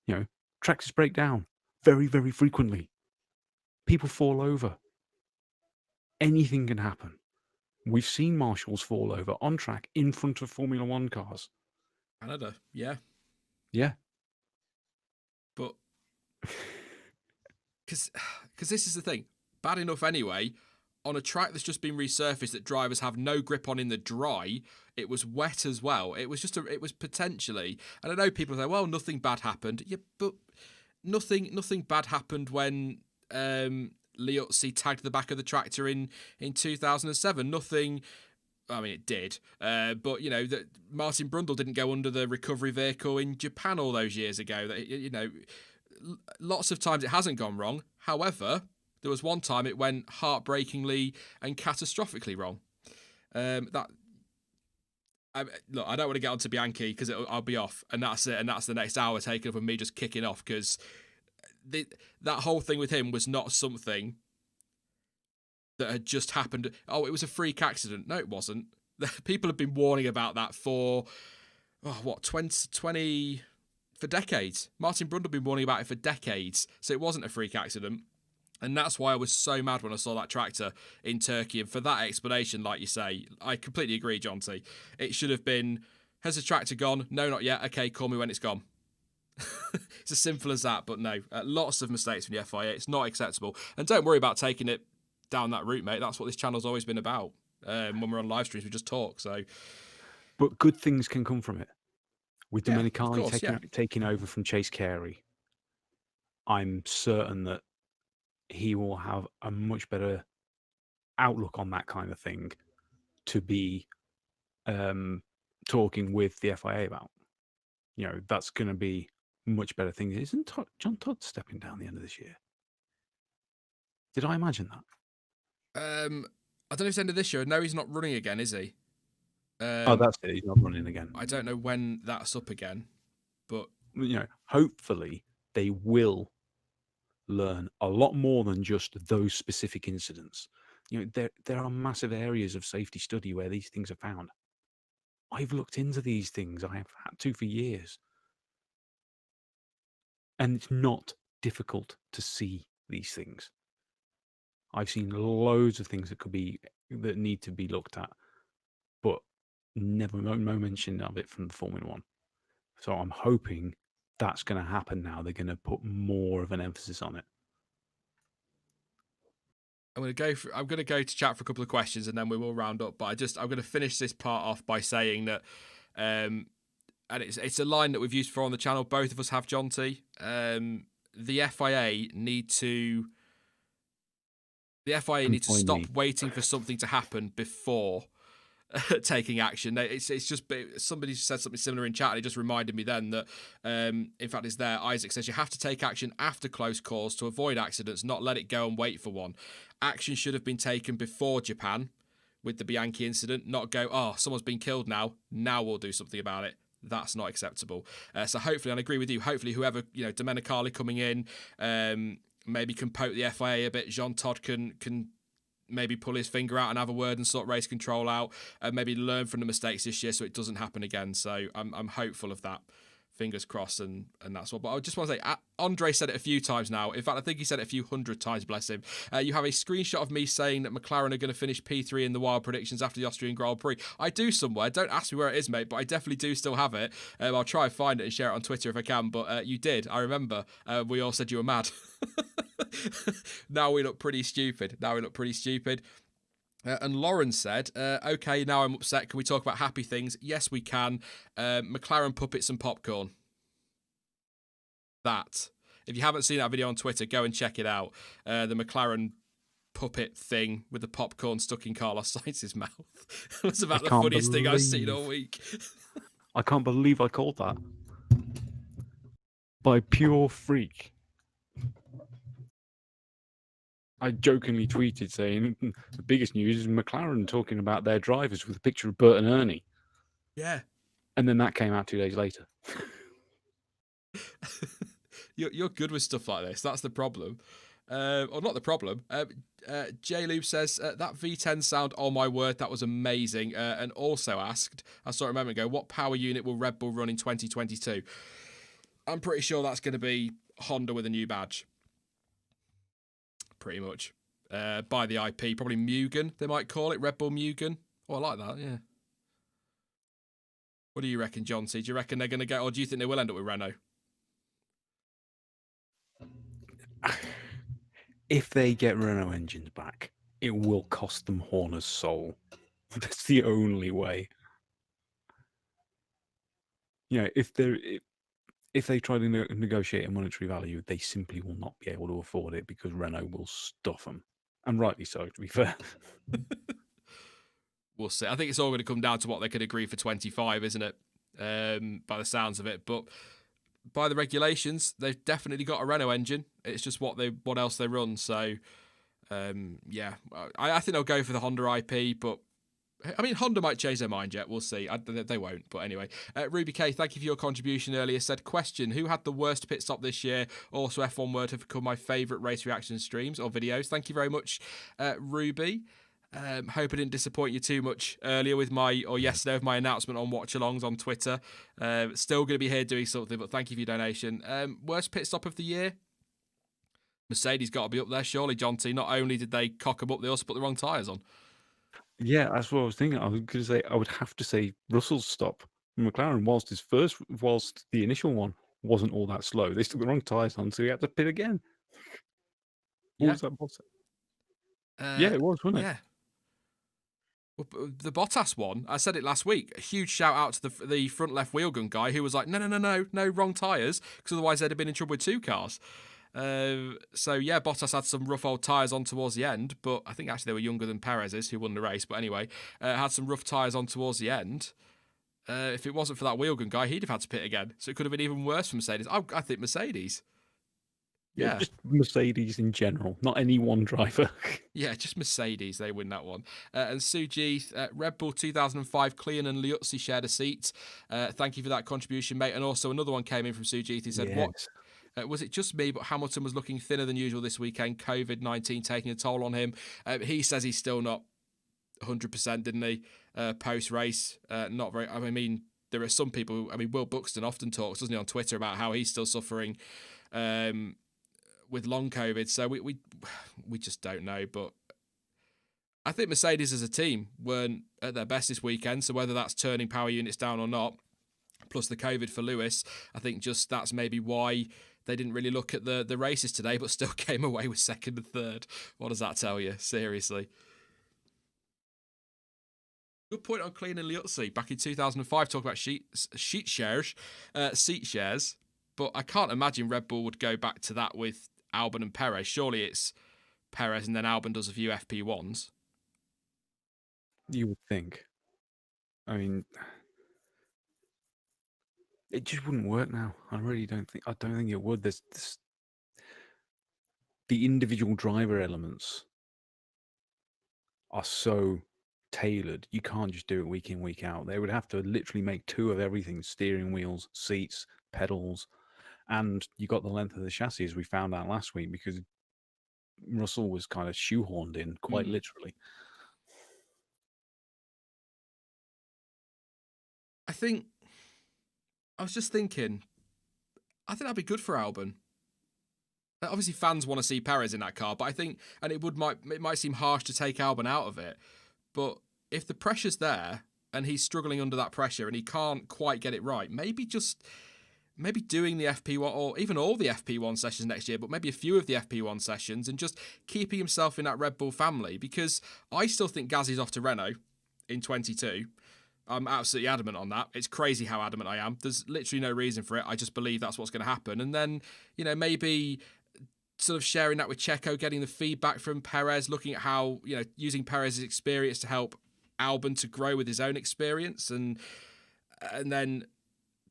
You know, tractors break down very, very frequently. People fall over. Anything can happen. We've seen marshals fall over on track in front of Formula One cars. Canada, yeah. Yeah. But because this is the thing, bad enough anyway, on a track that's just been resurfaced that drivers have no grip on in the dry, it was wet as well. It was potentially, and I know people say, well, nothing bad happened. Yeah, but nothing bad happened when Liuzzi tagged the back of the tractor in 2007. Nothing. I mean, it did, but that Martin Brundle didn't go under the recovery vehicle in Japan all those years ago. That lots of times it hasn't gone wrong. However, there was one time it went heartbreakingly and catastrophically wrong. Look, I don't want to get onto Bianchi because I'll be off, and that's it. And that's the next hour taken up with me just kicking off because that whole thing with him was not something that had just happened. Oh, it was a freak accident. No, it wasn't. People have been warning about that for 20 for decades. Martin Brundle had been warning about it for decades, so it wasn't a freak accident. And that's why I was so mad when I saw that tractor in Turkey. And for that explanation, like you say, I completely agree, Jonty. It should have been, has the tractor gone? No, not yet. Okay, call me when it's gone. It's as simple as that. But no, lots of mistakes from the FIA. It's not acceptable. And don't worry about taking it down that route, mate. That's what this channel's always been about. When we're on live streams, we just talk. But good things can come from it. With Domenicali yeah, taking over from Chase Carey, I'm certain that he will have a much better outlook on that kind of thing to be talking with the FIA about. That's going to be much better things. Isn't John Todd stepping down the end of this year? Did I imagine that? I don't know if it's the end of this year. No, he's not running again, is he? That's it. He's not running again. I don't know when that's up again, but hopefully they will learn a lot more than just those specific incidents. There are massive areas of safety study where these things are found. I've looked into these things. I have had to for years. And it's not difficult to see these things. I've seen loads of things that need to be looked at, but never no mention of it from the Formula One. So I'm hoping that's going to happen now. They're going to put more of an emphasis on it. I'm going to go to chat for a couple of questions and then we will round up. But I'm going to finish this part off by saying that, and it's a line that we've used before on the channel. Both of us have, Jonty. The FIA need to stop waiting for something to happen before taking action. It's just somebody said something similar in chat and it just reminded me then that in fact it's there. Isaac says you have to take action after close calls to avoid accidents, not let it go and wait for one. Action should have been taken before Japan with the Bianchi incident, not go, someone's been killed now we'll do something about it. That's not acceptable. So hopefully, and I agree with you, hopefully whoever, Domenicali coming in maybe can poke the FIA a bit. Jean Todt can maybe pull his finger out and have a word and sort race control out and maybe learn from the mistakes this year so it doesn't happen again. So I'm hopeful of that. Fingers crossed, and that's all. But I just want to say, Andre said it a few times now. In fact, I think he said it a few hundred times, bless him. You have a screenshot of me saying that McLaren are going to finish P3 in the wild predictions after the Austrian Grand Prix. I do somewhere. Don't ask me where it is, mate, but I definitely do still have it. I'll try and find it and share it on Twitter if I can. But you did. I remember. We all said you were mad. Now we look pretty stupid. And Lauren said, okay, now I'm upset. Can we talk about happy things? Yes, we can. McLaren puppets and popcorn. That. If you haven't seen that video on Twitter, go and check it out. The McLaren puppet thing with the popcorn stuck in Carlos Sainz's mouth. It was about the funniest thing I've seen all week. I can't believe I called that. By pure freak. I jokingly tweeted saying the biggest news is McLaren talking about their drivers with a picture of Bert and Ernie. Yeah. And then that came out 2 days later. You're good with stuff like this. That's the problem. or not the problem. J Lube says that V10 sound, oh my word, that was amazing. And also asked, I saw it a moment ago, what power unit will Red Bull run in 2022? I'm pretty sure that's going to be Honda with a new badge. Pretty much. By the IP, probably Mugen, they might call it, Red Bull Mugen. Oh, I like that, yeah. What do you reckon, Jonty? Do you reckon they're going to get, or do you think they will end up with Renault? If they get Renault engines back, it will cost them Horner's soul. That's the only way. You know, if they try to negotiate a monetary value, they simply will not be able to afford it because Renault will stuff them. And rightly so, to be fair. We'll see. I think it's all going to come down to what they could agree for 25, isn't it? By the sounds of it. But by the regulations, they've definitely got a Renault engine. It's just what else they run. So, yeah, I think they'll go for the Honda IP, but I mean, Honda might change their mind yet. We'll see. They won't. But anyway, Ruby K, thank you for your contribution earlier. Said, question, who had the worst pit stop this year? Also, F1 Word have become my favourite race reaction streams or videos. Thank you very much, Ruby. Hope I didn't disappoint you too much earlier yesterday with my announcement on watch-alongs on Twitter. Still going to be here doing something, but thank you for your donation. Worst pit stop of the year? Mercedes got to be up there, surely, Jonty. Not only did they cock them up, they also put the wrong tyres on. Yeah, that's what I was thinking. I was going to say, I would have to say Russell's stop. McLaren, whilst the initial one wasn't all that slow, they took the wrong tyres on, so he had to pit again. What was that Bottas? Yeah, it was, wasn't it? Yeah. Well, the Bottas one, I said it last week, a huge shout out to the front left wheel gun guy who was like, no, wrong tyres, because otherwise they'd have been in trouble with two cars. So yeah, Bottas had some rough old tyres on towards the end, but I think actually they were younger than Perez's, who won the race. But anyway, had some rough tyres on towards the end. If it wasn't for that wheel gun guy, he'd have had to pit again. So it could have been even worse for Mercedes. I think Mercedes. Yeah, just Mercedes in general, not any one driver. Yeah, just Mercedes. They win that one. And Sujeeth, Red Bull 2005, Clean and Liuzzi shared a seat. Thank you for that contribution, mate. And also another one came in from Sujeeth. He said, Yes. What? Was it just me, but Hamilton was looking thinner than usual this weekend? COVID-19 taking a toll on him. He says he's still not 100%, didn't he? Post-race, not very. I mean, there are some people. Will Buxton often talks, doesn't he, on Twitter about how he's still suffering with long COVID. So we just don't know. But I think Mercedes as a team weren't at their best this weekend. So whether that's turning power units down or not, plus the COVID for Lewis, I think just that's maybe why they didn't really look at the races today, but still came away with second and third. What does that tell you? Seriously. Good point on Clean and Liuzzi. Back in 2005, talk about seat shares. But I can't imagine Red Bull would go back to that with Albon and Perez. Surely it's Perez and then Albon does a few FP1s. You would think. I mean, it just wouldn't work now. I don't think it would. There's the individual driver elements are so tailored. You can't just do it week in, week out. They would have to literally make two of everything: steering wheels, seats, pedals, and you got the length of the chassis, as we found out last week, because Russell was kind of shoehorned in, quite literally. I was just thinking, I think that'd be good for Albon. Obviously, fans want to see Perez in that car, but I think, and it might seem harsh to take Albon out of it, but if the pressure's there and he's struggling under that pressure and he can't quite get it right, maybe doing the FP1 or even all the FP1 sessions next year, but maybe a few of the FP1 sessions and just keeping himself in that Red Bull family, because I still think Gasly's off to Renault in 22. I'm absolutely adamant on that. It's crazy how adamant I am. There's literally no reason for it. I just believe that's what's going to happen. And then, maybe sort of sharing that with Checo, getting the feedback from Perez, looking at how, using Perez's experience to help Albon to grow with his own experience, and then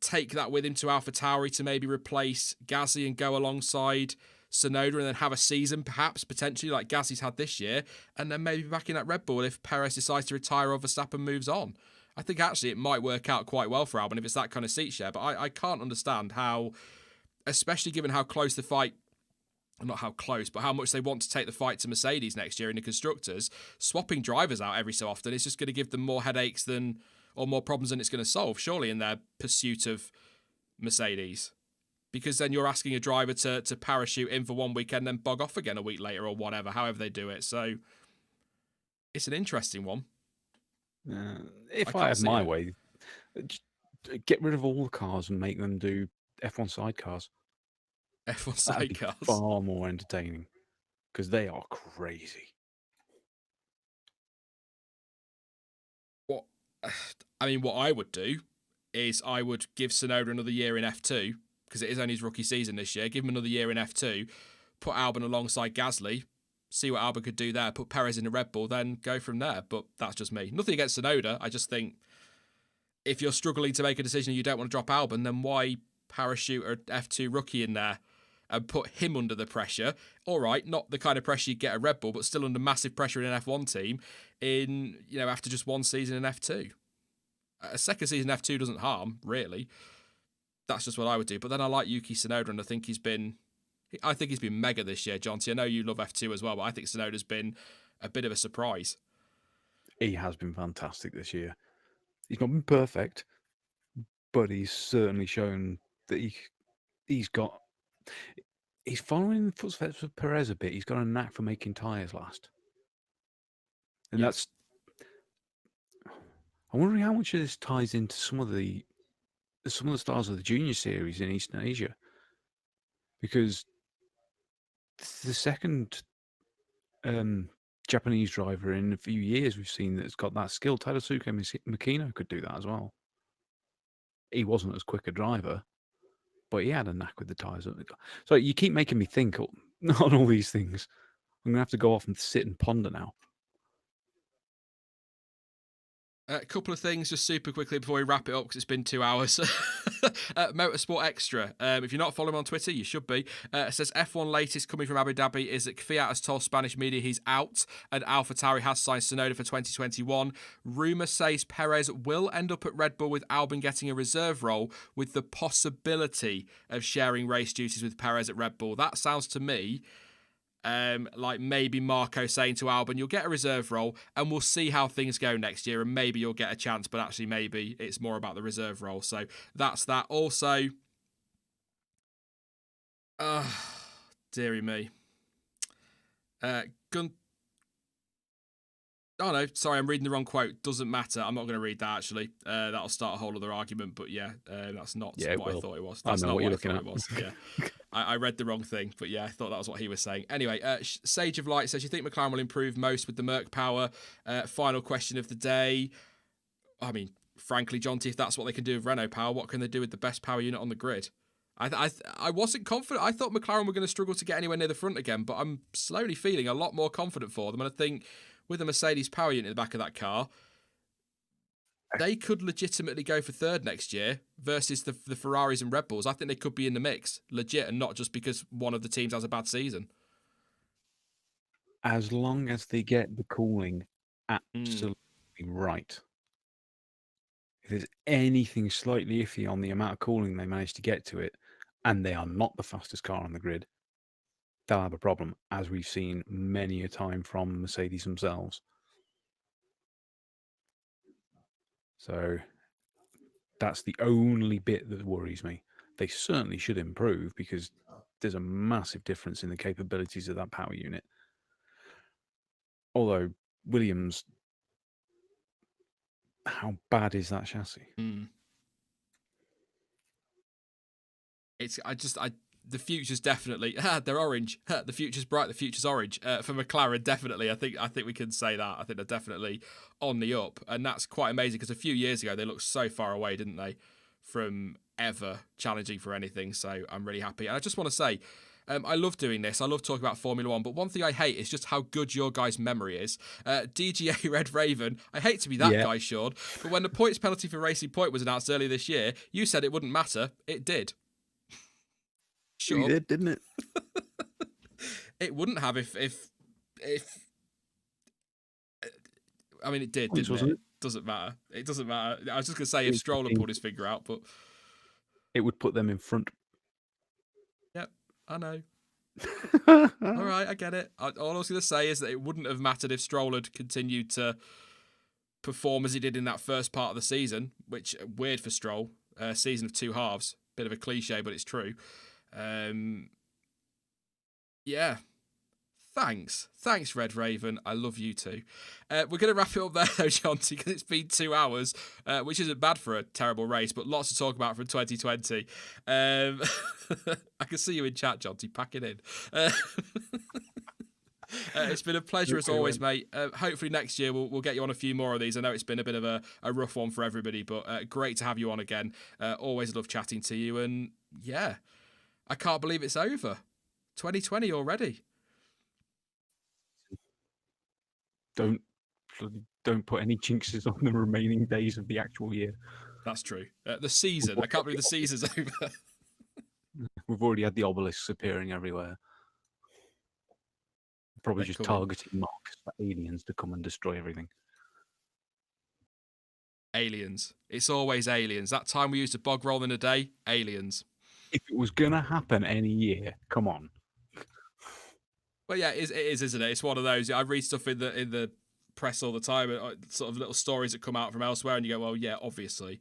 take that with him to AlphaTauri to maybe replace Gasly and go alongside Tsunoda, and then have a season potentially like Gasly's had this year, and then maybe back in at Red Bull if Perez decides to retire or Verstappen moves on. I think actually it might work out quite well for Albon if it's that kind of seat share, but I can't understand how, especially given how close the fight not how close, but how much they want to take the fight to Mercedes next year in the constructors. Swapping drivers out every so often is just going to give them more headaches or more problems than it's going to solve, surely, in their pursuit of Mercedes. Because then you're asking a driver to parachute in for 1 weekend, then bug off again a week later or whatever, however they do it. So it's an interesting one. If I had my way, get rid of all the cars and make them do F1 sidecars. F1 That'd be sidecars. far more entertaining because they are crazy. What I would do is I would give Tsunoda another year in F2 because it is only his rookie season this year. Give him another year in F2, put Albon alongside Gasly, see what Albon could do there, put Perez in the Red Bull, then go from there. But that's just me. Nothing against Tsunoda. I just think if you're struggling to make a decision and you don't want to drop Albon, then why parachute an F2 rookie in there and put him under the pressure? All right, not the kind of pressure you get at Red Bull, but still under massive pressure in an F1 team after just one season in F2. A second season F2 doesn't harm, really. That's just what I would do. But then I like Yuki Tsunoda, and I think he's been mega this year, Jonty. I know you love F2 as well, but I think Tsunoda's been a bit of a surprise. He has been fantastic this year. He's not been perfect, but he's certainly shown that he's following in the footsteps of Perez a bit. He's got a knack for making tyres last. And I'm wondering how much of this ties into some of the stars of the junior series in Eastern Asia. Because the second Japanese driver in a few years we've seen that's got that skill. Tadasuke Makino could do that as well. He wasn't as quick a driver, but he had a knack with the tyres. So you keep making me think on all these things. I'm going to have to go off and sit and ponder now. A couple of things just super quickly before we wrap it up because it's been 2 hours. Motorsport Extra. If you're not following him on Twitter, you should be. It says F1 latest coming from Abu Dhabi is that Kvyat has told Spanish media he's out and AlphaTauri has signed Tsunoda for 2021. Rumour says Perez will end up at Red Bull with Albon getting a reserve role with the possibility of sharing race duties with Perez at Red Bull. That sounds to me like maybe Marco saying to Albon, you'll get a reserve role and we'll see how things go next year and maybe you'll get a chance, but actually maybe it's more about the reserve role. So that's that. Also, dearie me. Oh no, sorry, I'm reading the wrong quote. Doesn't matter. I'm not going to read that actually. That'll start a whole other argument, but that's not what I thought it was. That's not what you're looking at. It was. Yeah. I read the wrong thing, but I thought that was what he was saying. Anyway, Sage of Light says, you think McLaren will improve most with the Merc power? Final question of the day. I mean, frankly, Jonty, if that's what they can do with Renault power, what can they do with the best power unit on the grid? I wasn't confident. I thought McLaren were going to struggle to get anywhere near the front again, but I'm slowly feeling a lot more confident for them. And I think with the Mercedes power unit in the back of that car, they could legitimately go for third next year versus the Ferraris and Red Bulls. I think they could be in the mix, legit, and not just because one of the teams has a bad season. As long as they get the cooling absolutely right. If there's anything slightly iffy on the amount of cooling they manage to get to it, and they are not the fastest car on the grid, they'll have a problem, as we've seen many a time from Mercedes themselves. So that's the only bit that worries me. They certainly should improve because there's a massive difference in the capabilities of that power unit. Although Williams, how bad is that chassis? The future's definitely they're orange. The future's bright. The future's orange for McLaren. Definitely, I think we can say that. I think they're definitely on the up, and that's quite amazing because a few years ago they looked so far away, didn't they, from ever challenging for anything. So I'm really happy, and I just want to say, I love doing this. I love talking about Formula One, but one thing I hate is just how good your guys' memory is. DGA Red Raven, I hate to be that guy, Sean, but when the points penalty for Racing Point was announced earlier this year, you said it wouldn't matter. It did. Sure. It did, didn't it? It wouldn't have if I mean, it did, didn't it? Doesn't matter. It doesn't matter. I was just going to say if Stroll had pulled his finger out, but it would put them in front. Yep, I know. All right, I get it. All I was going to say is that it wouldn't have mattered if Stroll had continued to perform as he did in that first part of the season, which weird for Stroll. Season of two halves. Bit of a cliche, but it's true. Yeah. Thanks, Red Raven. I love you too. We're going to wrap it up there, though, Jonty, because it's been 2 hours, which isn't bad for a terrible race, but lots to talk about from 2020. I can see you in chat, Jonty. Pack it in. It's been a pleasure as always, mate. Hopefully next year we'll get you on a few more of these. I know it's been a bit of a rough one for everybody, but great to have you on again. Always love chatting to you, and yeah, I can't believe it's over. 2020 already. Don't put any jinxes on the remaining days of the actual year. That's true. The season. I can't believe the season's over. We've already had the obelisks appearing everywhere. Probably just targeting marks for aliens to come and destroy everything. Aliens. It's always aliens. That time we used a bog roll in a day, aliens. If it was going to happen any year, come on. Well, yeah, it is, isn't it? It's one of those. I read stuff in the press all the time, sort of little stories that come out from elsewhere, and you go, well, yeah, obviously.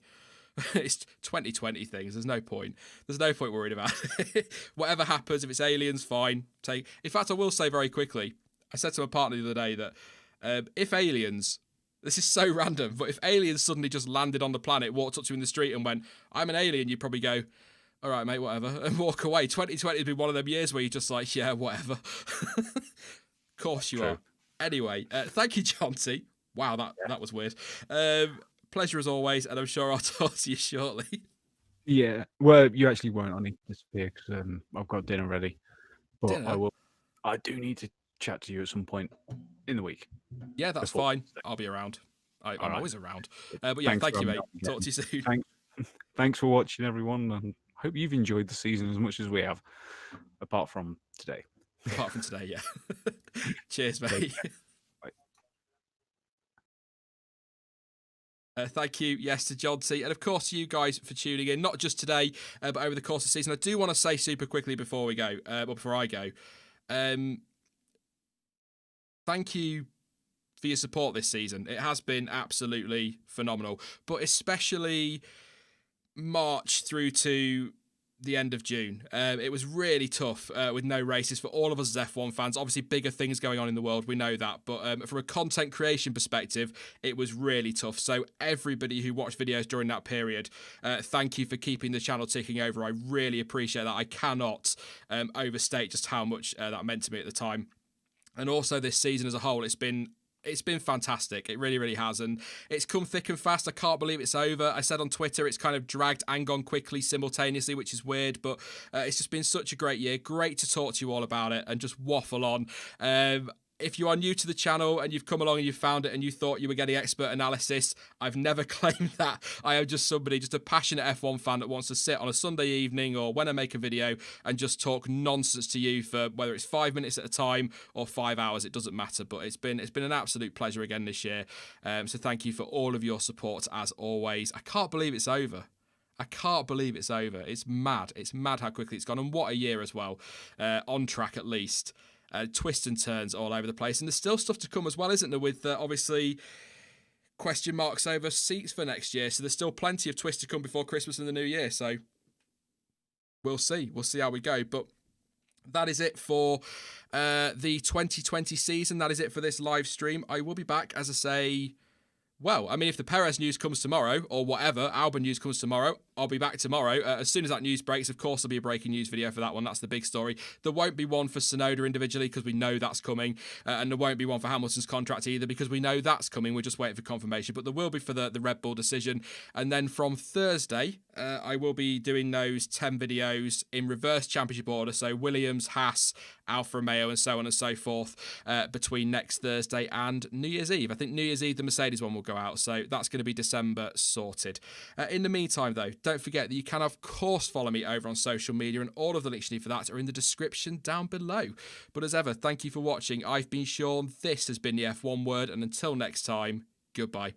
It's 2020 things. There's no point. Worrying about it. Whatever happens, if it's aliens, fine. In fact, I will say very quickly, I said to my partner the other day that if aliens, this is so random, but if aliens suddenly just landed on the planet, walked up to you in the street and went, I'm an alien, you'd probably go, all right, mate, whatever, and walk away. 2020 has been one of them years where you're just like, yeah, whatever. Of course you are. Anyway, thank you, Jonty. Wow, that was weird. Pleasure as always, and I'm sure I'll talk to you shortly. Yeah, well, you actually won't. I need to disappear because I've got dinner ready. But dinner? I do need to chat to you at some point in the week. Yeah, that's fine. I'll be around. I'm always around. But yeah, thank you, mate. Talk to you soon. Thanks for watching, everyone, and hope you've enjoyed the season as much as we have, apart from today. Apart from today, yeah. Cheers, mate. Thank you, yes, to Jonty, and of course you guys for tuning in, not just today, but over the course of the season. I do want to say super quickly before I go, thank you for your support this season. It has been absolutely phenomenal, but especially March through to the end of June. It was really tough with no races for all of us as F1 fans. Obviously, bigger things going on in the world, we know that. But from a content creation perspective, it was really tough. So everybody who watched videos during that period, thank you for keeping the channel ticking over. I really appreciate that. I cannot overstate just how much that meant to me at the time. And also this season as a whole, it's been fantastic. It really, really has. And it's come thick and fast. I can't believe it's over. I said on Twitter, it's kind of dragged and gone quickly simultaneously, which is weird, but it's just been such a great year. Great to talk to you all about it and just waffle on. If you are new to the channel and you've come along and you've found it and you thought you were getting expert analysis, I've never claimed that. I am just a passionate F1 fan that wants to sit on a Sunday evening or when I make a video and just talk nonsense to you for whether it's 5 minutes at a time or 5 hours. It doesn't matter, but it's been an absolute pleasure again this year. So thank you for all of your support as always. I can't believe it's over. It's mad. It's mad how quickly it's gone, and what a year as well. On track at least. Twists and turns all over the place, and there's still stuff to come as well, isn't there, with obviously question marks over seats for next year, so there's still plenty of twists to come before Christmas and the New Year, so we'll see how we go. But that is it for the 2020 season. That is it for this live stream. I will be back, as I say, well, I mean, if the Perez news comes tomorrow, or whatever, Albon news comes tomorrow, I'll be back tomorrow. As soon as that news breaks, of course, there'll be a breaking news video for that one. That's the big story. There won't be one for Tsunoda individually, because we know that's coming. And there won't be one for Hamilton's contract either, because we know that's coming. We're just waiting for confirmation. But there will be for the Red Bull decision. And then from Thursday, I will be doing those 10 videos in reverse championship order. So Williams, Haas, Alfa Romeo, and so on and so forth, between next Thursday and New Year's Eve. I think New Year's Eve, the Mercedes one will go out. So that's going to be December sorted. In the meantime, though, don't forget that you can, of course, follow me over on social media, and all of the links you need for that are in the description down below. But as ever, thank you for watching. I've been Sean. This has been the F1 Word, and until next time, goodbye.